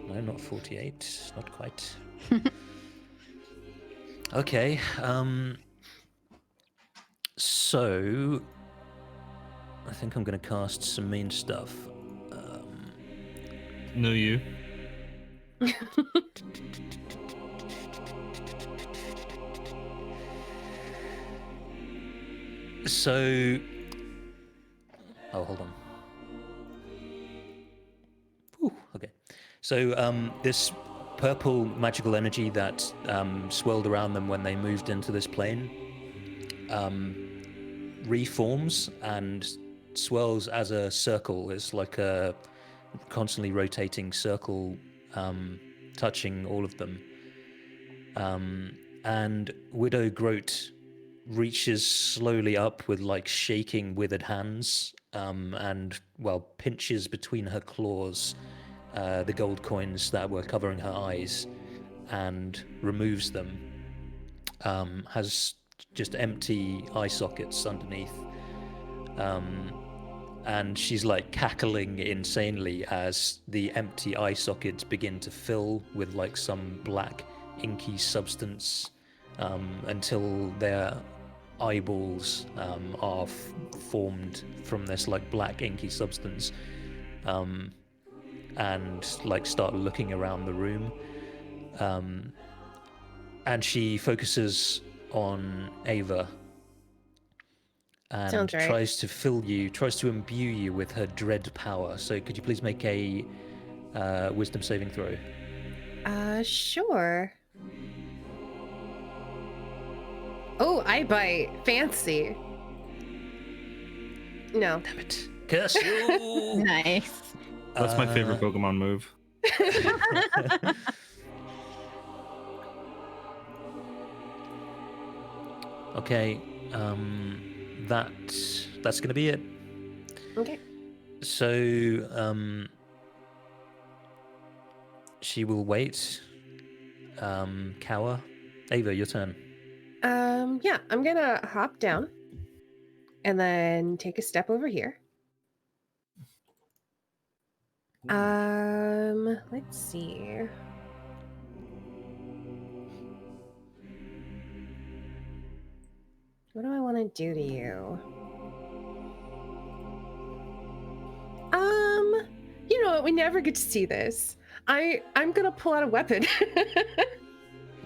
No, not 48. Not quite. Okay. So I think I'm gonna cast some main stuff. No, you. So, oh, hold on. So this purple magical energy that swirled around them when they moved into this plane reforms and swirls as a circle. It's like a constantly rotating circle, touching all of them. And Widow Groat reaches slowly up with like shaking, withered hands, and pinches between her claws the gold coins that were covering her eyes, and removes them. Has just empty eye sockets underneath. And she's like cackling insanely as the empty eye sockets begin to fill with like some black inky substance, until their eyeballs are formed from this like black inky substance, and like start looking around the room. And she focuses on Ava and Sounds right. tries to imbue you with her dread power. So could you please make a wisdom saving throw? Sure. Oh, I bite. Fancy. No. Damn it. Curse you! Nice. That's my favorite Pokemon move. Okay, that's gonna be it. Okay. So, she will wait. Cower. Ava, your turn. Yeah, I'm gonna hop down and then take a step over here. Let's see. What do I want to do to you? You know what? We never get to see this. I'm gonna pull out a weapon.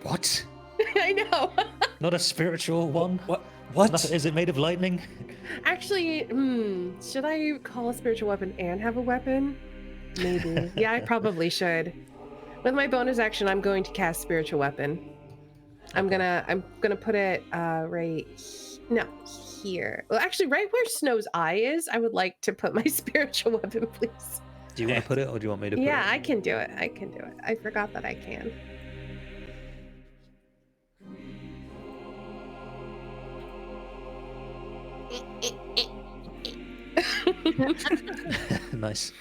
What? I know. Not a spiritual one? What? Is it made of lightning? Actually, should I call a spiritual weapon and have a weapon? Maybe. Yeah, I probably should. With my bonus action, I'm going to cast spiritual weapon. I'm gonna put it here. Well, actually, right where Snow's eye is, I would like to put my spiritual weapon, please. Do you want to put it, or do you want me to put Yeah, it? I can do it. I forgot that I can. Nice.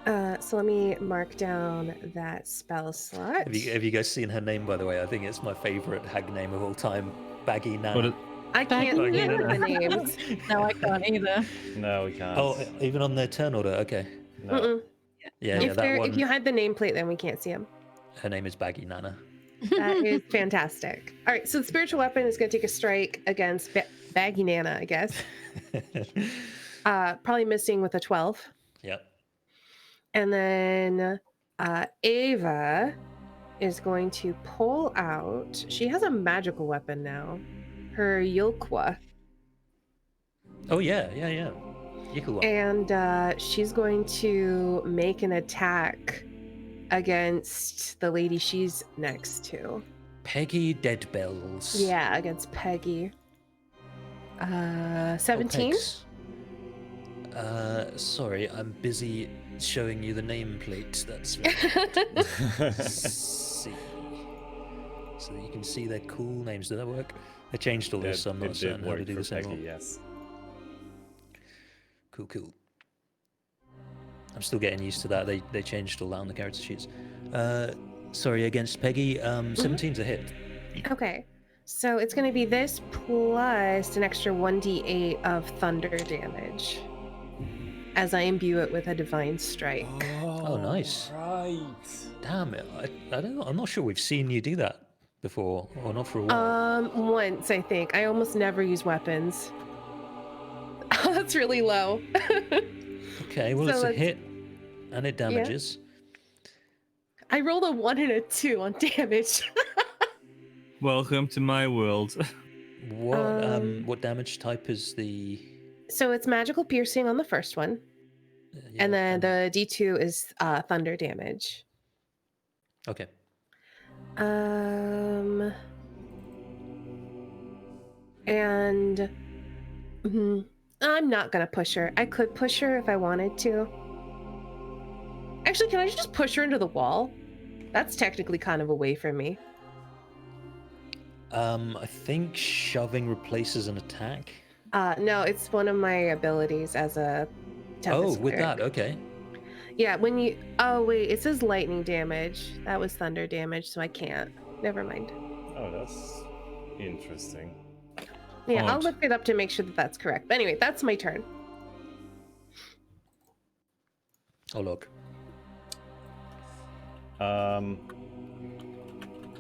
So let me mark down that spell slot. Have you guys seen her name, by the way? I think it's my favorite hag name of all time, Baggy Nana. I can't Baggy remember the Nana. names. No, I can't either. No, we can't. Oh, even on the turn order? Okay. no. Mm-mm. Yeah, If that one. if you had the nameplate, then we can't see them. Her name is Baggy Nana. That is fantastic. All right, so the spiritual weapon is going to take a strike against Baggy Nana, I guess. Probably missing with a 12. Yep. And then Ava is going to pull out. She has a magical weapon now. Her Yulkwa. Oh, yeah. Yikuwa. And she's going to make an attack against the lady she's next to. Peggy Deadbells. Yeah, against Peggy. 17? Sorry, I'm busy showing you the nameplate. That's very see. So that you can see their cool names. Did that work? They changed all this, so I'm not certain how to do this anymore. Yes. Cool. I'm still getting used to that. They changed all that on the character sheets. Sorry, against Peggy, 17's a hit. Okay. So it's going to be this plus an extra 1d8 of thunder damage as I imbue it with a divine strike. Oh, nice. Right. Damn it. I don't know. I'm not sure we've seen you do that before, or not for a while. Once, I think. I almost never use weapons. Oh, that's really low. Okay, well, so it's a let's- hit, and it damages. I rolled a 1 and a 2 on damage. Welcome to my world. What damage type is the... So it's magical piercing on the first one. And then fair the D2 is thunder damage. enough. Okay. And I'm not gonna push her. I could push her if I wanted to. Actually, can I just push her into the wall? That's technically kind of away from me. I think shoving replaces an attack. No, it's one of my abilities as a Tempest With cleric. that, okay. Yeah, when you... Oh, wait, it says lightning damage. That was thunder damage, so I can't. Never mind. Oh, that's interesting. Yeah, I'll Odd. look it up to make sure that that's correct. But anyway, that's my turn. Oh, look.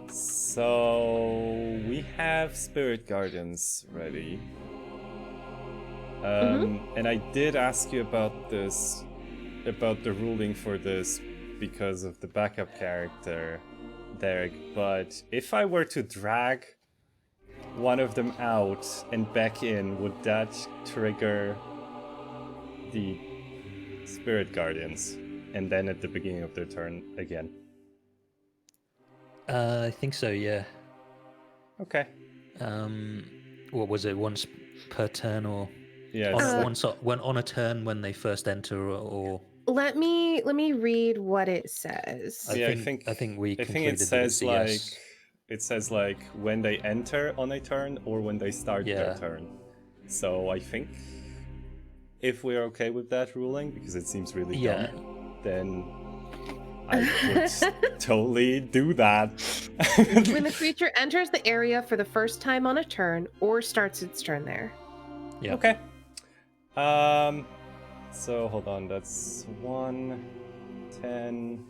So we have Spirit Guardians ready. And I did ask you about this, about the ruling for this because of the backup character, Derek, but if I were to drag one of them out and back in, would that trigger the Spirit Guardians? And then at the beginning of their turn again? I think so, yeah. Okay. What was it? Once per turn, or Yeah. on a turn when they first enter, or Let me read what it says. I think we concluded it that says it's a like yes. it says like when they enter on a turn or when they start their Yeah. turn. So I think if we're okay with that ruling, because it seems really Yeah. dumb, then I would totally do that. When the creature enters the area for the first time on a turn or starts its turn there. Yeah. Okay. So hold on, that's 1, 10.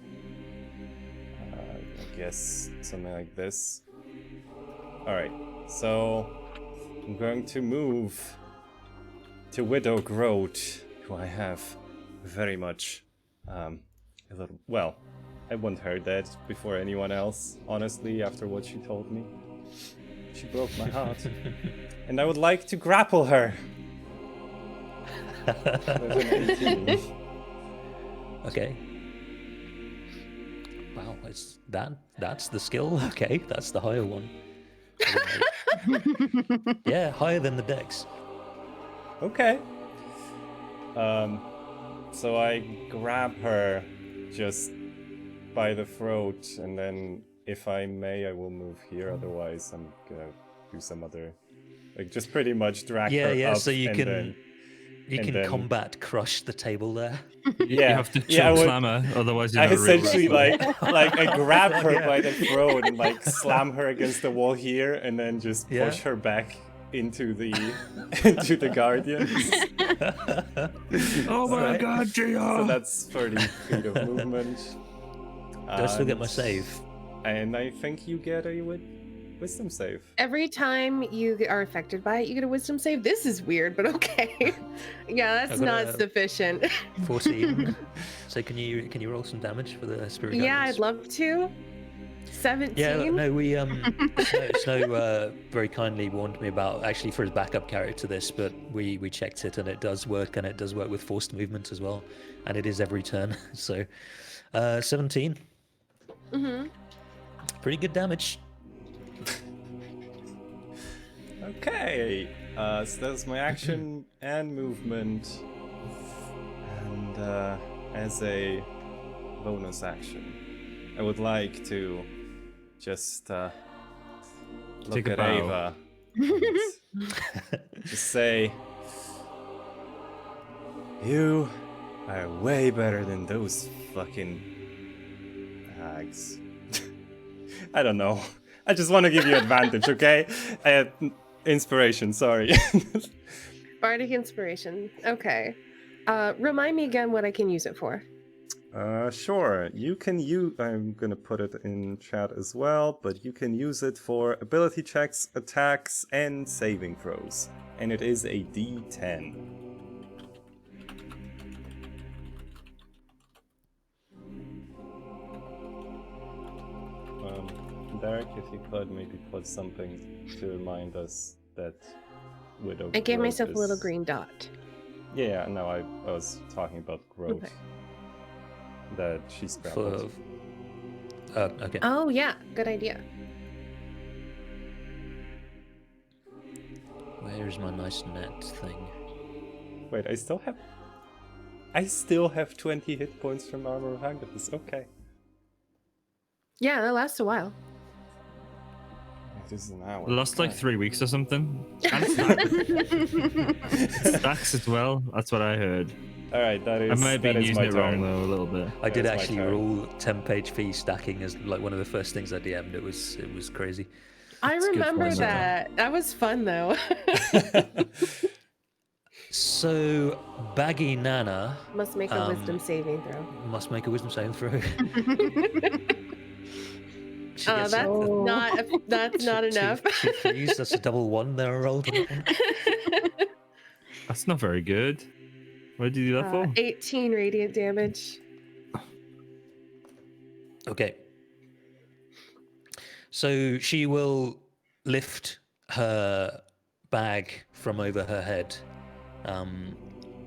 I guess something like this. Alright, so I'm going to move to Widow Groat, who I have very much a little. Well, I wouldn't heard that before anyone else, honestly, after what she told me. She broke my heart. And I would like to grapple her. With an 18. Okay. Wow, that's the skill. Okay, that's the higher one. Yeah, higher than the dex. Okay. So I grab her just by the throat, and then if I may, I will move here. Otherwise, I'm gonna do some other, like, just pretty much drag her up. So you and can then, you and can then- combat crush the table there. You Yeah, have to yeah, I choke would- slam her, otherwise you're I not a real essentially wrestler. like I grab her Yeah. by the throat and like slam her against the wall here, and then just Yeah. push her back into the into the guardians. Oh my Alright. god, Gio! So that's 30 feet of movement. Do I still get my And- save? And I think you get a wisdom save. Every time you are affected by it, you get a wisdom save. This is weird, but okay. Yeah, that's I got not a- sufficient. 14. So can you roll some damage for the spirit? Yeah, guardians? I'd love to. 17. Yeah, no, we Snow very kindly warned me about, actually, for his backup character this, but we checked it and it does work, and it does work with forced movement as well, and it is every turn. So 17. Mm-hmm. Pretty good damage. Okay, so that's my action and movement. And as a bonus action, I would like to just look Take a at bow. Ava and just say, "You are way better than those fucking hags." I don't know. I just want to give you advantage, okay? Inspiration, sorry. Bardic inspiration. Okay. Remind me again what I can use it for. Sure. You can use. I'm gonna put it in chat as well, but you can use it for ability checks, attacks, and saving throws. And it is a D10. Derek, if you could maybe put something to remind us that Widow. I gave Grove myself a little is- green dot. Yeah, no, I was talking about growth. Okay. That she scrambled. Okay. Oh yeah, good idea. Where is my nice net thing? Wait, I still have 20 hit points from Armor of Agathis. Okay. Yeah, that lasts a while. It is an hour. Last like Fine. 3 weeks or something. And stacks as well. That's what I heard. All right, that is. I might have been that is using my it wrong turn. though a little bit. I did That's my actually turn. rule temp HP stacking as like one of the first things I DM'd. It was crazy. I It's good remember fun, that. That was fun though. So Baggy Nana Must make a wisdom saving throw. must make a wisdom saving throw. She Oh, gets that's a- not not enough. Two threes, that's a double one there I rolled on that one. That's not very good. What did you do that for? 18 radiant damage. Okay. So she will lift her bag from over her head,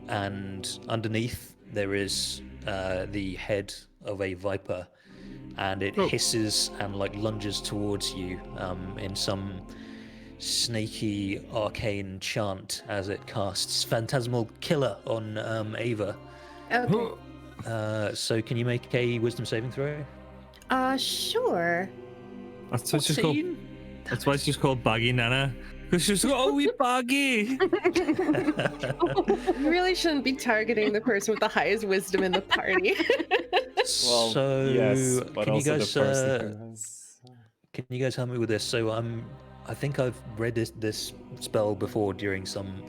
and underneath there is the head of a viper, and it hisses and like lunges towards you in some snaky arcane chant as it casts Phantasmal Killer on Ava. Okay. So can you make a wisdom saving throw? Sure. That's what she's called. That's why she's called Baggy Nana. Because she's like, oh, we baggy. You really shouldn't be targeting the person with the highest wisdom in the party. Well, So yes, but can you also guys the person who has. can you guys help me with this? So I think I've read this spell before during some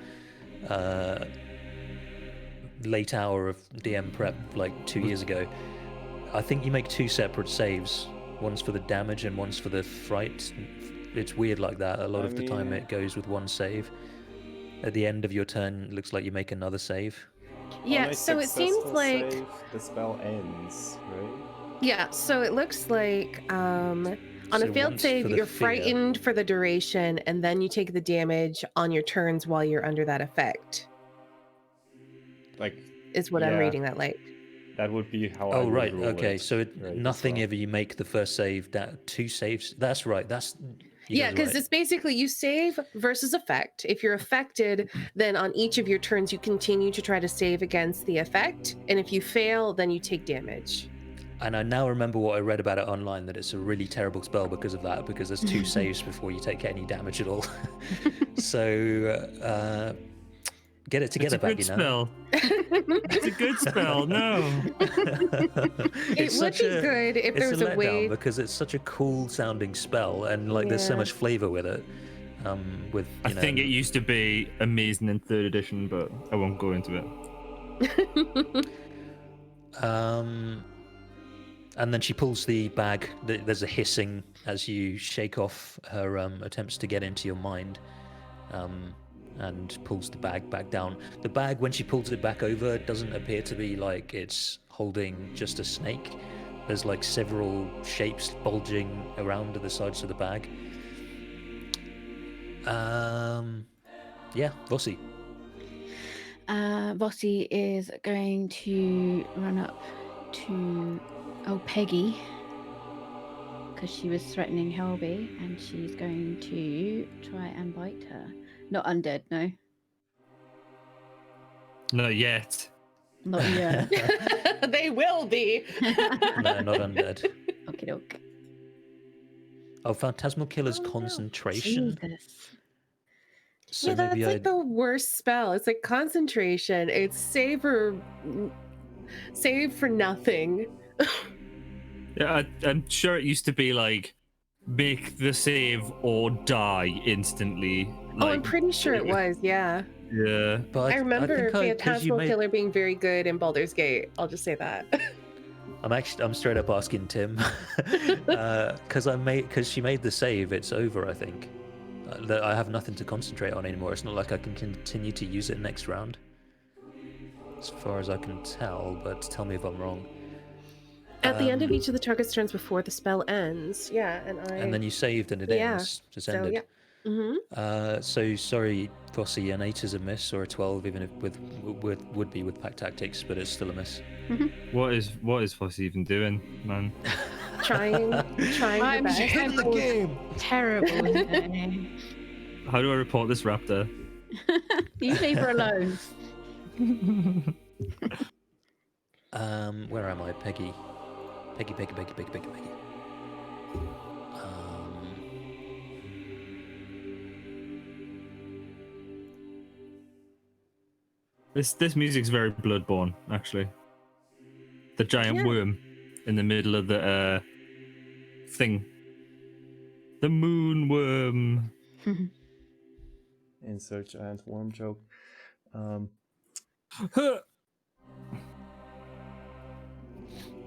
late hour of DM prep like 2 years ago. I think you make 2 separate saves. One's for the damage and one's for the fright. It's weird like that. A lot of the time it goes with one save. At the end of your turn, it looks like you make another save. Yeah, On a so it seems successful like save, the spell ends, right? yeah, so it looks like on So a failed once save for the you're fear. frightened for the duration and then you take the damage on your turns while you're under that effect. Like, Is what I'm Yeah. reading that like. that would be how I Oh would right, rule okay. it, So right, as nothing well. ever you make the first save. 2 saves. That's right. That's you Yeah, guys are because right. it's basically you save versus effect. If you're affected, then on each of your turns you continue to try to save against the effect, and if you fail, then you take damage. And I now remember what I read about it online, that it's a really terrible spell because of that, because there's 2 saves before you take any damage at all. So get it together, It's a good Baggy Nana. spell. It's a good spell. No. It would be good if there was a way. because it's such a cool sounding spell, and like there's so Yeah. much flavor with it. With I you know, think it used to be amazing in 3rd edition, but I won't go into it. And then she pulls the bag. There's a hissing as you shake off her attempts to get into your mind, and pulls the bag back down. The bag, when she pulls it back over, doesn't appear to be like it's holding just a snake. There's like several shapes bulging around to the sides of the bag. Yeah, Vossi. Vossi is going to run up to Peggy because she was threatening Helby, and she's going to try and bite her. Not undead, no. Not yet. Not yet. They will be. No, not undead. Okie doke. Oh, Phantasmal Killer's Oh, no. concentration. Jesus. So Yeah, that's maybe like the worst spell. It's like concentration. It's save for nothing. Yeah, I'm sure it used to be like make the save or die instantly. Oh, I'm Like, pretty sure it was. Yeah, yeah. But I remember think 'cause you Phantasmal made- Killer being very good in Baldur's Gate. I'll just say that. I'm straight up asking Tim because she made the save. It's over, I think. That I have nothing to concentrate on anymore. It's not like I can continue to use it next round, as far as I can tell. But tell me if I'm wrong. At the end of each of the target's turns before the spell ends. Yeah, and And then you saved and it Yeah, ends. Just so ended. yeah. So sorry, Vossi, an 8 is a miss, or a 12, even if would be with pack tactics, but it's still a miss. What is Foss even doing, man? Trying I'm the best. in the game. Terrible. Today. How do I report this raptor? You leave her alone. Where am I? Peggy. Peggy. This music's very Bloodborne, actually. The giant worm in the middle of the thing. The moon worm. Insert giant worm joke.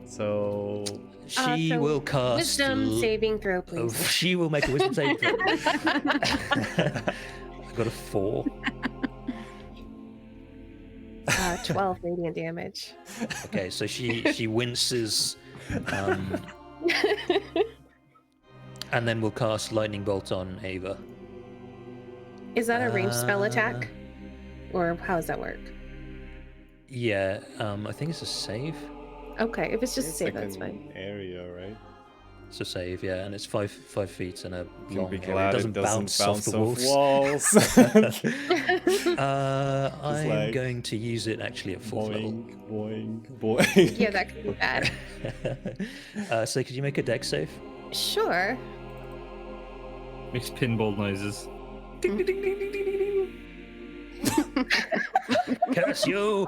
So She will cast. Wisdom saving throw, please. She will make a wisdom saving throw. I got a 4. 12 radiant damage. Okay, so she winces, and then we'll cast lightning bolt on Ava. Is that a ranged spell attack? Or how does that work? Yeah, I think it's a save. Okay, if it's just a it's save, like that's an fine. area, right? It's a save, yeah, and it's 5 feet and a You'll long be area. glad It doesn't bounce off the walls. I'm like, going to use it actually at 4th level. Boing. Yeah, that could be bad. So could you make a dex save? Sure. Makes pinball noises. Ding, ding, ding, ding, ding, ding, ding. Curse you!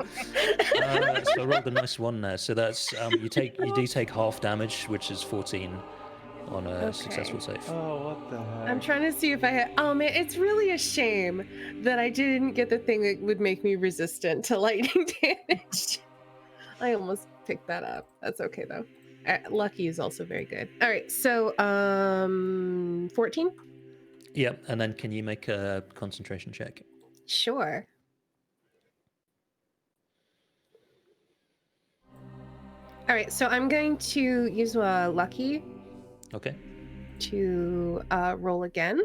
So I rolled a nice 1 there. So that's you do take half damage, which is 14 on a successful save. Oh, what the heck? I'm trying to see if I had. Oh man, it's really a shame that I didn't get the thing that would make me resistant to lightning damage. I almost picked that up. That's okay though. Lucky is also very good. All right, so 14. Yep, and then can you make a concentration check? Sure. All right, so I'm going to use Lucky Okay. to roll again.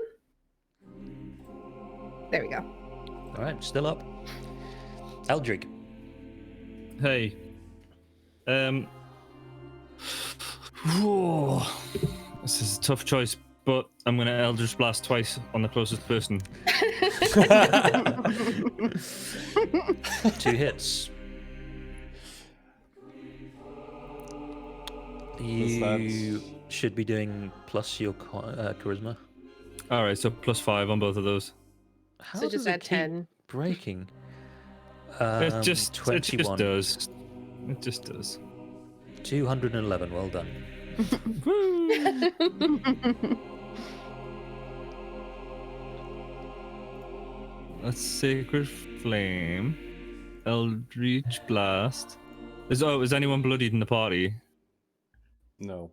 There we go. All right, still up. Eldrick. Hey. This is a tough choice, but I'm gonna Eldritch Blast twice on the closest person. 2 hits. You should be doing plus your charisma. All right, so +5 on both of those. How So just does it add keep 10. breaking? It just 21. does. It just does. 211. Well done. A Sacred Flame, Eldritch Blast. Is anyone bloodied in the party? No.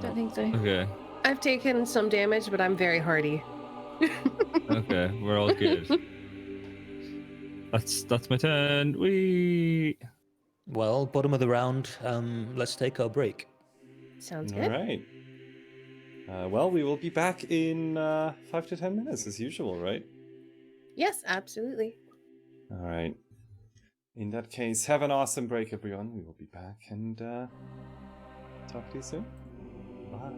Don't think so. Okay, I've taken some damage, but I'm very hardy. okay, we're all good. That's my turn. Well, bottom of the round. Let's take our break. Sounds All good. right. Well, we will be back in 5 to 10 minutes as usual, right? Yes, absolutely. All right. In that case, have an awesome break, everyone. We will be back and talk to you soon. Bye.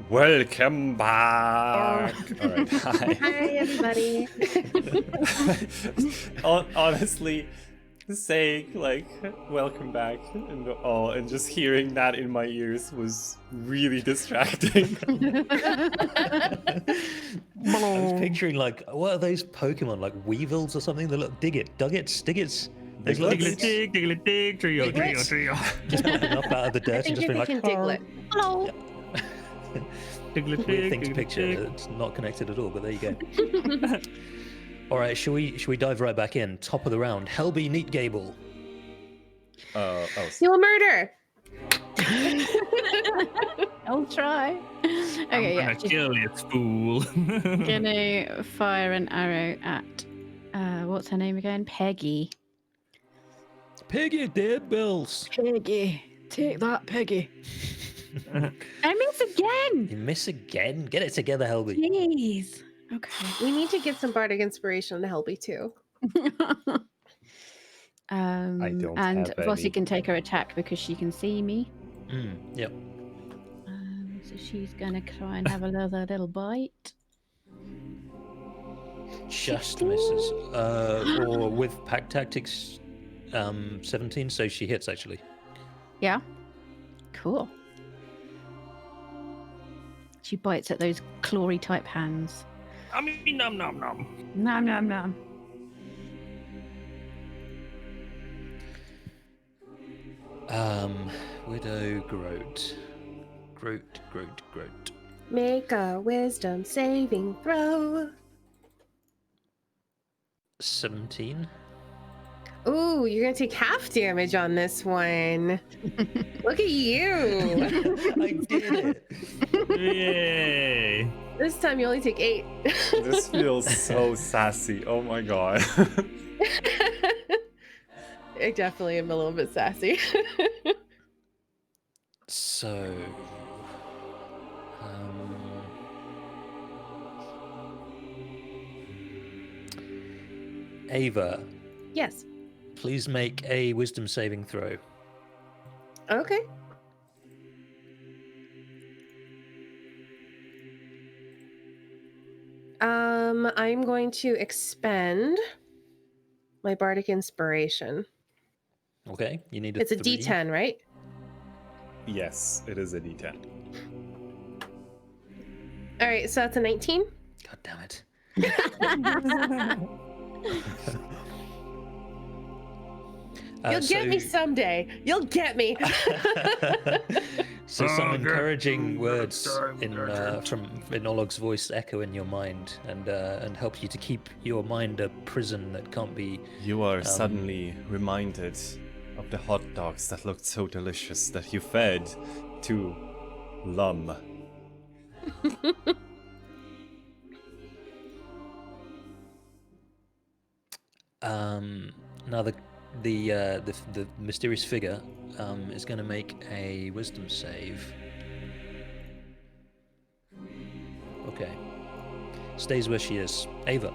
Welcome back. All right, hi. Hi, everybody. Honestly, saying like "welcome back" and just hearing that in my ears was really distracting. I was picturing like, what are those Pokemon, like Weevils or something? The little Duggets. Those little Diglets? Dig, dig, dig, trio, trio, trio. just popping up out of the I dirt and think just you're being like, thinking Diglett. Hello. Diglett, weird dig, thing to diglett, picture. dig. It's not connected at all, but there you go. All right, shall we dive right back in? Top of the round, Helby Neat Gable. You a murder. I'll try. I'm Okay, yeah. gonna She's kill you, fool. gonna fire an arrow at what's her name again? Peggy. Peggy dead bills. Peggy. Take that, Peggy. I miss again. You miss again. Get it together, Helby. Jeez. Okay. We need to get some bardic inspiration to help you too. don't and have Vossi any. can take her attack because she can see me. Yep. So she's gonna try and have another little bite. Just misses. Or with pack tactics, 17, so she hits actually. Yeah. Cool. She bites at those clawy type hands. I mean, nom nom nom. Nom nom nom. Widow Groat. Groat. Make a wisdom saving throw. 17. Ooh, you're gonna take half damage on this one. Look at you. I did it. Yay! This time you only take 8. This feels so sassy. Oh my god. I definitely am a little bit sassy. So, Ava, Yes. please make a wisdom saving throw. Okay. I'm going to expend my bardic inspiration. Okay, you need a It's a 3. D10, right? Yes, it is a D10. All right, so that's a 19. God damn it. You'll get me So- someday. You'll get me. So some Oh, encouraging good. words Time, in good. from Inolog's voice echo in your mind and help you to keep your mind a prison that can't be. You are suddenly reminded of the hot dogs that looked so delicious that you fed to Lum. Now the mysterious figure is going to make a wisdom save. Okay. Stays where she is. Ava.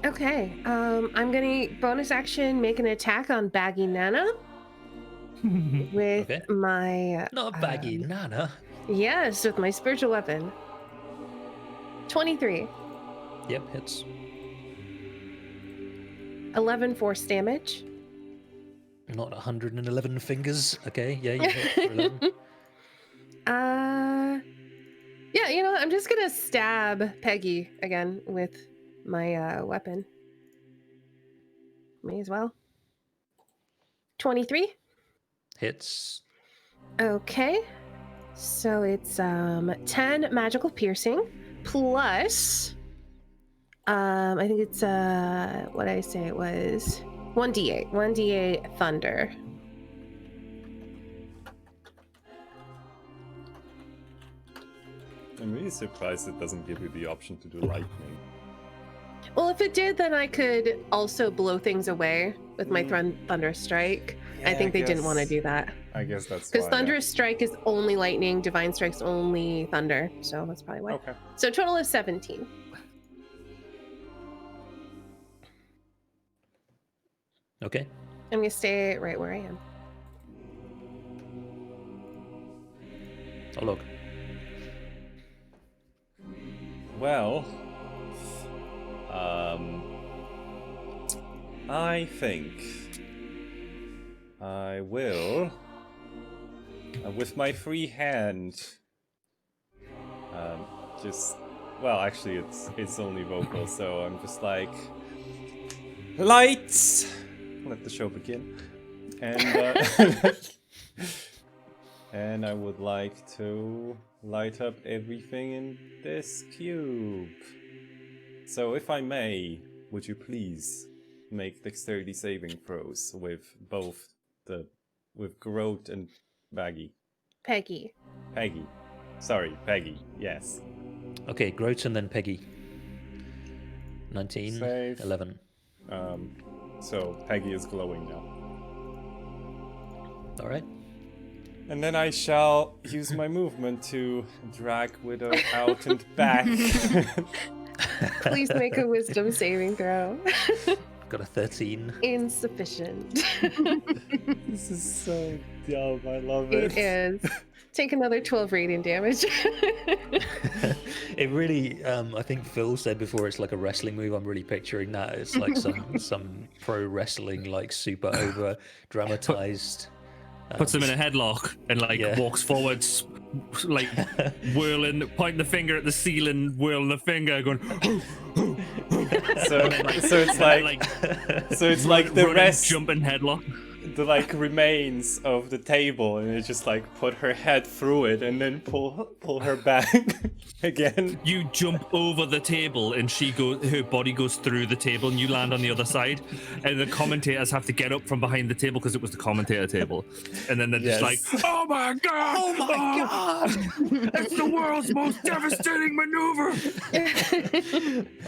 Okay. I'm gonna bonus action make an attack on Baggy Nana with Okay. my Not a baggy Nana. yes, with my spiritual weapon. 23. Yep, hits. 11 force damage. Not 111 fingers. Okay, yeah, you hit for 11. Yeah, you know, I'm just gonna stab Peggy again with my weapon. May as well. 23. Hits. Okay. So it's 10 magical piercing plus I think it's what did I say it was 1d8. 1d8 thunder. I'm really surprised it doesn't give you the option to do lightning. Well, if it did, then I could also blow things away with my thunder strike. I think they didn't want to do that. I guess that's Because why, Thunderous Strike is only lightning, Divine Strike's only thunder. So that's probably why. Okay. So total is 17. Okay. I'm going to stay right where I am. Oh, look. Well, I think I will, with my free hand, just, well, actually, it's only vocal, so I'm just like, lights. Let the show begin, and and I would like to light up everything in this cube. So, if I may, would you please make dexterity saving throws with with Groat and Baggy? Peggy. Peggy. Sorry, Peggy. Yes. Okay, Groat and then Peggy. 19, Save. 11. So Peggy is glowing now. All right. And then I shall use my movement to drag Widow out and back. Please make a wisdom saving throw. Got a 13. Insufficient. This is so dumb. I love it. It is. Take another 12 radiant damage. It really, I think Phil said before, it's like a wrestling move. I'm really picturing that. It's like some pro wrestling, like super over dramatized. Puts them in a headlock and like Yeah. walks forwards, like whirling, pointing the finger at the ceiling, whirling the finger, going. So it's like the running, rest, jumping headlock. the like remains of the table, and it just like put her head through it and then pull her back again. You jump over the table and her body goes through the table and you land on the other side, and the commentators have to get up from behind the table because it was the commentator table, and then they're just like, "Oh my god! Oh my god! It's the world's most devastating maneuver!"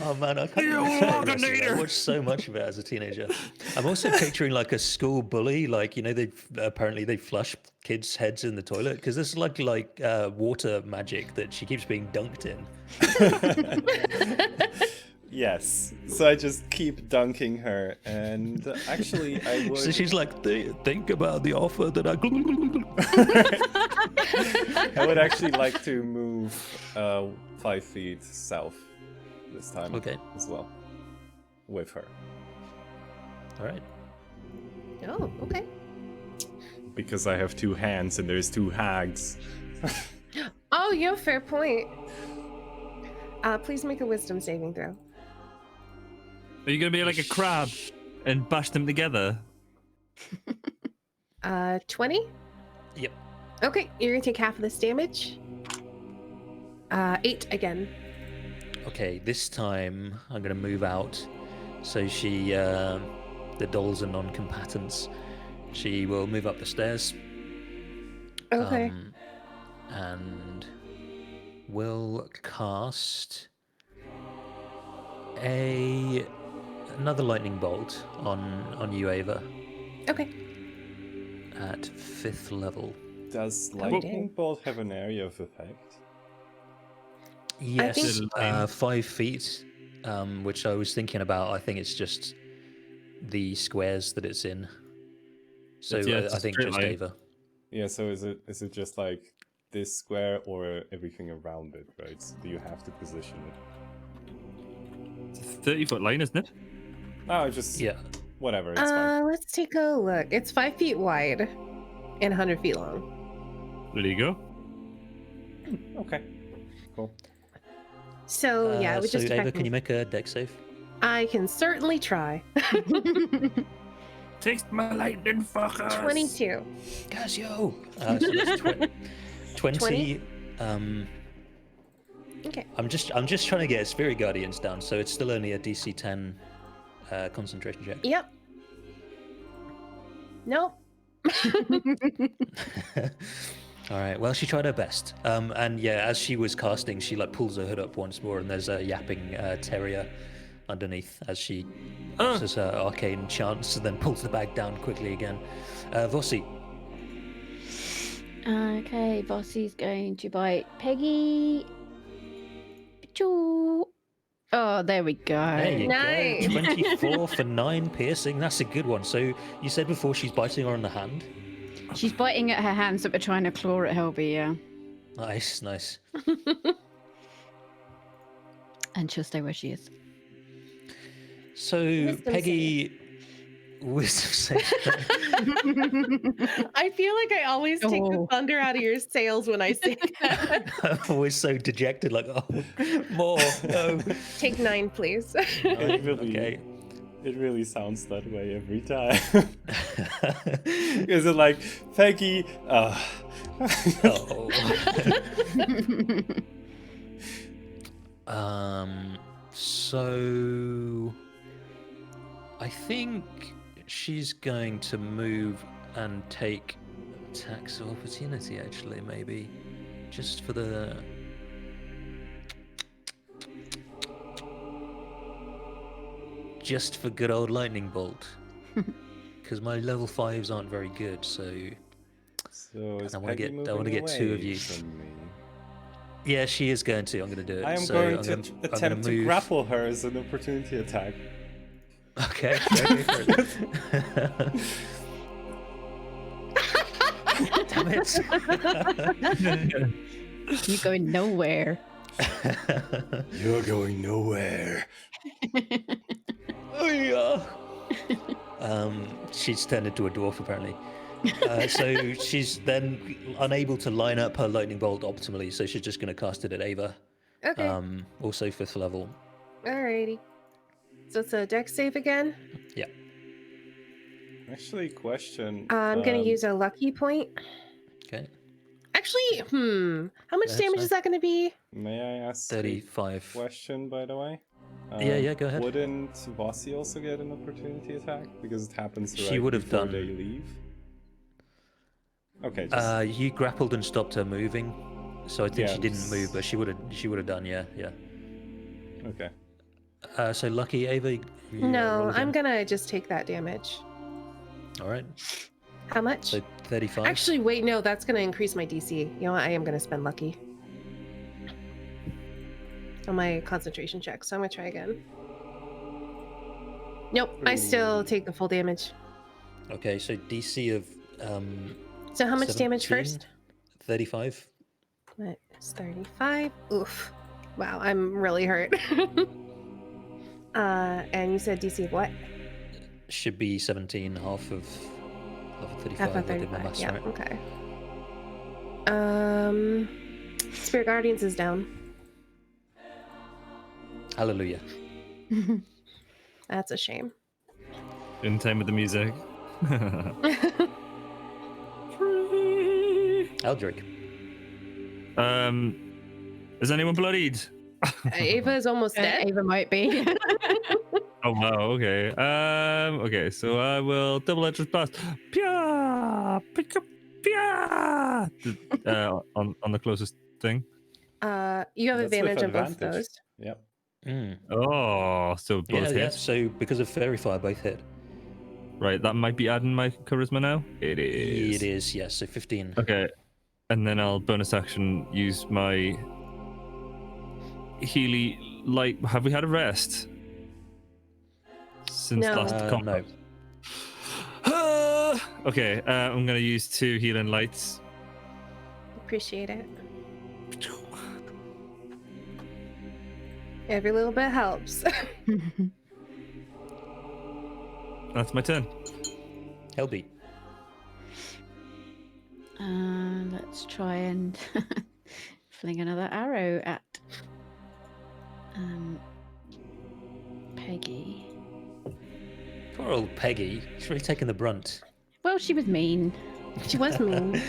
Oh man, I can't You remember wrestling. I Loganator! watched so much of it as a teenager. I'm also picturing like a school bully, like, you know, they flush kids' heads in the toilet because this is like water magic that she keeps being dunked in. Yes. So I just keep dunking her, and actually I would. So she's like, think about the offer that I. I would actually like to move 5 feet south this time. Okay. As well. With her. All right. Oh, okay. Because I have 2 hands and there's 2 hags. Oh, you have a fair point. Please make a wisdom saving throw. Are you gonna be like a crab and bash them together? 20? Yep. Okay, you're gonna take half of this damage. 8 again. Okay, this time I'm gonna move out. So she, the dolls are non-combatants. She will move up the stairs. Okay. And will cast another lightning bolt on you, Ava, Okay. at 5th level. Does Oh, lightning bolt have an area of effect? Yes, think- 5 feet, which I was thinking about. I think it's just the squares that it's in. So Yeah, it's I a think straight just line. Ava. Yeah, so is it just like this square or everything around it, right? So do you have to position it? It's a 30-foot line, isn't it? No, just Yeah. whatever, it's fine. Let's take a look. It's 5 feet wide and 100 feet long. There you go. Okay. Cool. So yeah, it would so just Ava, affect can me. you make a dex save? I can certainly try. Taste my lightning, fuckers. 22. Casio. So that's 20. 20? Okay. I'm just trying to get Spirit Guardians down, so it's still only a DC 10 concentration check. Yep. Nope. All right. Well, she tried her best. And yeah, as she was casting, she like pulls her hood up once more, and there's a yapping terrier underneath as she uses her arcane chants, and then pulls the bag down quickly again. Vossi. Okay, Vossi's going to bite Peggy. Choo. Oh, there we go. There you Nice. go. 24 for 9 piercing. That's a good one. So you said before she's biting her on the hand. She's biting at her hands that were trying to claw at Helby, yeah. Nice, nice. And she'll stay where she is. So Wisdom Peggy, wisdom save. I feel like I always take the Oh. thunder out of your sails when I say that. I'm always so dejected, like, oh, more, no. Take 9, please. It really, Okay. it really sounds that way every time. Is it like Peggy? Oh. So I think she's going to move and take attacks of opportunity, actually, maybe. Just for the... Just for good old lightning bolt. Because my level 5s aren't very good, so... So is I wanna Peggy get- I wanna moving get 2 of away you. from me? Yeah, she is going to. I'm going to do it. I am So going I'm to gonna- I'm gonna attempt to move- grapple her as an opportunity attack. Okay, go for it. Damn it. You're going nowhere. You're going nowhere. Oh, yeah. She's turned into a dwarf, apparently. So she's then unable to line up her lightning bolt optimally, so she's just going to cast it at Ava. Okay. Also 5th level. Alrighty. So it's a dex save again. Yeah. Actually, question. I'm gonna use a lucky point. Okay. Actually, how much That's damage fine. is that gonna be? May I ask 35. a question, by the way? Yeah, go ahead. Wouldn't Vossi also get an opportunity attack? Because it happens She right would have before done. they leave. Okay, just... You grappled and stopped her moving, so I think Yeah, she didn't just- move, but she would have done. Yeah. Okay. So lucky Ava. you, No, roll I'm again. gonna just take that damage. All right. How much? So 35. Actually, wait, no, that's gonna increase my DC. You know what? I am gonna spend lucky on my concentration check, so I'm gonna try again. Nope, I still take the full damage. Okay, so DC of So how much damage 17? first? 35. It's 35. Oof. Wow, I'm really hurt. And you said DC of what? Should be 17, half of 35. Half of I did my 35. maths Yeah, right. okay. Spirit Guardians is down. Hallelujah. That's a shame. In time with the music. Eldrick. Is anyone bloodied? Ava is almost dead. Ava might be. Oh wow, okay. Okay, so I will double edged blast. Pia! Pick up Pia! On the closest thing. You have That's with advantage on both of advantage. those. Yep. Mm. Oh, so both Yeah, hit. yeah. So because of Fairy Fire, both hit. Right, that might be adding my charisma now. It is. It is, yes. So 15. Okay, and then I'll bonus action use my Healy light. Have we had a rest since No. last combat? No. Okay, I'm gonna use 2 healing lights. Appreciate it. Every little bit helps. That's my turn. Hellbeat. Let's try and fling another arrow at Peggy. Poor old Peggy. She's really taking the brunt. Well, she was mean. She was mean.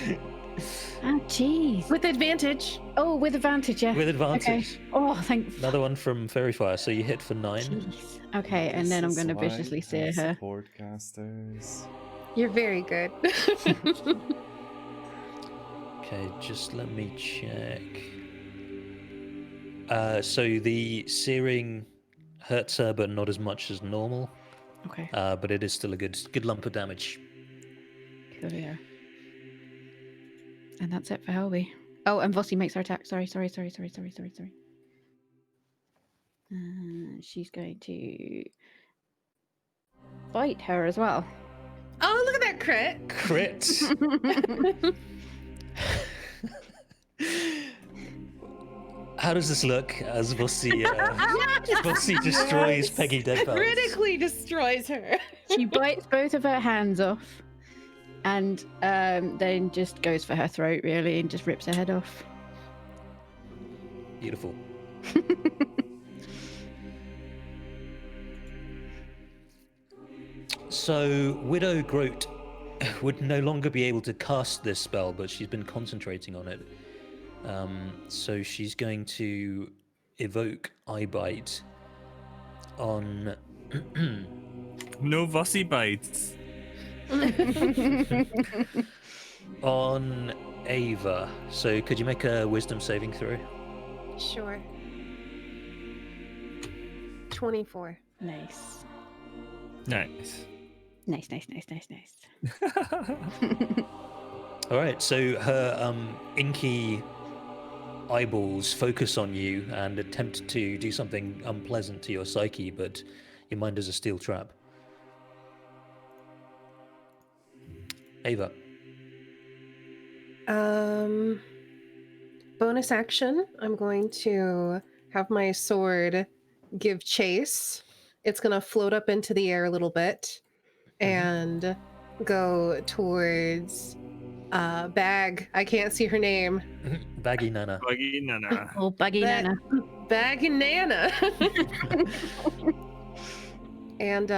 Oh, jeez. With advantage. Oh, with advantage, yeah. With Okay. advantage. Oh, thank. Another one from Fairy Fire. So you hit for 9. Jeez. Okay, and then I'm This going to is why viciously I steer have her. Support casters. You're very good. Okay, just let me check. So the searing hurts her, but not as much as normal. Okay. But it is still a good lump of damage. Cool, yeah. And that's it for Helby. Oh, and Vossi makes her attack. Sorry. She's going to bite her as well. Oh, look at that crit. Crit. How does this look as Vossi destroys Peggy Deadbells? Critically destroys her. She bites both of her hands off, and then just goes for her throat, really, and just rips her head off. Beautiful. So, Widow Groat would no longer be able to cast this spell, but she's been concentrating on it. So she's going to evoke Eyebite on... No Vossi bites. on Ava. So could you make a wisdom saving throw? Sure. 24. Nice. Nice. Nice. All right, so her inky eyeballs focus on you and attempt to do something unpleasant to your psyche, but your mind is a steel trap. Ava. Bonus action. I'm going to have my sword give chase. It's going to float up into the air a little bit and go towards Bag. I can't see her name. Baggy Nana. Buggy Nana. Oh, Buggy Nana. Bag and Nana. And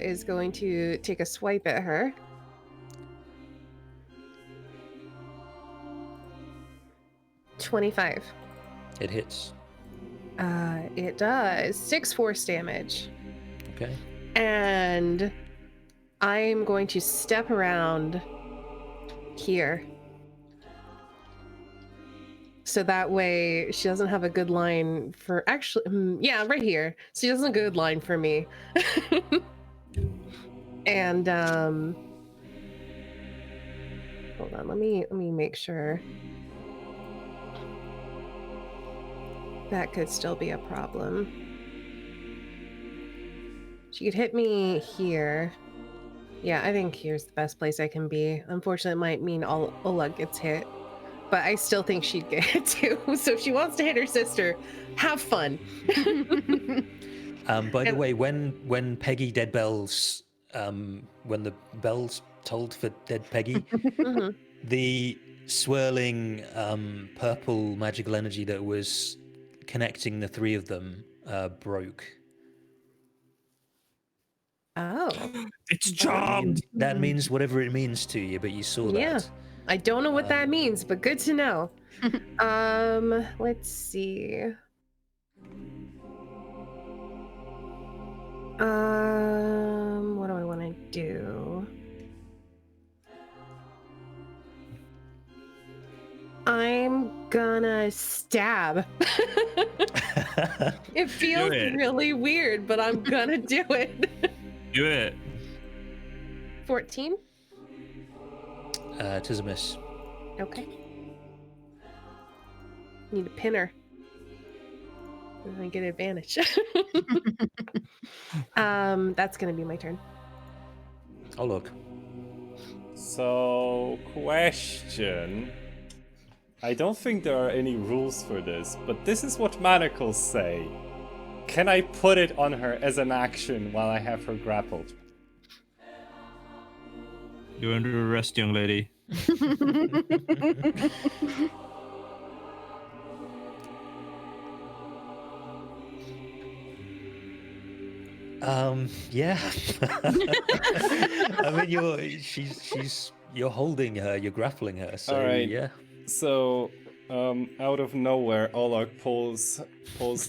is going to take a swipe at her. $25. It hits. It does 6 force damage. Okay. And I'm going to step around here. So that way she doesn't have a good line for yeah, right here. She doesn't have a good line for me. And hold on, let me make sure. That could still be a problem. She could hit me here. Yeah, I think here's the best place I can be. Unfortunately, it might mean Ola gets hit. But I still think she'd get hit too. So if she wants to hit her sister, have fun. By the way, when Peggy Deadbells, when the bells tolled for Dead Peggy, the swirling purple magical energy that was connecting the three of them broke. Oh. It's charmed. That means whatever it means to you, but you saw that. Yeah. I don't know what that means, but good to know. Let's see. What do I want to do? I'm gonna stab. It feels really weird, but I'm gonna do it. Do it. 14? It is a miss. Okay. Need a pinner. And I get advantage. That's gonna be my turn. Oh, look. So, question. I don't think there are any rules for this, but this is what manacles say. Can I put it on her as an action while I have her grappled? You're under arrest, young lady. Yeah. I mean, you're holding her, you're grappling her, so All right. yeah. So, out of nowhere, Olak pulls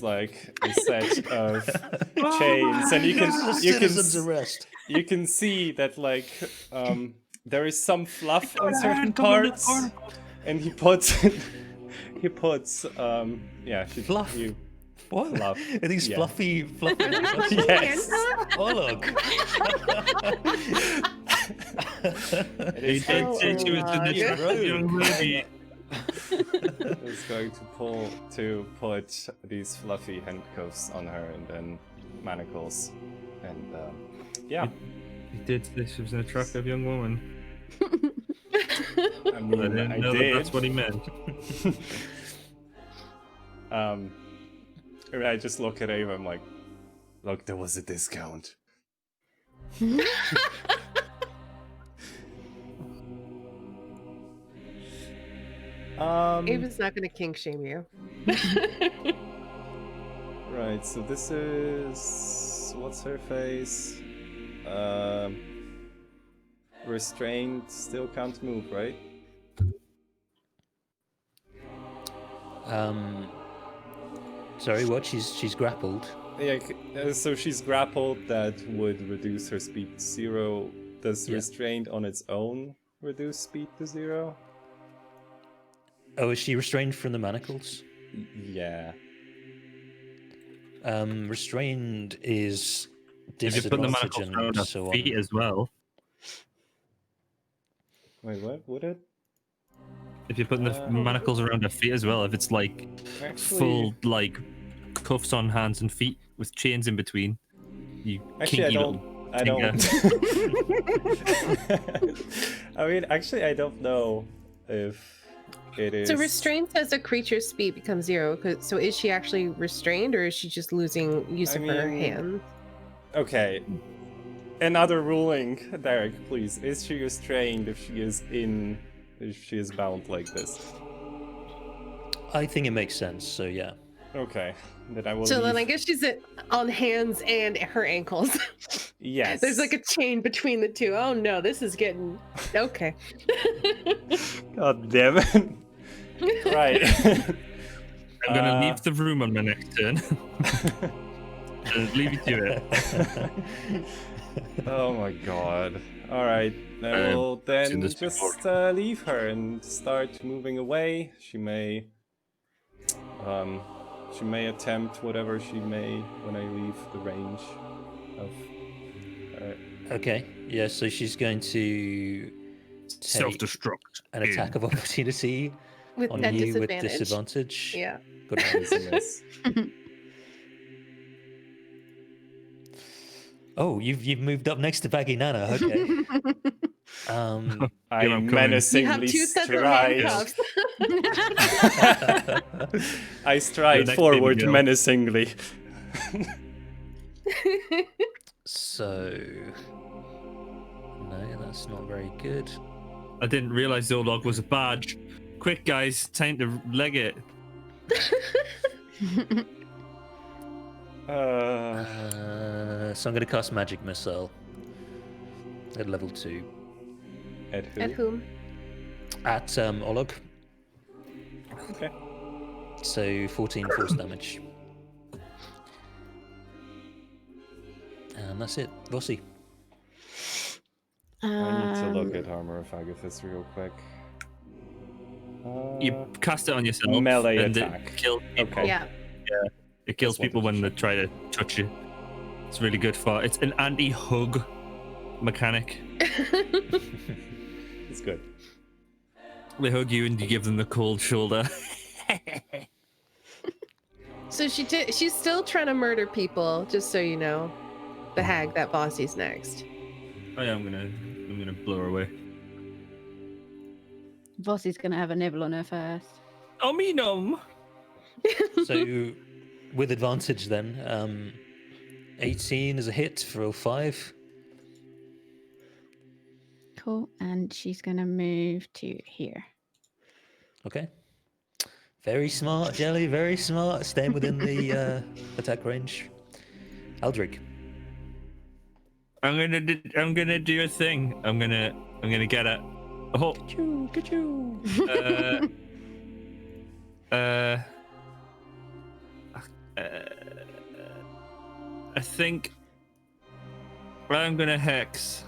like a set of chains, and you can see that like there is some fluff on certain parts, and he puts Fluff? What? Fluff. Are these Yeah. fluffy? Yes. Oh, look. He did say she was an attractive young lady. Is going to put these fluffy handcuffs on her and then manacles, and yeah. He did say she was an attractive young woman. I mean, I didn't know that that's what he meant. And I just look at Ava. I'm like, look, there was a discount. Ava's not gonna kink shame you. Right, so this is what's her face? Restrained still can't move, right? Sorry, what? She's grappled. Yeah, so she's grappled. That would reduce her speed to 0. Does Yeah. restrained on its own reduce speed to 0? Oh, is she restrained from the manacles? Yeah. Restrained is If you put the disadvantage manacles around and her so feet on. as well. Wait, what? Would it? If you put the manacles around her feet as well, if it's like Actually, full like cuffs on hands and feet with chains in between, you Actually, I kinky don't. little I don't. tinker. I mean, actually, I don't know if it is. So restraint says a creature's speed becomes 0. So is she actually restrained, or is she just losing use I of her mean- hands? Okay. Another ruling, Derek, please. Is she restrained if she is bound like this? I think it makes sense. So yeah. Okay. Then I will. So then I leave. guess she's on hands and her ankles. Yes. There's like a chain between the two. Oh no, this is getting okay. God damn it. Right. I'm gonna leave the room on my next turn. Just leave you to it. Oh my god. Alright. I will seen then this just before. leave her and start moving away. She may attempt whatever she may when I leave the range of Okay. Yeah. So she's going to take Self-destruct. an attack of opportunity With on that you with disadvantage. disadvantage. Yeah. Good. craziness. Oh, you've moved up next to Baggy Nana. Okay. I I'm coming. You have menacingly 2 sets of stride. handcuffs. I stride next forward baby girl. menacingly. So no, that's not very good. I didn't realize the old dog was a badge. Quick, guys, time to leg it. So I'm going to cast Magic Missile at level 2 At who? At whom? at Olog. Okay. So 14 force damage. And that's it. Vossi. I need to look at Armor of Agathis real quick. You cast it on yourself. Melee and attack. It kills people. Okay. Yeah. It kills That's what people it when is. they try to touch you. It's really good for. It's an anti-hug mechanic. It's good. They hug you and you give them the cold shoulder. So she's still trying to murder people, just so you know. The hag that Bossy's next. Oh yeah, I'm gonna blow her away. Vossi's gonna have a nibble on her first. Oh me nom. So with advantage then, 18 is a hit for all 5. Cool. And she's gonna move to here. Okay. Very smart, Jelly. Very smart. Staying within the attack range. Aldrich. I'm gonna do a thing. I'm gonna get it. Oh. Ka-choo. I think I'm gonna hex.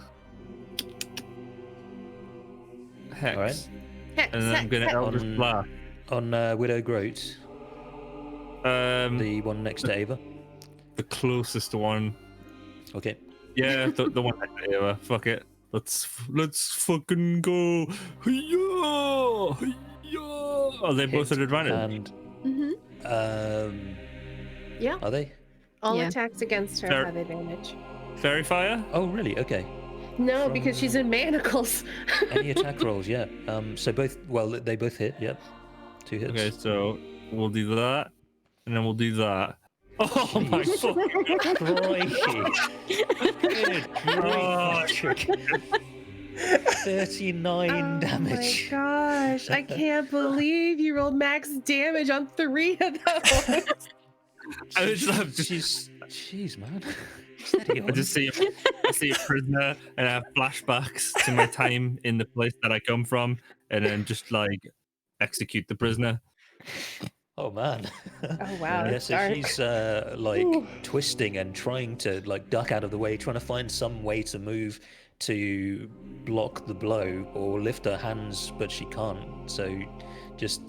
Hex. Alright. And then I'm gonna Eldritch On- Blast. On Widow Groat, the one next to Ava. The closest one. Okay. Yeah, the one next to Ava. Fuck it. Let's fucking go. Hiya! Hiya! Are they both Hit at advantage? And Mm-hmm. Yeah. are they? All Yeah. attacks against her Fair. have advantage. Fairy fire? Oh, really? Okay. No, From- because she's in manacles. Any attack rolls? Yeah. So both. Well, they both hit. Yep. 2 hits. Okay, so we'll do that. and then we'll do that. Oh my god! Crikey. Good grief. 39 damage. Oh my gosh, I can't believe you rolled max damage on 3 of those. I just Jeez, man. Steady I on. just see a prisoner, and I have flashbacks to my time in the place that I come from, and then just like execute the prisoner. Oh man. Oh wow, Yeah, that's so dark. she's like twisting and trying to like duck out of the way, trying to find some way to move to block the blow or lift her hands, but she can't. So just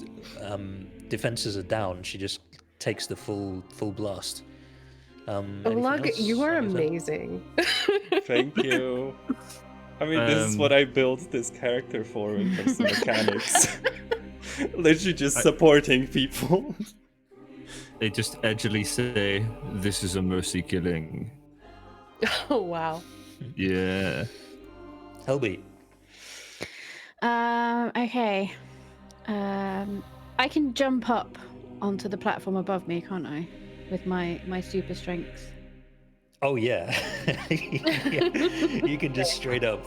defenses are down. She just takes the full blast. Anything Oleg, else you are on your turn? amazing. Thank you. I mean, this is what I built this character for when it comes to mechanics. Literally just supporting people. They just edgily say, "This is a mercy killing." Oh wow. Yeah. Helby. Okay. I can jump up onto the platform above me, can't I? With my super strength. Oh yeah. You can just straight up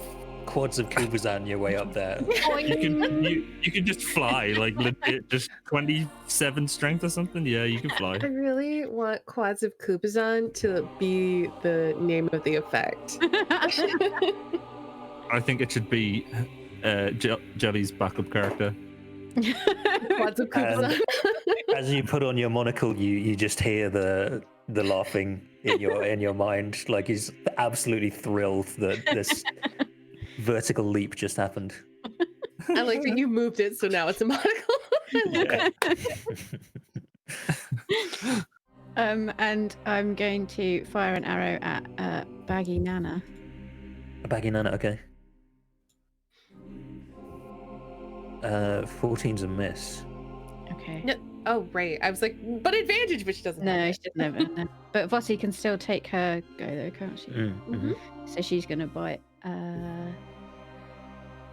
quads of Kubazan your way up there. You can just fly, like legit, just 27 strength or something. Yeah, you can fly. I really want Quads of Kubazan to be the name of the effect. I think it should be Jelly's backup character. Quads of Kubazan. As you put on your monocle, you just hear the laughing in your mind. Like he's absolutely thrilled that this vertical leap just happened. I like that you moved it, so now it's a monocle. Yeah. And I'm going to fire an arrow at Baggy Nana. A baggy nana, okay. 14's a miss. Okay. No. Oh right, I was like, but advantage, but she doesn't. No, have she doesn't have it. No. But Vossi can still take her go though, can't she? Mm-hmm. So she's gonna bite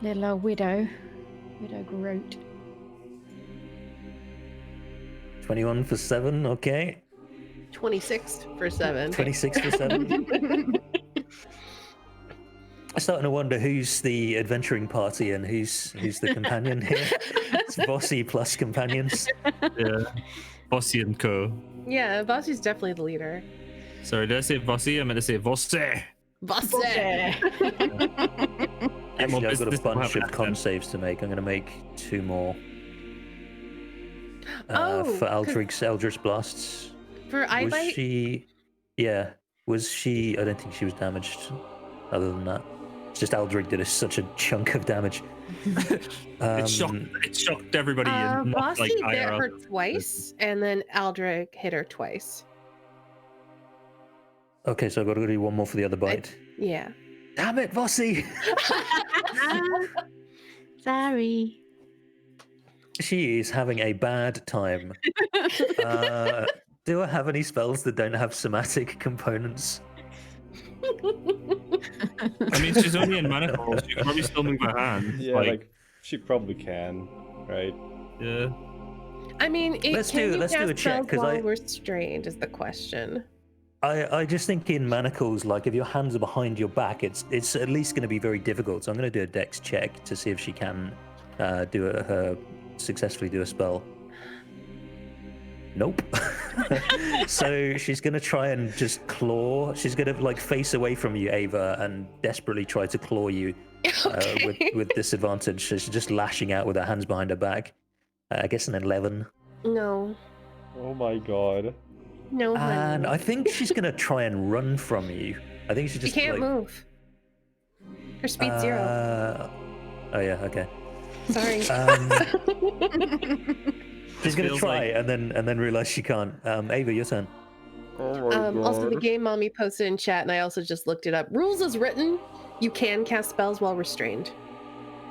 little old widow Groat. 21 for 7, okay. 26 for 7. 26 for 7. I'm starting to wonder who's the adventuring party and who's the companion here. It's Vossi plus companions. Yeah. Bossy and co. Yeah, Bossie's definitely the leader. Sorry, did I say Bossy? I meant to say Vosse. Bossy. Actually, I've got a business bunch of happen con then. saves to make. I'm going to make 2 more. Oh, For 'cause- Eldritch Blasts. For I Was bite. she... Yeah. Was she... I don't think she was damaged other than that. It's just Eldrick did such a chunk of damage. It shocked everybody. and not, Bossy like, bit IRL. her twice, and then Aldrich hit her twice. Okay, so I've got to do 1 more for the other bite. Yeah. Damn it, Vossi! Sorry. She is having a bad time. Do I have any spells that don't have somatic components? I mean, she's only in manacles. She can probably still move her hands. Yeah, like she probably can, right? Yeah. I mean, Let's do a check, spells 'cause while I- restrained is the question. I just think in manacles, like if your hands are behind your back, it's at least going to be very difficult. So I'm going to do a dex check to see if she can successfully do a spell. Nope. So she's going to try and just claw. She's going to like face away from you, Ava, and desperately try to claw you with disadvantage. So she's just lashing out with her hands behind her back. I guess an 11. No. Oh my god. No, And honey. I think she's going to try and run from you. I think she She just can't like, move. Her speed's 0. Oh yeah, okay. Sorry. She's gonna feels try like- and then realize she can't. Ava, your turn. Oh my Also, the game mommy posted in chat, and I also just looked it up. Rules as written, you can cast spells while restrained.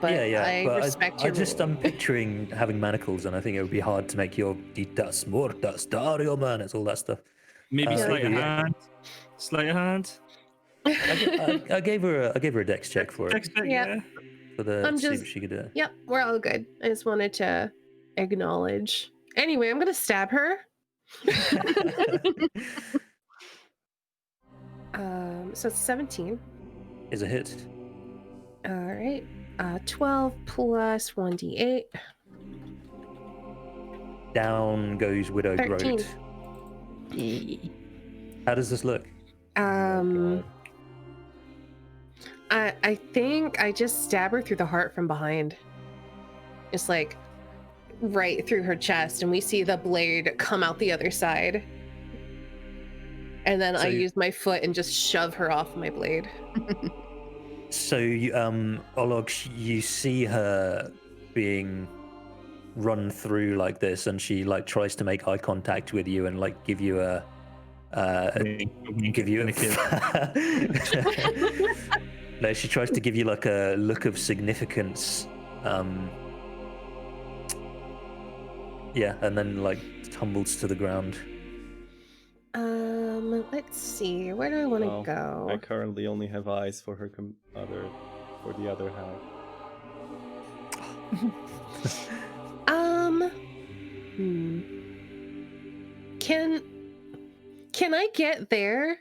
But yeah. I But respect I your just rule. I'm picturing having manacles, and I think it would be hard to make your ditas mortas dario man. It's all that stuff. Maybe sleight of yeah. hand. Sleight of hand. I gave her a dex check for it Dex check, Yeah. yeah. for the I'm see just- if she could do it. Yep, we're all good. I just wanted to acknowledge. Anyway, I'm gonna stab her. So it's 17. Is a hit. All right. 12 plus 1d8. Down goes Widow 13. Groat. How does this look? I think I just stab her through the heart from behind. Just like right through her chest, and we see the blade come out the other side. And then I use my foot and just shove her off my blade. So, Olog, you see her being run through like this, and she like tries to make eye contact with you and like give you a No, she tries to give you like a look of significance. Yeah, and then like tumbles to the ground. Let's see. Where do I want to go? I currently only have eyes for her for the other half. Can I get there?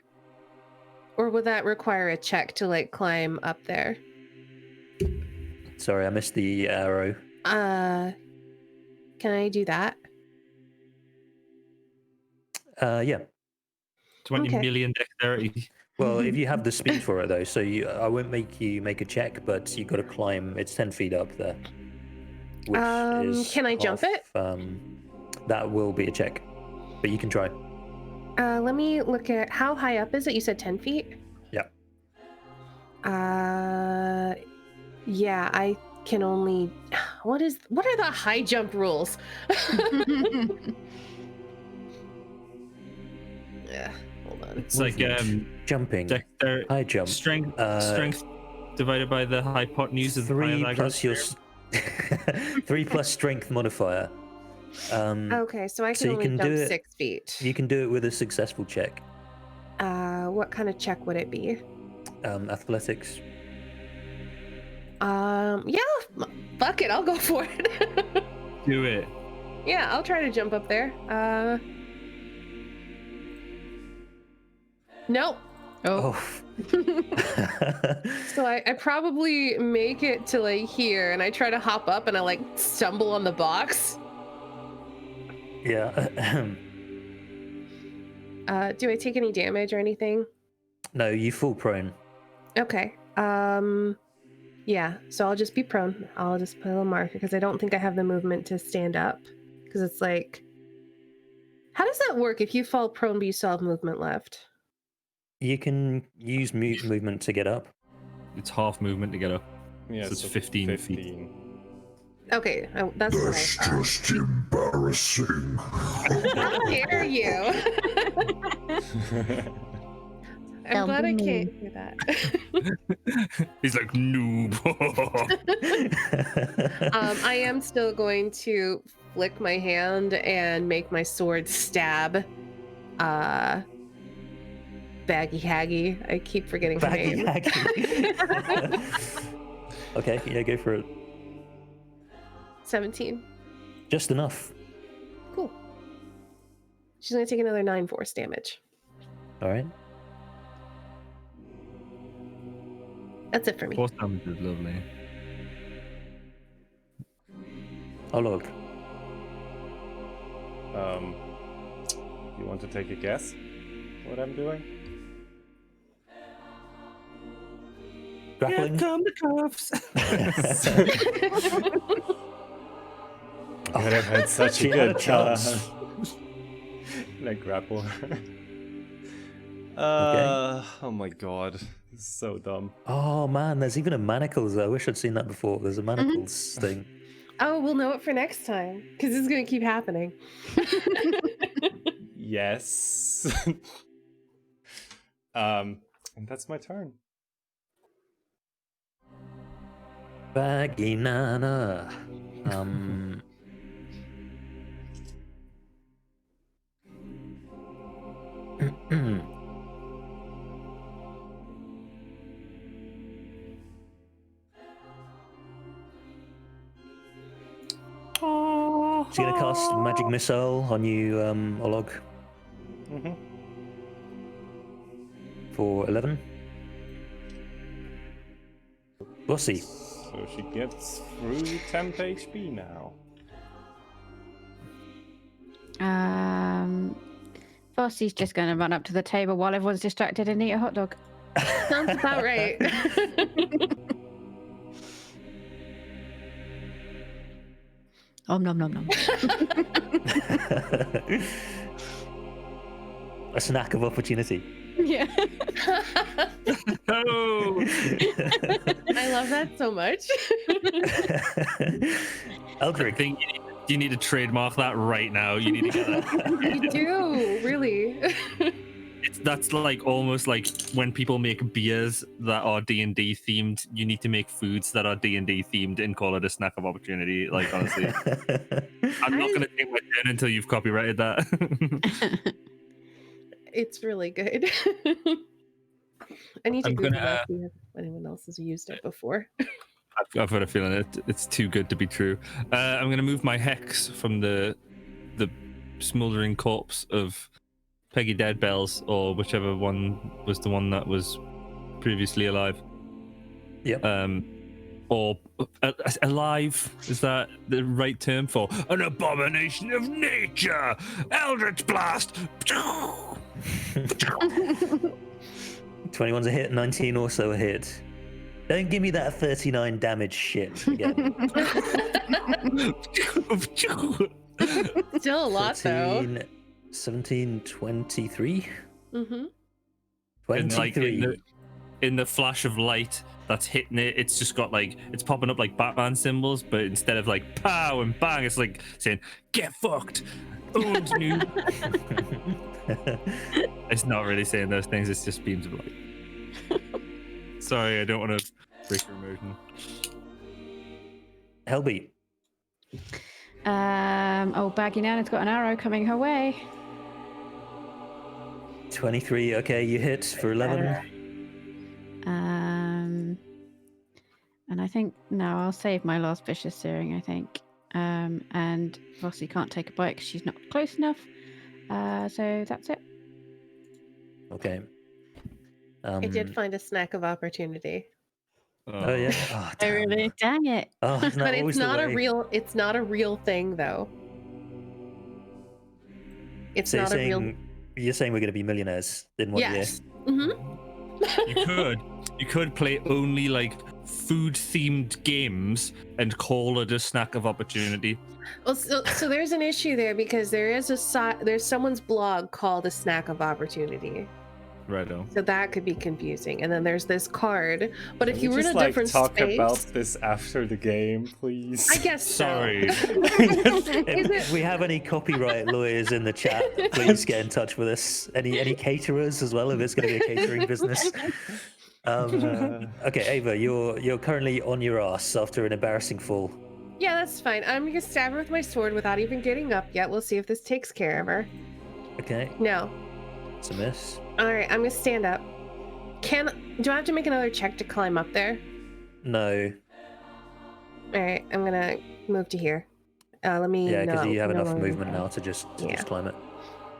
Or would that require a check to like climb up there? Sorry, I missed the arrow. Can I do that? Yeah. 20 million dexterity. Well, if you have the speed for it though, so I won't make you make a check, but you got to climb. It's 10 feet up there. Which is can I jump it? That will be a check, but you can try. Let me look at how high up is it? You said 10 feet? Yeah. Yeah, I can only. What are the high jump rules? Yeah, hold on. It's like jumping, high jump, strength divided by the hypotenuse of 3 plus your 3 plus strength modifier. Okay, so I can only jump 6 feet. You can do it with a successful check. What kind of check would it be? Athletics. Yeah, fuck it, I'll go for it. Do it. Yeah, I'll try to jump up there. Nope. Oh. So I probably make it to like here, and I try to hop up, and I like stumble on the box. Yeah. Do I take any damage or anything? No, you fall prone. Okay. Yeah, so I'll just be prone. I'll just put a little marker because I don't think I have the movement to stand up. Because it's like, how does that work if you fall prone but you still have movement left? You can use movement to get up. It's half movement to get up. Yeah, so it's 15 feet. Okay, that's what I thought. Just embarrassing. How dare you? I'm glad I can't hear that. He's like, noob. I am still going to flick my hand and make my sword stab Baggy Haggy. I keep forgetting her name. Okay, yeah, go for it. 17. Just enough. Cool. She's going to take another 9 force damage. All right. That's it for me. Force damage is lovely. Oh, look. You want to take a guess what I'm doing? Grappling? Here come the cuffs. God, I've had such a good chance. Can I grapple her? Oh my god. This is so dumb. Oh man, there's even a manacles. I wish I'd seen that before. There's a manacles thing. Oh, we'll know it for next time, because this is going to keep happening. Yes. And that's my turn. Baggy Nana. Oh. She's gonna cast magic missile on you, Olog, Mhm. for 11. Bossy. So she gets through temp HP now. Bossy's just going to run up to the table while everyone's distracted and eat a hot dog. Sounds about right. Nom nom nom nom. A snack of opportunity. Yeah. Oh! I love that so much. I Eldrick. think you need to trademark that right now. You need to get that. You do, really. That's like almost like when people make beers that are D&D themed. You need to make foods that are D&D themed and call it a snack of opportunity. Like honestly, I'm not gonna take my turn until you've copyrighted that. It's really good. I need to I'm Google gonna, that see if anyone else has used it before. I've got a feeling it's too good to be true. I'm going to move my hex from the smoldering corpse of Peggy Deadbells, or whichever one was the one that was previously alive. Yep. Or alive, is that the right term for an abomination of nature? Eldritch Blast! 21's a hit, 19 also a hit. Don't give me that 39 damage shit again. Still a lot, 13, 17, 23? though. Mm-hmm. 23. In the flash of light that's hitting it, it's just got like, it's popping up like Batman symbols, but instead of like pow and bang, it's like saying, get fucked. Owned noob. It's not really saying those things, it's just beams of light. Sorry, I don't want to break your immersion. Hellbeat. Baggy Nana's got an arrow coming her way. 23, okay, you hit for 11. And I think, no, I'll save my last vicious searing, I think. And Rossi can't take a bite because she's not close enough. So that's it. Okay. I did find a snack of opportunity. Oh yeah. Oh, damn. Dang it. Oh, isn't that But it's always the not a way? real thing though. It's So not a real you're saying we're going to be millionaires in 1 year? Yes. Mm-hmm. You could play only like food themed games and call it a snack of opportunity. Well, so there's an issue there because there's someone's blog called a snack of opportunity. Righto. So that could be confusing. And then there's this card. But if Can you we were in just, a different talk space, about this after the game, please? I guess so. Sorry. If we have any copyright lawyers in the chat, please get in touch with us. Any caterers as well, if it's going to be a catering business. Okay, Ava, you're currently on your ass after an embarrassing fall. Yeah, that's fine. I'm gonna stab her with my sword without even getting up yet. We'll see if this takes care of her. Okay, No. it's a miss. All right, I'm gonna stand up. Do I have to make another check to climb up there? No. All right, I'm gonna move to here. Let me. Yeah, because no, you have no enough longer- movement now to just Yeah. climb it.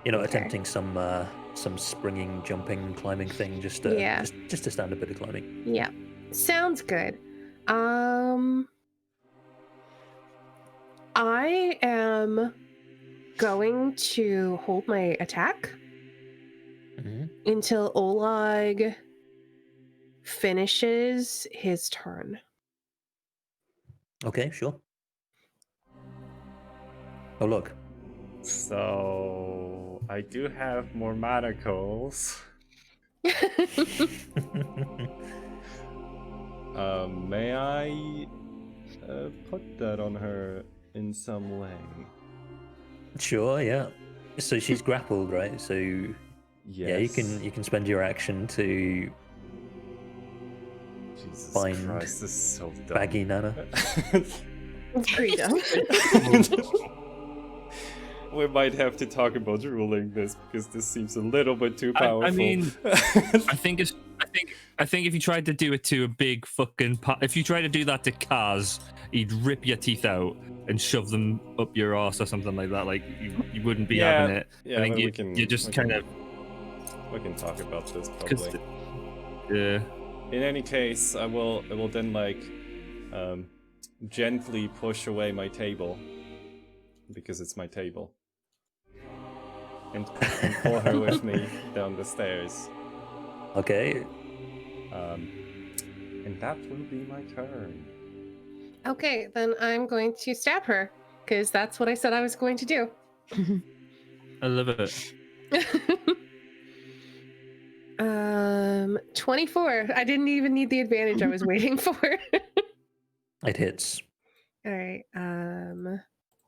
You're not Okay. attempting some springing, jumping, climbing thing. Just Yeah. just a standard bit of climbing. Yeah, sounds good. I am going to hold my attack Mhm. until Oleg finishes his turn. Okay, sure. Oh look. So I do have more manacles. May I put that on her in some way? Sure, yeah. So she's grappled, right? So Yes. yeah, you can spend your action to Jesus find Christ, this is so dumb. Baggy Nana. It's pretty dumb. We might have to talk about ruling this because this seems a little bit too powerful. I mean, I think I think if you tried to do it to a big fucking, if you tried to do that to Kaz, he'd rip your teeth out and shove them up your ass or something like that. Like you wouldn't be having it. Yeah, I think but you just kind of. We can talk about this probably. Yeah. In any case, I will then like gently push away my table because it's my table, and pull her with me down the stairs. Okay. And that will be my turn. Okay, then I'm going to stab her because that's what I said I was going to do. I love it. 24. I didn't even need the advantage I was waiting for. It hits. All right.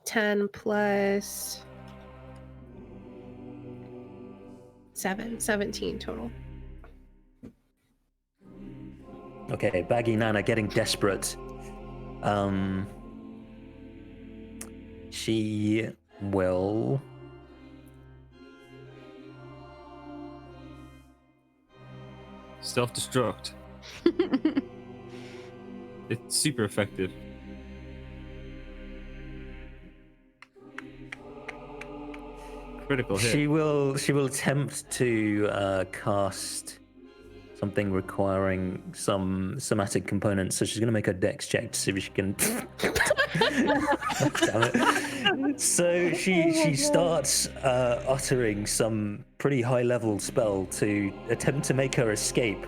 10 plus 7, 17 total. Okay, Baggy Nana getting desperate. She will. Self-destruct. It's super effective. Critical hit. She will attempt to cast something requiring some somatic components. So she's going to make a dex check to see if she can. Damn it! So she starts uttering some pretty high level spell to attempt to make her escape,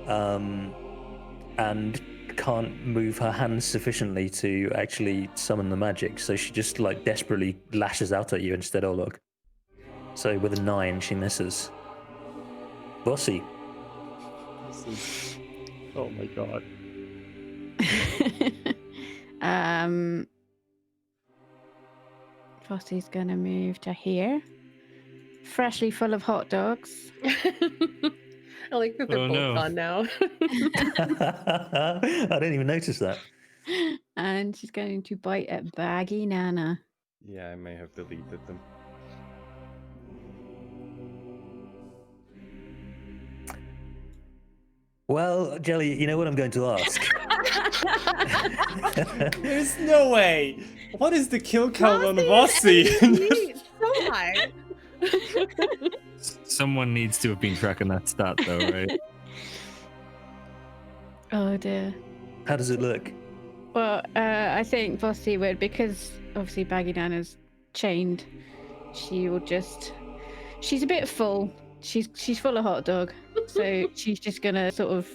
and can't move her hands sufficiently to actually summon the magic. So she just like desperately lashes out at you instead. Oh look! So with a 9, she misses. Bossy. Oh my god. Fossy's gonna move to here. Freshly full of hot dogs. I like that they're Oh, both no. gone now. I didn't even notice that. And she's going to bite at Baggy Nana. Yeah, I may have deleted them. Well, Jelly, you know what I'm going to ask? There's no way! What is the kill count on Bossy? So high. Someone needs to have been tracking that stat, though, right? Oh dear. How does it look? Well, I think Bossy would, because obviously Baggy Nana's chained, she will just... She's a bit full. She's full of hot dog. So she's just gonna sort of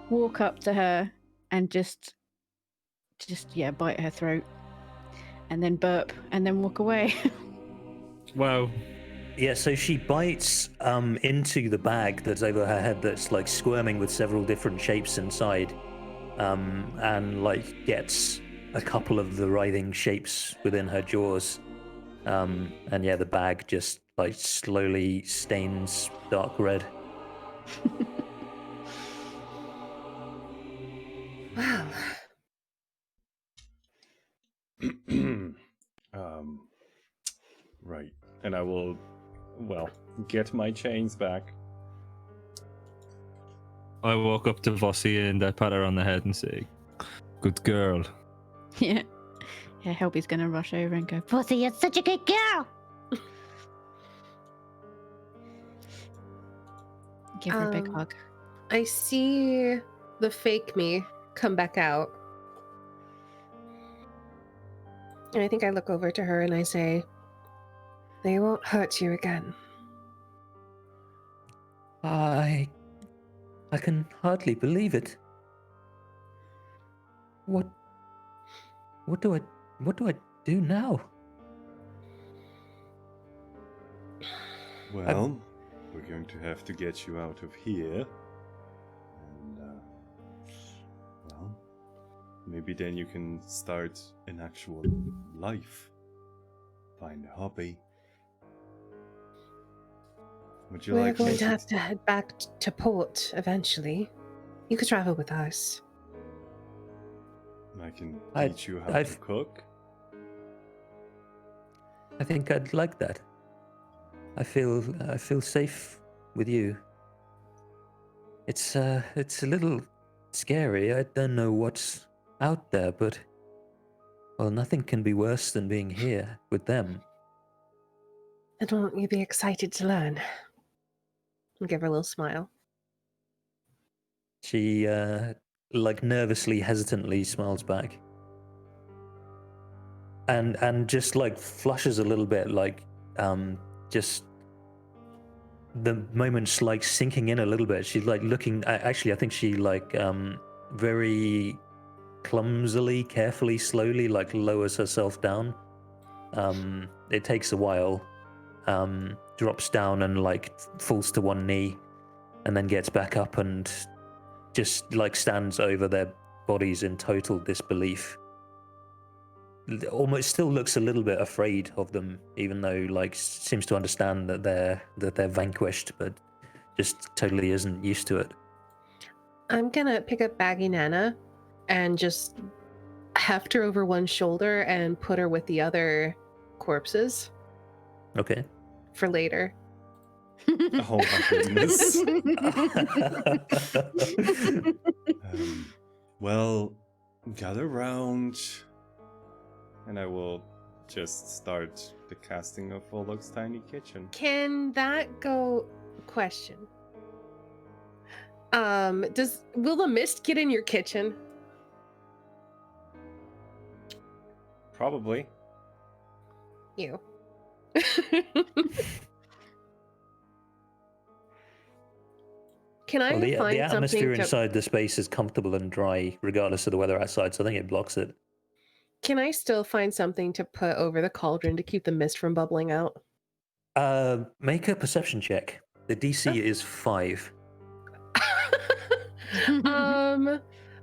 walk up to her and just bite her throat. And then burp and then walk away. Wow. Yeah, so she bites into the bag that's over her head that's like squirming with several different shapes inside, and like gets a couple of the writhing shapes within her jaws. And yeah, the bag just like slowly stains dark red. Wow. Right. And I will, well, get my chains back. I walk up to Vossi and I pat her on the head and say, "Good girl." Yeah. Yeah, Helby's gonna rush over and go, Bossy, you're such a good girl! Give her a big hug. I see the fake me come back out. And I think I look over to her and I say, they won't hurt you again. I can hardly believe it. What do I do now? Well, we're going to have to get you out of here. And, well, maybe then you can start an actual life. Find a hobby. Would you We're like going me to have to head back to port eventually. You could travel with us. I can I- teach you how I've- to cook. I think I'd like that. I feel safe with you. It's a little scary. I don't know what's out there, but well, nothing can be worse than being here with them. And won't you be excited to learn? And give her a little smile. She like nervously, hesitantly smiles back. And just like flushes a little bit, like just the moment's like sinking in a little bit. She's like looking. Actually, I think she like very clumsily, carefully, slowly like lowers herself down. It takes a while. Drops down and like falls to one knee, and then gets back up and just like stands over their bodies in total disbelief. Almost still looks a little bit afraid of them, even though like seems to understand that they're vanquished, but just totally isn't used to it. I'm gonna pick up Baggy Nana and just heft her over one shoulder and put her with the other corpses Okay. for later. Oh my goodness. Well, gather round, and I will just start the casting of Olog's tiny kitchen. Can that go? Question. Will the mist get in your kitchen? Probably. You. Can I Well, the find atmosphere something to... inside the space is comfortable and dry, regardless of the weather outside. So I think it blocks it. Can I still find something to put over the cauldron to keep the mist from bubbling out? Make a perception check. The DC is 5.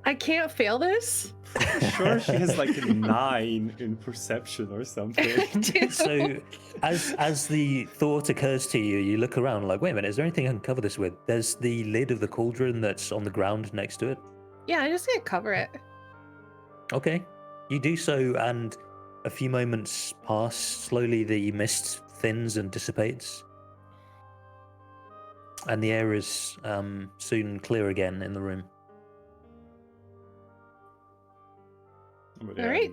I can't fail this. I'm sure she has like a 9 in perception or something. So, as the thought occurs to you, you look around like, wait a minute, is there anything I can cover this with? There's the lid of the cauldron that's on the ground next to it. Yeah, I just can't cover it. Okay, you do so, and a few moments pass. Slowly, the mist thins and dissipates, and the air is soon clear again in the room. But All right.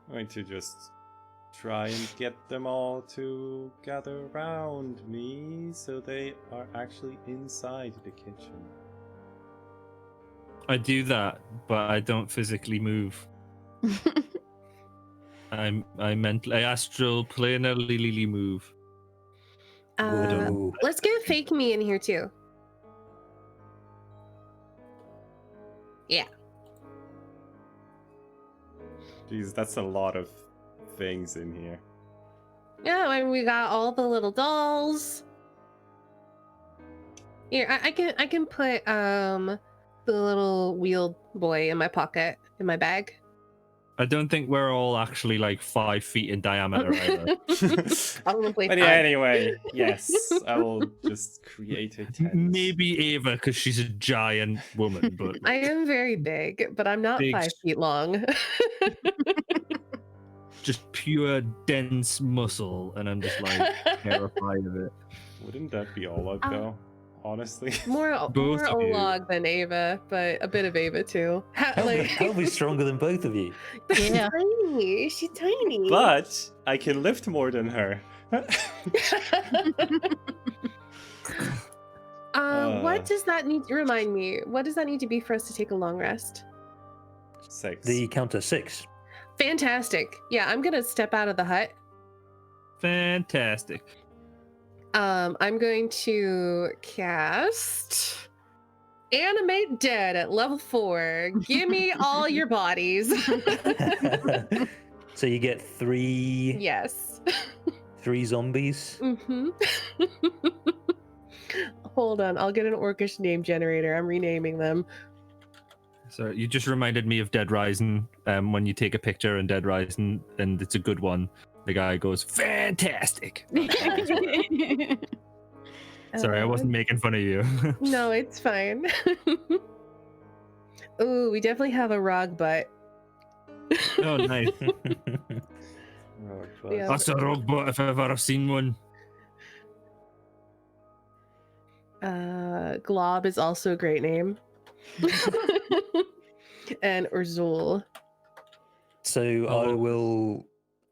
I'm going to just try and get them all to gather around me so they are actually inside the kitchen. I do that, but I don't physically move. I astral planarly move. Whoa. Let's get fake me in here too. Yeah. Jeez, that's a lot of things in here. Yeah, I mean, we got all the little dolls. Here, I can put the little wheeled boy in my pocket in my bag. I don't think we're all actually like 5 feet in diameter either. Probably But fine. yeah, anyway, yes, I will just create a tent. Maybe Ava, because she's a giant woman, but I am very big, but I'm not Big 5 feet long. just pure dense muscle, and I'm just like terrified of it. Wouldn't that be Oleg though? Honestly. more Both of you. Olog than Ava, but a bit of Ava too. I'll be stronger than both of you. But she's Yeah. tiny. She's tiny. But I can lift more than her. What does that need? Remind me. What does that need to be for us to take a long rest? 6. The counter 6. Fantastic. Yeah, I'm gonna step out of the hut. Fantastic. I'm going to cast Animate Dead at level 4. Give me all your bodies. So you get 3 Yes. 3 zombies. Mm-hmm. Hold on, I'll get an orcish name generator. I'm renaming them. So you just reminded me of Dead Rising. When you take a picture in Dead Rising and it's a good one, the guy goes, "Fantastic." Sorry, I wasn't making fun of you. No, it's fine. Ooh, we definitely have a rog butt. Oh, nice. Yeah. That's a rogue butt if I've ever seen one. Glob is also a great name. And Urzul. So Oh.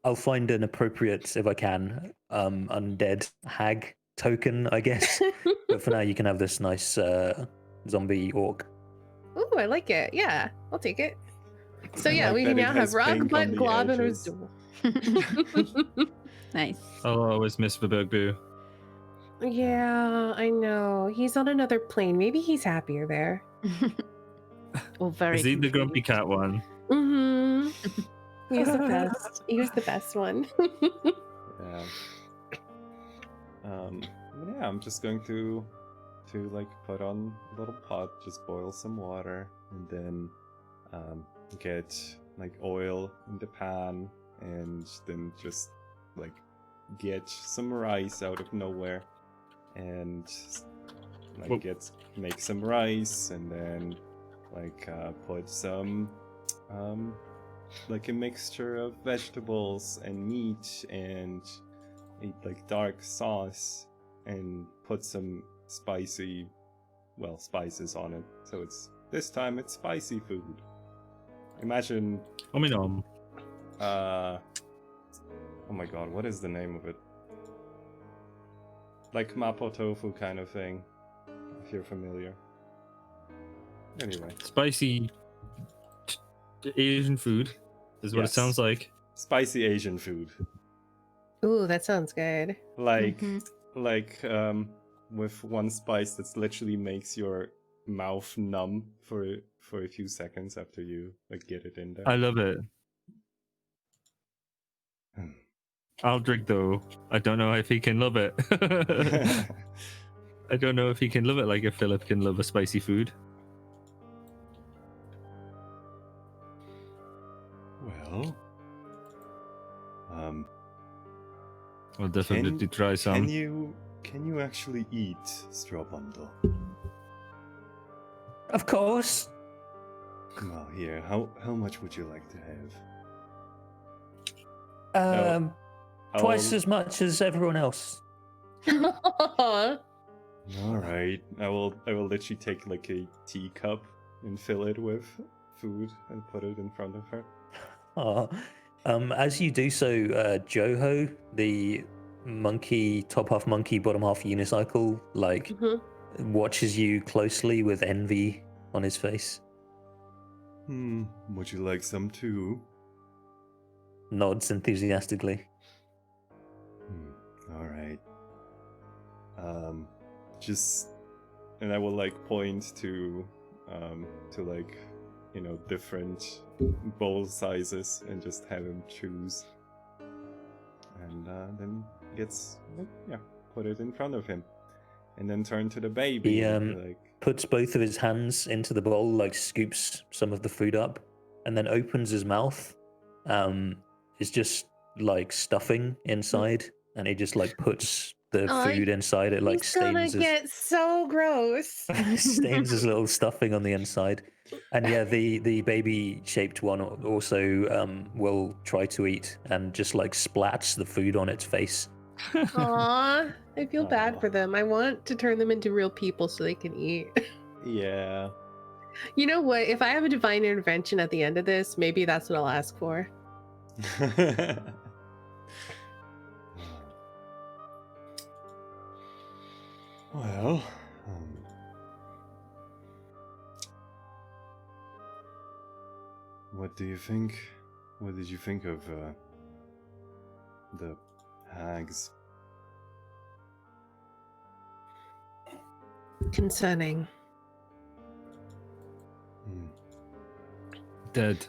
I'll find an appropriate, if I can, undead hag token, I guess. But for now, you can have this nice zombie orc. Ooh, I like it. Yeah, I'll take it. So I yeah, like we that it now have has pink on Rogbutt, the Glob, and edges. Urzul. Nice. I'll always miss the bugbear. Yeah, I know. He's on another plane. Maybe he's happier there. Or very Is he the grumpy confused. cat one? Mm-hmm. He was the best. He was the best one. Yeah. Yeah, I'm just going to like put on a little pot, just boil some water, and then get like oil in the pan, and then just like get some rice out of nowhere, and like Whoa. make some rice, and then like put some like a mixture of vegetables and meat and a like dark sauce, and put some spices on it. So this time it's spicy food. Imagine I mean, oh my god, what is the name of it? Like mapo tofu kind of thing, if you're familiar. Anyway, spicy Asian food is what Yes. it sounds like. spicy Asian food. Ooh, that sounds good. Like Mhm. with one spice that literally makes your mouth numb for a few seconds after you like get it in there. I love it. Hmm. I'll drink though. I don't know if he can love it. I don't know if he can love it like if Philip can love a spicy food. Well, I'll definitely try some. can you actually eat straw bundle? Of course. Well, here, how much would you like to have? Twice as much as everyone else. All right, I will literally take like a teacup and fill it with food and put it in front of her. As you do so, Joho, the monkey, top half monkey, bottom half unicycle, like watches you closely with envy on his face. Would you like some too? Nods enthusiastically. All right. Just, and I will like point to like, you know, different bowl sizes and just have him choose, and then put it in front of him, and then turn to the baby. He like puts both of his hands into the bowl, like scoops some of the food up, and then opens his mouth. It's just like stuffing inside, and he just like puts the food inside it, like It's gonna get so gross. stains his little stuffing on the inside. And yeah, the baby shaped one also will try to eat and just like splats the food on its face. Aw, I feel bad Aw. for them. I want to turn them into real people so they can eat. yeah. You know what? If I have a divine intervention at the end of this, maybe that's what I'll ask for. Well, what do you think? What did you think of the hags? Concerning. Dead.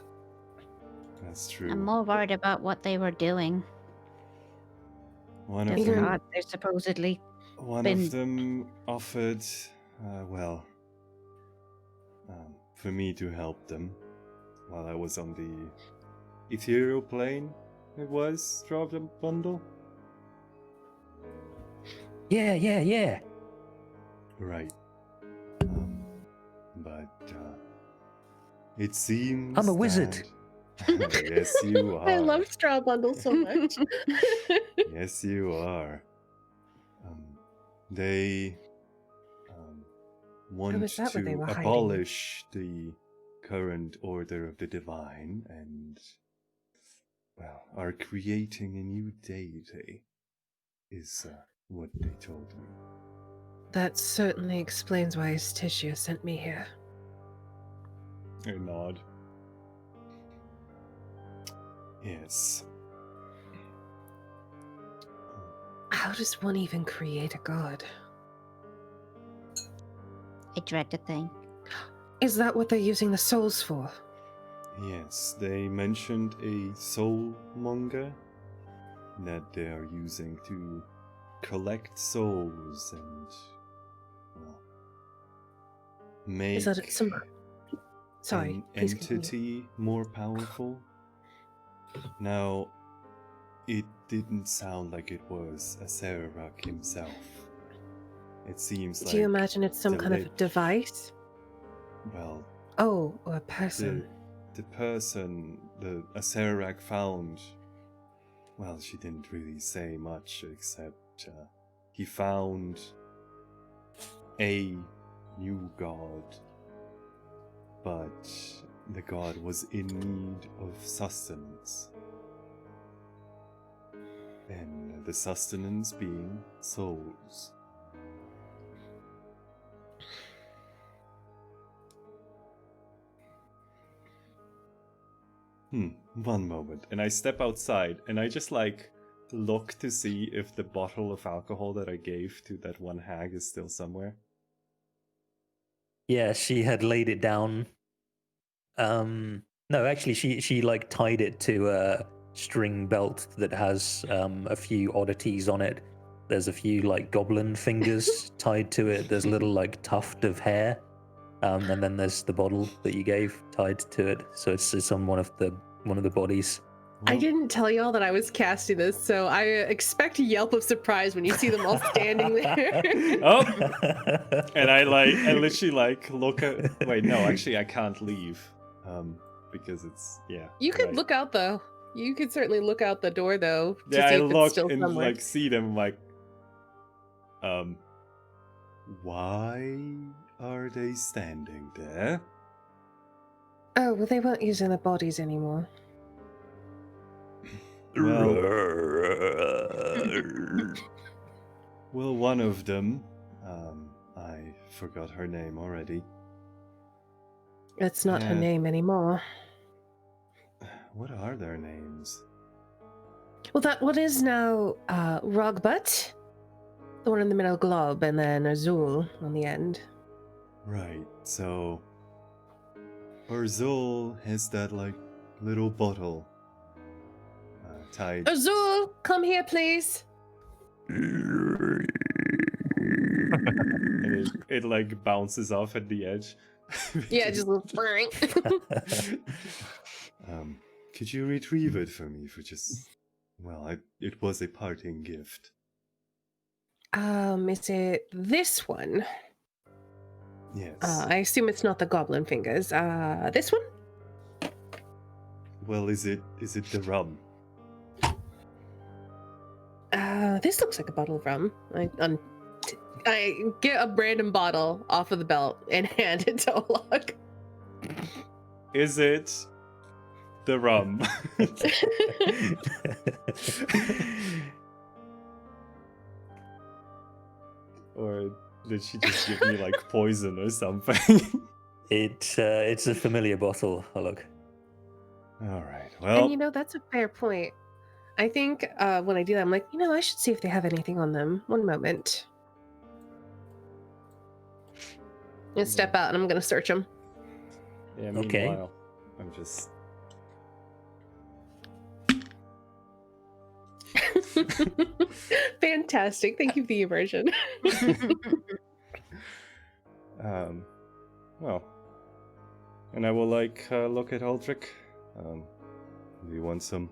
That's true. I'm more worried about what they were doing. One They're of them, God, they're supposedly. one of them offered, for me to help them while I was on the ethereal plane. It was Straw Bundle. Yeah. Right. But it seems I'm a wizard. that- Yes, you are. I love Straw Bundle so much. Yes, you are. They want is that what they to were hiding? abolish the current order of the divine and, well, are creating a new deity, is what they told me. That certainly explains why Astitia sent me here. I nod. Yes. How does one even create a god? I dread the thing. Is that what they're using the souls for? Yes, they mentioned a soulmonger that they are using to collect souls and, well, make Is that some... Sorry, an please continue. entity more powerful. Now, it didn't sound like it was Acererak himself. It seems like... Do you imagine it's some the kind of lich- device? Well, Oh, or a person. the person the Acererak found, well, she didn't really say much except he found a new god, but the god was in need of sustenance. And the sustenance being souls. One moment. And I step outside and I just look to see if the bottle of alcohol that I gave to that one hag is still somewhere. Yeah, she had laid it down. No, actually, she like tied it to a string belt that has a few oddities on it. There's a few like goblin fingers tied to it. There's a little like tuft of hair, and then there's the bottle that you gave tied to it. So it's on one of the bodies. I Well, didn't tell y'all that I was casting this, so I expect a yelp of surprise when you see them all standing there. Oh! And I literally look at... Wait, no, actually I can't leave. Because it's... Yeah. You could right. look out, though. You could certainly look out the door, though, to Yeah, see I if it's look still and somewhere. see them why are they standing there? Oh, well, they weren't using the bodies anymore. Well, one of them, I forgot her name already. It's not her Yeah. name anymore. What are their names? Well, that one is now Rogbutt, the one in the middle globe, and then Azul on the end. Right, so Urzul has that little bottle tied. Azul, come here, please. and it bounces off at the edge. Yeah, just a little. Could you retrieve it for me for just? Well, it was a parting gift. Is it this one? Yes. I assume it's not the goblin fingers. This one? Well, is it the rum? This looks like a bottle of rum. I get a random bottle off of the belt and hand it to Olog. Is it the rum? Or did she just give me poison or something? It's a familiar bottle, Holog. All right. Well, And that's a fair point. I think when I do that, I'm like, I should see if they have anything on them. One moment. I'm gonna step out and I'm gonna search them. Yeah, Okay. meanwhile, I'm just... Fantastic. Thank you for the immersion. Well. And I will look at Aldrich. do you want some?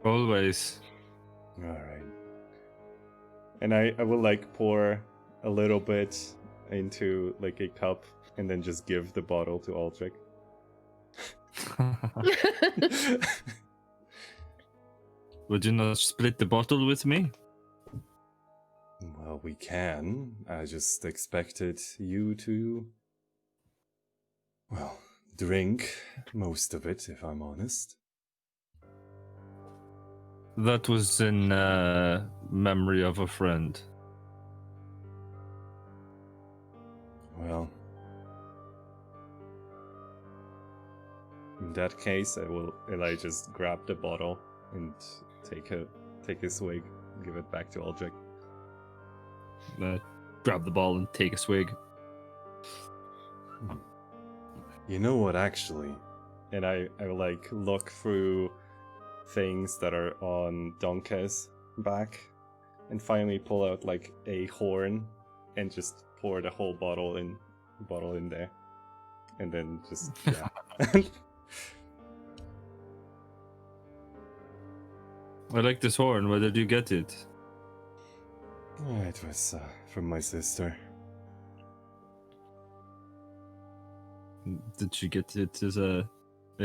Always. All right. And I will pour a little bit into a cup and then just give the bottle to Aldrich. Would you not split the bottle with me? Well, we can. I just expected you to, well, drink most of it, if I'm honest. That was in memory of a friend. Well, in that case, I just grab the bottle and take a swig, give it back to Aldrich. Grab the ball and take a swig. You know what, actually? And I like look through things that are on Donke's back and finally pull out like a horn and just pour the whole bottle in there. And then just yeah. I like this horn. Where did you get it? It was from my sister. Did she get it as a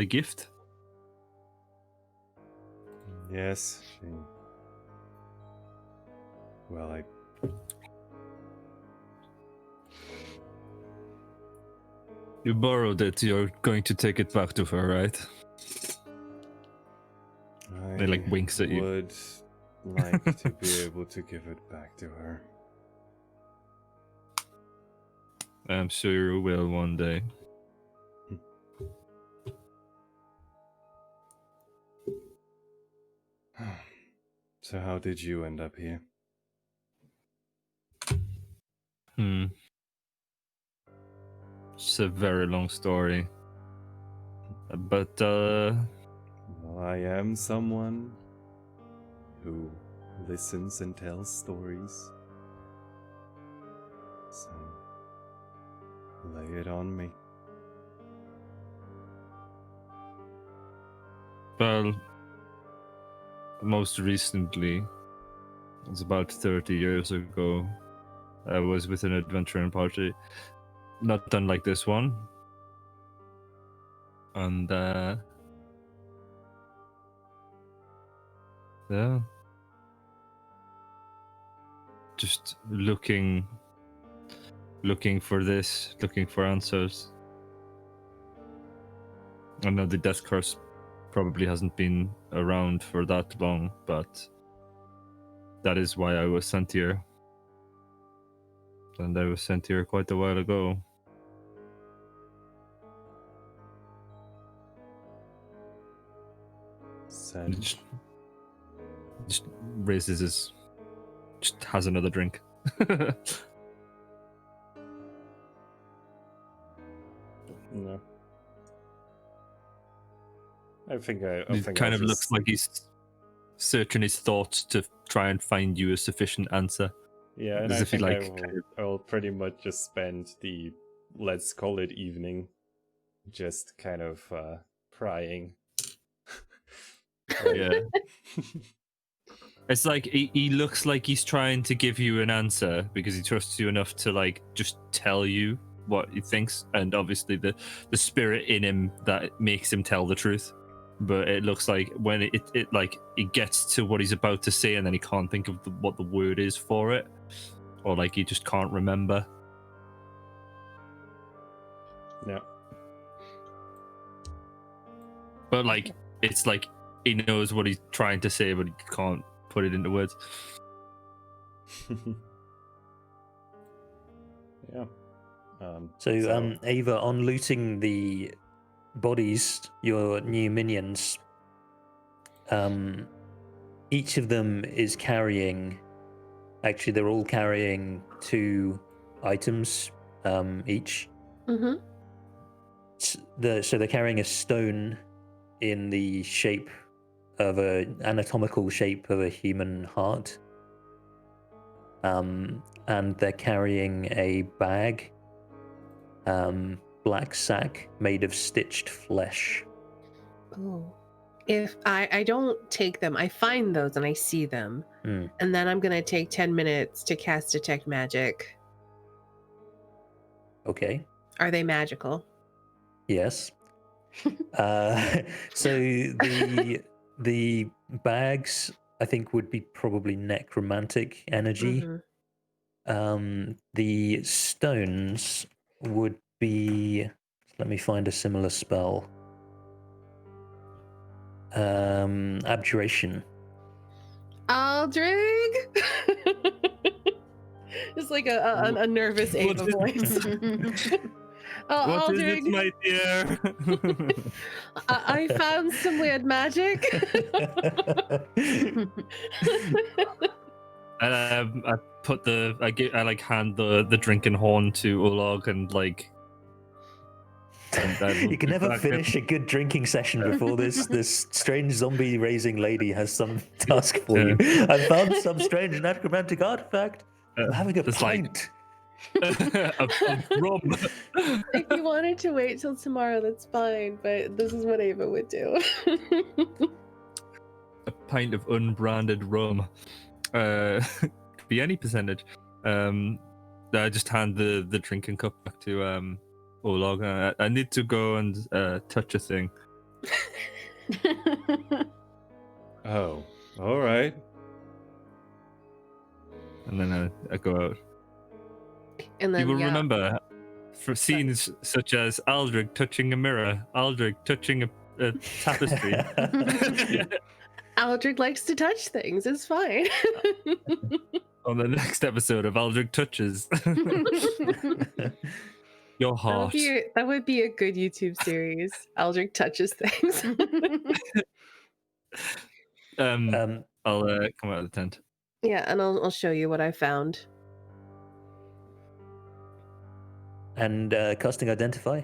gift? Yes, she... Well, You borrowed it. You're going to take it back to her, right? They, like, winks at you. would like to be able to give it back to her. I'm sure you will one day. So how did you end up here? It's a very long story. But, Well, I am someone who listens and tells stories. So, lay it on me. well, most recently, it was about 30 years ago, I was with an adventuring party. Not done like this one. And, yeah. Just looking for this, looking for answers. I know the death curse probably hasn't been around for that long, but that is why I was sent here. And I was sent here quite a while ago. Send. Just raises his... Just has another drink. No. I think It kind of looks like he's searching his thoughts to try and find you a sufficient answer. Yeah, and as I if he, think like, I will pretty much just spend the, let's call it evening, just kind of prying. Yeah. It's like he looks like he's trying to give you an answer because he trusts you enough to, like, just tell you what he thinks, and obviously the spirit in him that makes him tell the truth. But it looks like when it like he gets to what he's about to say and then he can't think of what the word is for it, or like he just can't remember. No. But like it's like he knows what he's trying to say, but he can't put it into words. Yeah. So, Ava, on looting the bodies, your new minions, each of them is carrying... Actually, they're all carrying 2 items each. Mm-hmm. So they're carrying a stone in the shape of anatomical shape of a human heart. And they're carrying a bag, black sack made of stitched flesh. Oh. If I don't take them, I find those and I see them. And then I'm going to take 10 minutes to cast Detect Magic. Okay. Are they magical? Yes. So the bags, I think, would be probably necromantic energy. Mm-hmm. The stones would be. Let me find a similar spell. Abjuration. Aldrig. It's like a nervous Ava voice. What is Aldrig, it, my dear? I found some weird magic. And I put I like hand the drinking horn to Olog and like. And You can never finish a good drinking session before this strange zombie raising lady has some task for you. I found some strange necromantic artifact. I'm having a it's like- pint. of rum. If you wanted to wait till tomorrow, that's fine. But this is what Ava would do. A pint of unbranded rum. Could be any percentage. I just hand the drinking cup back to Olog. I need to go and touch a thing. Oh, all right. And then I go out. And then You will yeah. remember for scenes such as Aldrich touching a mirror, Aldrich touching a tapestry. Aldrig likes to touch things. It's fine. On the next episode of Aldrich Touches. Your heart. That would be a good YouTube series. Aldrig touches things. I'll come out of the tent. Yeah, and I'll show you what I found. And casting Identify? Or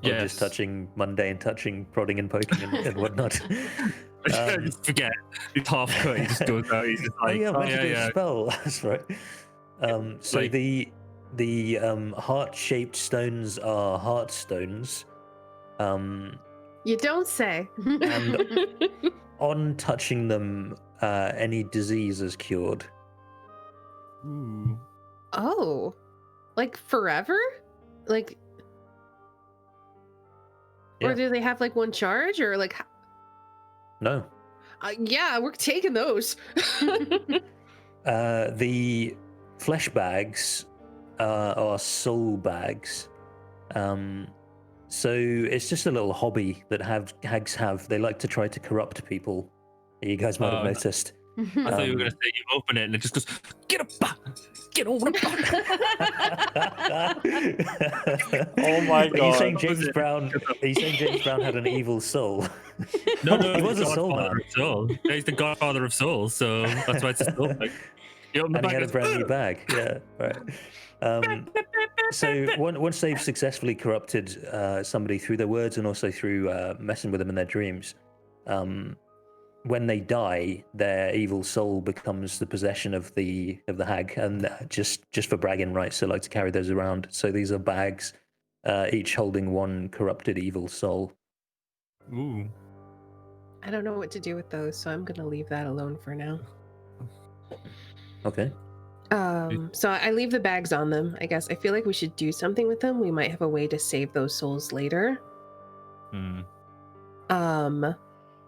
Yes. just touching, mundane touching, prodding and poking and whatnot. Just forget. It's half cut. He just goes out. He's just like, I meant to do a yeah. spell. That's right. So Like- the heart-shaped stones are heart stones. You don't say. On touching them, any disease is cured. Ooh. Oh, like forever? Like, Yeah. or do they have like one charge, or like? No. Yeah, we're taking those. The flesh bags are soul bags. So it's just a little hobby that hags have. They like to try to corrupt people. You guys might have Oh, noticed. I thought you were going to say you open it and it just goes, get up, get over it. Oh my Are you saying God. James Brown? Are you saying James Brown had an evil soul? No, He was he's a the soul godfather man. of soul. Yeah, he's the godfather of souls, so that's why it's a soul bag. You open the And he bag had a and brand new bag. Yeah, right. So once they've successfully corrupted somebody through their words and also through messing with them in their dreams, when they die, their evil soul becomes the possession of the hag, and just for bragging rights, they like to carry those around. So these are bags, each holding one corrupted evil soul. Ooh. I don't know what to do with those, so I'm gonna leave that alone for now. Okay. So I leave the bags on them. I guess I feel like we should do something with them. We might have a way to save those souls later.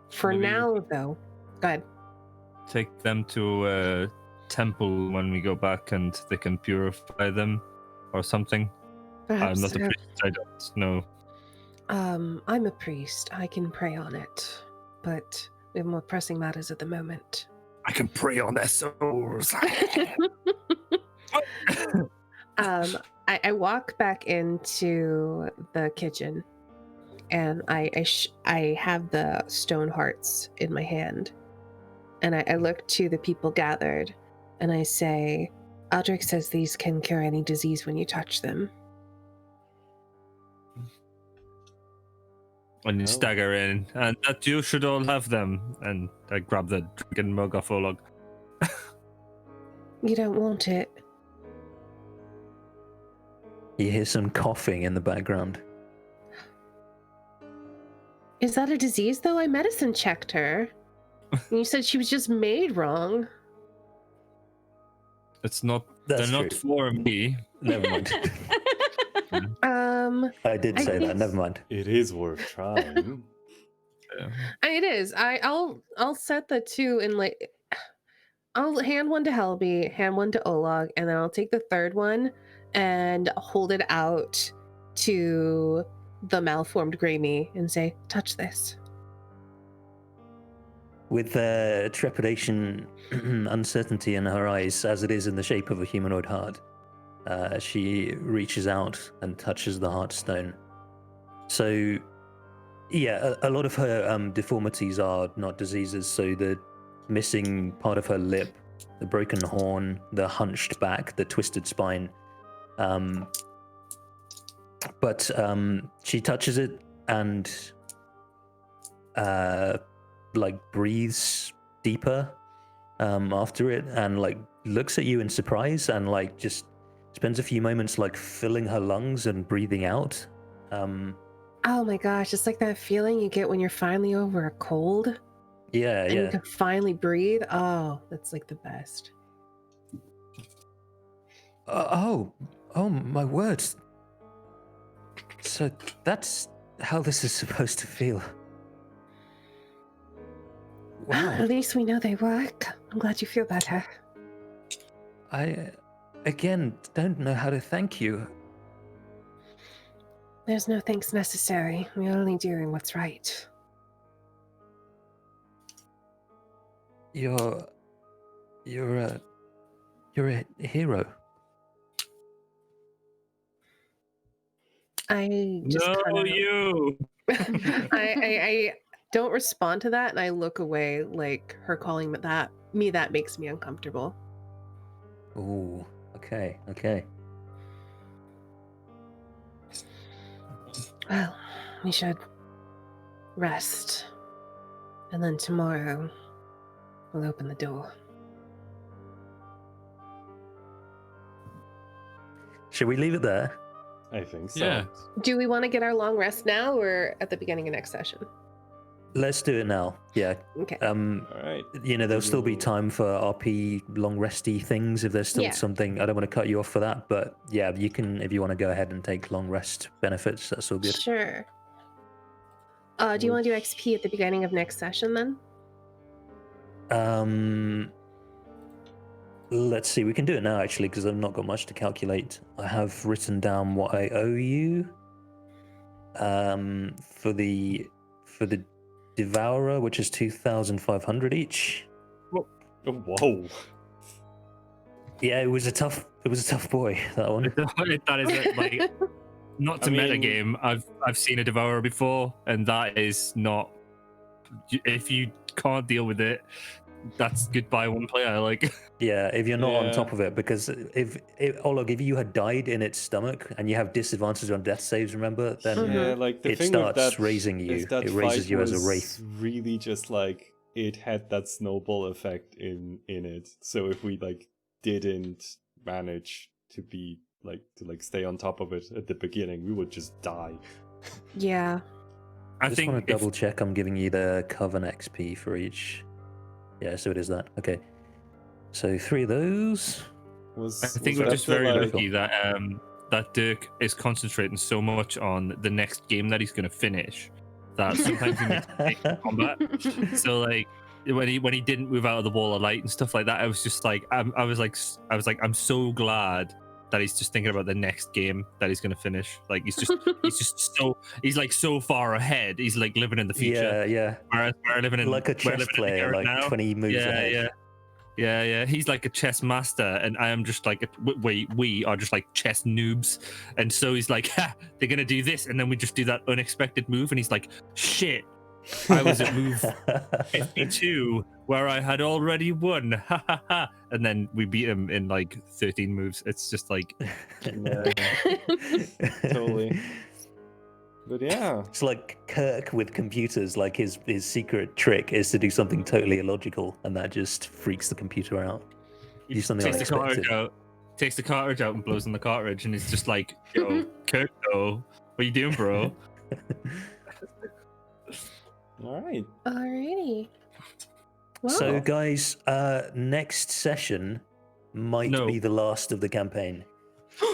For Maybe- now, though, go ahead. Take them to a temple when we go back and they can purify them or something. Perhaps I'm not a priest, I don't know. I'm a priest. I can pray on it, but we have more pressing matters at the moment. I can prey on their souls. I walk back into the kitchen, and I have the stone hearts in my hand, and I look to the people gathered, and I say, Aldrich says these can cure any disease when you touch them. And you Oh. stagger in, and that you should all have them. And I grab the drinking mug off Olog. You don't want it. You hear some coughing in the background. Is that a disease, though? I medicine checked her. And you said she was just made wrong. It's not. That's they're not true. for me. Never mind. I did I say that. think- Never mind. It is worth trying. It is. I'll set the two in like. I'll hand one to Helby, hand one to Olag, and then I'll take the third one and hold it out to the malformed Grammy and say, touch this. With trepidation, uncertainty in her eyes, as it is in the shape of a humanoid heart, she reaches out and touches the heartstone. So, yeah, a lot of her deformities are not diseases. So the missing part of her lip, the broken horn, the hunched back, the twisted spine. But she touches it and like breathes deeper after it, and like looks at you in surprise, and like just spends a few moments like filling her lungs and breathing out. Oh my gosh, it's like that feeling you get when you're finally over a cold. Yeah, And yeah. you can finally breathe. Oh, that's like the best. Oh my word. So that's how this is supposed to feel. Wow. At least we know they work. I'm glad you feel better. I, again, don't know how to thank you. There's no thanks necessary. We're only doing what's right. You're a hero. I just No, kinda... you. I don't respond to that, and I look away, like her calling that makes me uncomfortable. Ooh, okay. Well, we should rest, and then tomorrow we'll open the door. Should we leave it there? I think so. Yeah. Do we want to get our long rest now, or at the beginning of next session? Let's do it now. Yeah. Okay. All right. There'll still be time for RP long resty things if there's still Yeah. something. I don't want to cut you off for that, but yeah, you can if you want to go ahead and take long rest benefits. That's all good. Sure. Do you want to do XP at the beginning of next session then? Let's see. We can do it now actually because I've not got much to calculate. I have written down what I owe you. For the Devourer, which is 2,500 each. Oh, whoa. Yeah, it was a tough boy, that one. That is it, like not to metagame. I've seen a Devourer before, and that is not. If you can't deal with it, that's goodbye one player. Like, Yeah, if you're not on Yeah. top of it, because if you had died in its stomach and you have disadvantage on death saves, remember, then Mhm. Yeah, like the it thing with starts that raising you. is that It raises fight you as a was wraith. really just like it had that snowball effect in it. So if we like didn't manage to be to stay on top of it at the beginning, we would just die. Yeah. I just think want to if- double check I'm giving you the Coven XP for each. Yeah, so it is that. Okay. So 3 of those. Was I think was we're that just the, very like- lucky that that Dirk is concentrating so much on the next game that he's going to finish that sometimes he makes mistakes in combat. So like when he didn't move out of the wall of light and stuff like that, I was just like I was like I'm so glad that he's just thinking about the next game that he's going to finish. Like he's like so far ahead. He's like living in the future. Yeah. Whereas we're living in Like a we're chess living in the player, here like and now. 20 moves ahead. Yeah. He's like a chess master, and I am just like we are just like chess noobs. And so he's like, ha, they're gonna do this, and then we just do that unexpected move, and he's like, shit, I was at move 52 where I had already won, ha ha ha, and then we beat him in like 13 moves. It's just like, Totally. But yeah. It's like Kirk with computers. Like his secret trick is to do something totally illogical, and that just freaks the computer out. he Do something takes the unexpected. cartridge out and blows on the cartridge, and it's just like, yo, Kirk, though, what you doing, bro? All right. Alrighty. So, Wow. guys, next session might No. be the last of the campaign.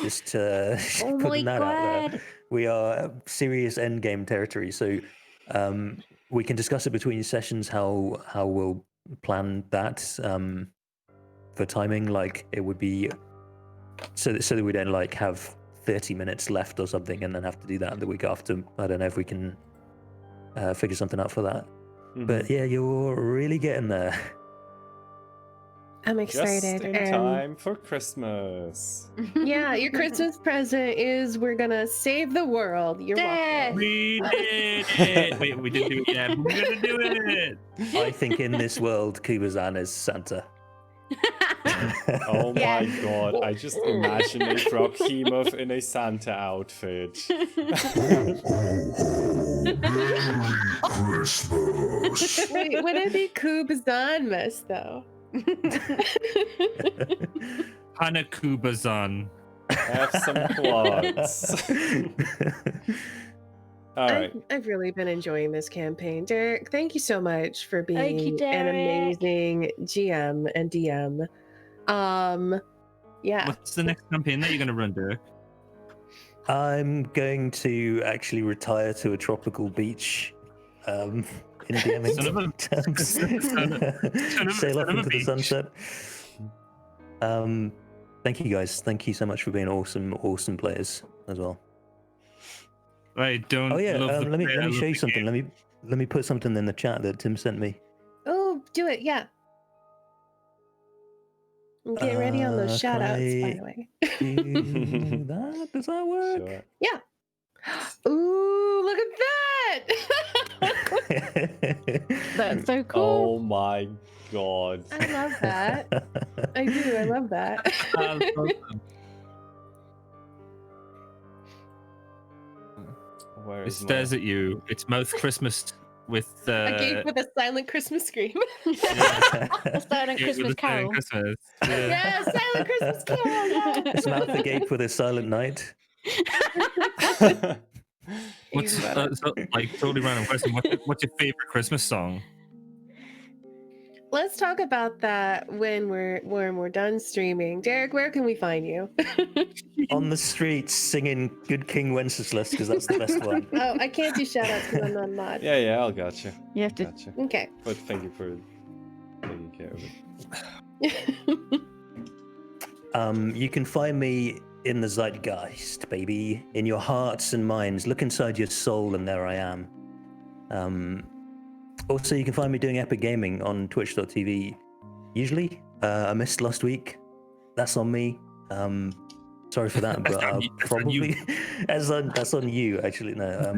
Just Oh my putting that out there. god. We are serious endgame territory, so we can discuss it between sessions how we'll plan that. for timing. Like it would be so that we don't like have 30 minutes left or something, and then have to do that the week after. I don't know if we can figure something out for that. But yeah, you're really getting there. I'm excited. Just in time for Christmas. Yeah, your Christmas present is we're gonna save the world. You're welcome. We did it! Wait, we didn't do it yet, but we're gonna do it! I think in this world, Kubazan is Santa. Oh Yeah. my god, I just imagine a Prokhimov in a Santa outfit. Ho, ho, ho. Merry Christmas. Wait, would it be Kubazanmas though? Hanakubazan. Have some plugs. Alright. I've really been enjoying this campaign. Derek, thank you so much for Thank you, being an Derek. amazing GM and DM. Yeah. What's the next campaign that you're gonna run, Derek? I'm going to actually retire to a tropical beach in DMing Son of a- terms. Sail off son of a into the beach. sunset. Thank you guys. Thank you so much for being awesome players as well. I don't Oh yeah, love the let me player of show you the something. game. Let me put something in the chat that Tim sent me. Oh, do it. Yeah. Get ready on those shout outs, by the way. Do that? Does that work? Sure. Ooh, look at that! That's so cool. Oh my god. I love that. I do. I love that. That's awesome. Where It is stares at you. Its mouth Christmas with I gave with a silent Christmas scream. A silent yeah, Christmas with a silent carol. Christmas. Yeah. Yeah, silent Christmas carol. Yeah. It's mouth agape with a silent night. What's Even better. like totally random question? What's your favorite Christmas song? Let's talk about that when we're done streaming. Derek, where can we find you? On the streets singing Good King Wenceslas, because that's the best one. Oh, I can't do shout outs because I'm not mod. Yeah, I'll got you. You have to. Gotcha. Okay. But thank you for taking care of it. You can find me in the zeitgeist, baby. In your hearts and minds. Look inside your soul, and there I am. Also, you can find me doing Epic Gaming on twitch.tv. Usually, I missed last week. That's on me. Sorry for that, but I'll That's on you. probably that's on you. Actually, no.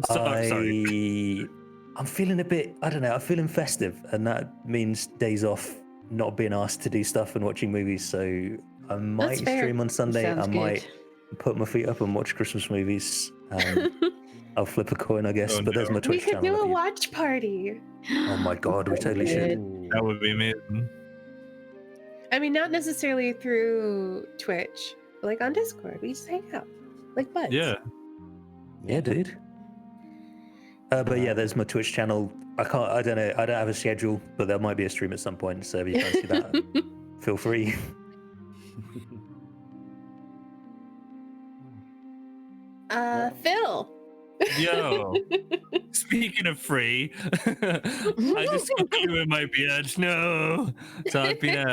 Sorry. I'm feeling a bit. I don't know. I'm feeling festive, and that means days off, not being asked to do stuff and watching movies. So I might fair. stream on Sunday. Sounds I might put my feet up and watch Christmas movies. I'll flip a coin, I guess. Oh, but there's no. my We Twitch could channel. do if a you- watch party. Oh my god, we totally should. Ooh. That would be amazing. I mean, not necessarily through Twitch, but like on Discord. We just hang out like buds. Yeah. Yeah, dude. But yeah, there's my Twitch channel. I don't know. I don't have a schedule, but there might be a stream at some point. So if you fancy that, feel free. Phil. Yo. Speaking of free, I just got you in my beard. No. So I've been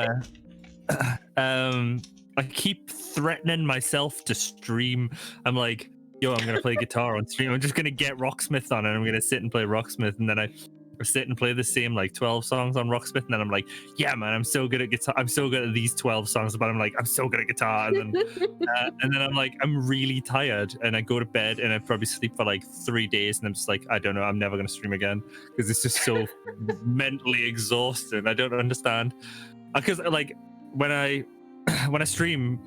I keep threatening myself to stream. I'm like, yo, I'm gonna play guitar on stream. I'm just gonna get Rocksmith on and I'm gonna sit and play Rocksmith, and then I sit and play the same like 12 songs on Rocksmith, and then I'm like, yeah, man, I'm so good at guitar. I'm so good at these 12 songs, but I'm like, I'm so good at guitar. And then I'm like, I'm really tired, and I go to bed and I probably sleep for like 3 days, and I'm just like, I don't know, I'm never gonna stream again because it's just so mentally exhausting. I don't understand, because like when I stream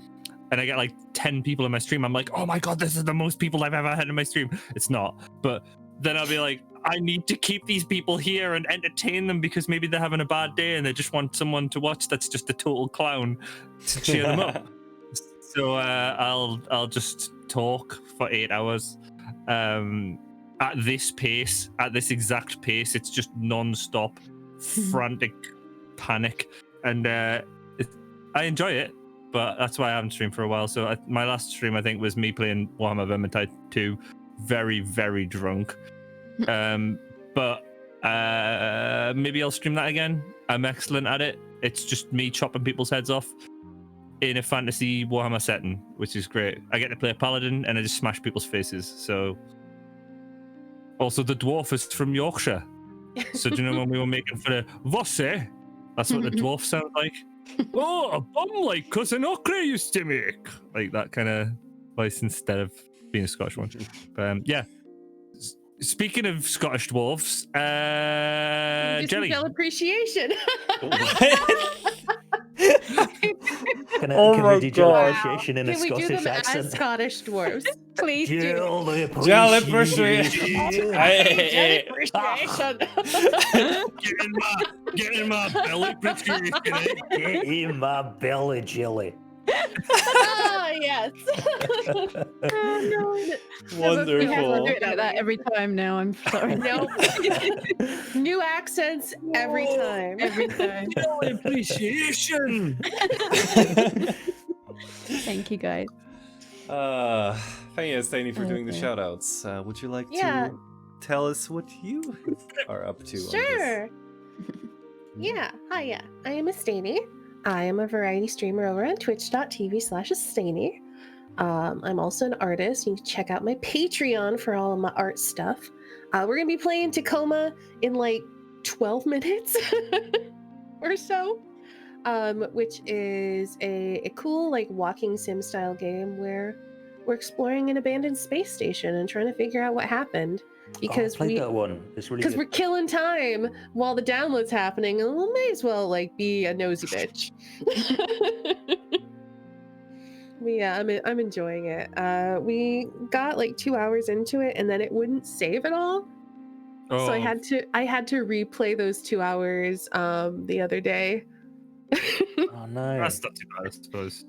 and I get like 10 people in my stream, I'm like, oh my god, this is the most people I've ever had in my stream. It's not, but then I'll be like, I need to keep these people here and entertain them because maybe they're having a bad day and they just want someone to watch that's just a total clown to cheer them up. So I'll just talk for 8 hours at this pace, at this exact pace. It's just non-stop frantic panic, and I enjoy it, but that's why I haven't streamed for a while. So my last stream, I think, was me playing Warhammer Vermintide 2, very, very drunk. But maybe I'll stream that again. I'm excellent at it. it's just me chopping people's heads off in a fantasy Warhammer setting, which is great. I get to play a paladin and I just smash people's faces. So, also the dwarf is from Yorkshire. So do you know when we were making for the Vosse? That's what the dwarf sounds like. Oh, a bum like Cousin Ochre used to make. Like that kind of voice instead of being a Scottish one. But yeah. Speaking of Scottish dwarfs, Jelly. Jelly appreciation. Can Oh we my do God. appreciation in a Can we do Scottish them accent? as Scottish dwarves? Please do. Jill appreciation. Jelly appreciation. Get in my belly appreciation. Get in my belly, Jelly. Ah, yes. Oh, no. Wonderful. You have to do it like that every time now. I'm sorry. Nope. New accents every time. Every time. Belly appreciation. Thank you, guys. Thank you, Stany, for doing the Okay. shoutouts. Would you like Yeah. to tell us what you are up to? Sure. Yeah. Hi, yeah. I am Astaney. I am a variety streamer over on twitch.tv/Astaney. I'm also an artist. You can check out my Patreon for all of my art stuff. We're going to be playing Tacoma in like 12 minutes or so, which is a cool like walking sim style game where we're exploring an abandoned space station and trying to figure out what happened. Because I played that one. It's really because good. we're killing time while the download's happening, and we may as well like be a nosy bitch. But yeah, I'm enjoying it. We got like 2 hours into it, and then it wouldn't save at all. So I had to replay those 2 hours the other day. Oh no. That's not too bad, I suppose.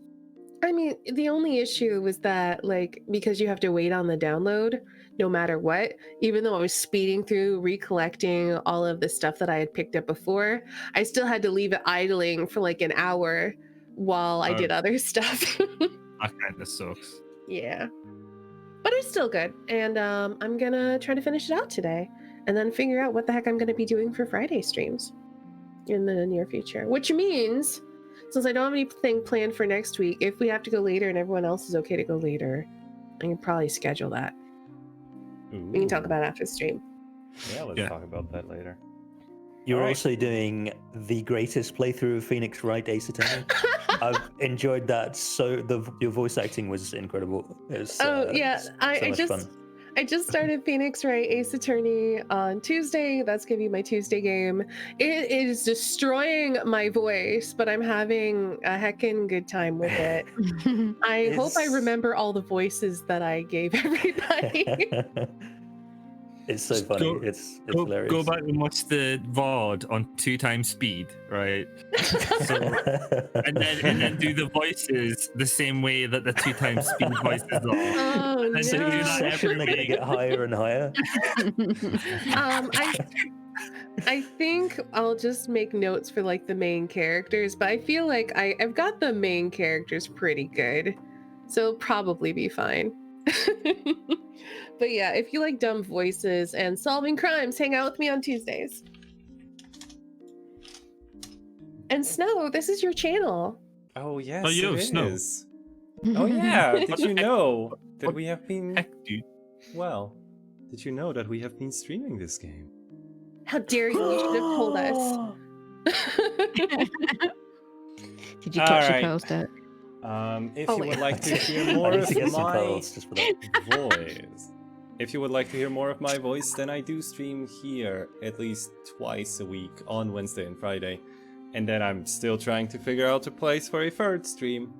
I mean, the only issue was that, like, because you have to wait on the download no matter what, even though I was speeding through, recollecting all of the stuff that I had picked up before, I still had to leave it idling for like an hour while I did other stuff. That kind of sucks. Yeah. But it's still good. And I'm going to try to finish it out today and then figure out what the heck I'm going to be doing for Friday streams in the near future, which means, since I don't have anything planned for next week, if we have to go later and everyone else is okay to go later, I can probably schedule that. We can talk about it after the stream. Yeah, let's talk about that later. You're Alright. also doing the greatest playthrough of Phoenix Wright Ace Attorney. I've enjoyed that. So your voice acting was incredible. It was, Yeah, so I much just fun. I just started Phoenix Wright Ace Attorney on Tuesday. That's gonna be my Tuesday game. It is destroying my voice, but I'm having a heckin' good time with it. I hope I It's- remember all the voices that I gave everybody. It's so Just funny. go- It's Go, hilarious. go back and watch the VOD on 2x speed, right? So, and then do the voices the same way that the 2x speed voices are. Oh And So do no! each that session every they're going to week. get higher and higher. I think I'll just make notes for like the main characters, but I feel like I've got the main characters pretty good, so it'll probably be fine. But yeah, if you like dumb voices and solving crimes, hang out with me on Tuesdays. And Snow, this is your channel. Oh yes, Oh, yo, it Snow. is. Oh yeah, did What you the heck? know that What we have been... Heck, dude. Well, did you know that we have been streaming this game? How dare you? You should have told us. Did you touch Alright. the pearls, Dirk? If Oh you my would God. like to hear I more need of to get some my pearls just for that. voice, if you would like to hear more of my voice, then I do stream here at least twice a week on Wednesday and Friday, and then I'm still trying to figure out a place for a third stream.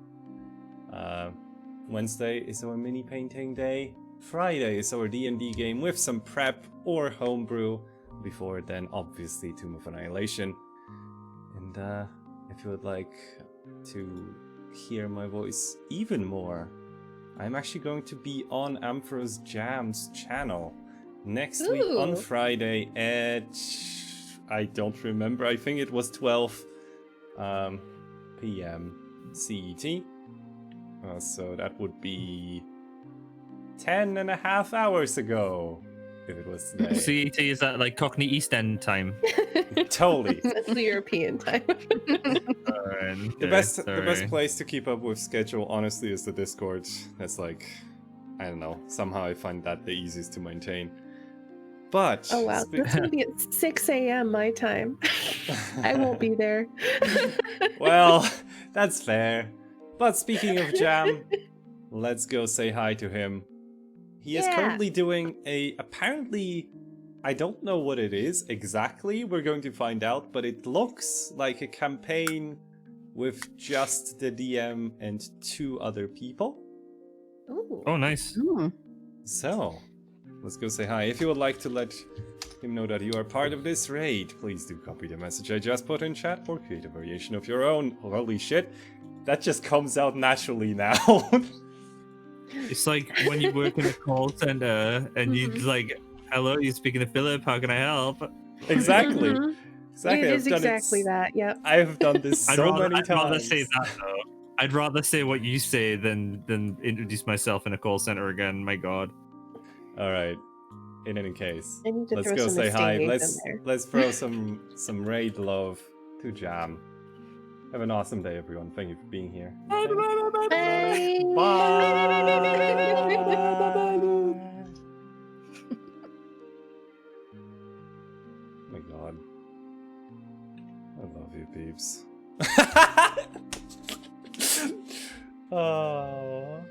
Wednesday is our mini painting day. Friday is our D&D game with some prep or homebrew. Before then, obviously, Tomb of Annihilation. And if you would like to hear my voice even more, I'm actually going to be on Amphros Jam's channel next week on Ooh. Friday at... I don't remember, I think it was 12 p.m. CET. So that would be 10 and a half hours ago. if it was today. CET is that like Cockney East End time? Totally. Central European time. The best place to keep up with schedule, honestly, is the Discord. That's like, I don't know. Somehow I find that the easiest to maintain. But Oh wow, that's gonna be at 6 a.m. my time. I won't be there. well, that's fair. But speaking of Jam, let's go say hi to him. He is currently doing apparently, I don't know what it is exactly. We're going to find out, but it looks like a campaign with just the DM and 2 other people. Ooh. Oh, nice. So, let's go say hi. If you would like to let him know that you are part of this raid, please do copy the message I just put in chat or create a variation of your own. Holy shit, that just comes out naturally now. It's like when you work in a call center and you like, hello, you're speaking to Philip, how can I help? Exactly. Mhm. Exactly. It I've is done exactly it. that. Yep. I've done this so many I'd rather times. say that though. I'd rather say what you say than introduce myself in a call center again. My God. All right. In any case, I need to let's throw go some say hi. mistakes in there. Let's throw some raid love to Jam. Have an awesome day, everyone. Thank you for being here. Bye. Oh my God. I love you, peeps. Oh.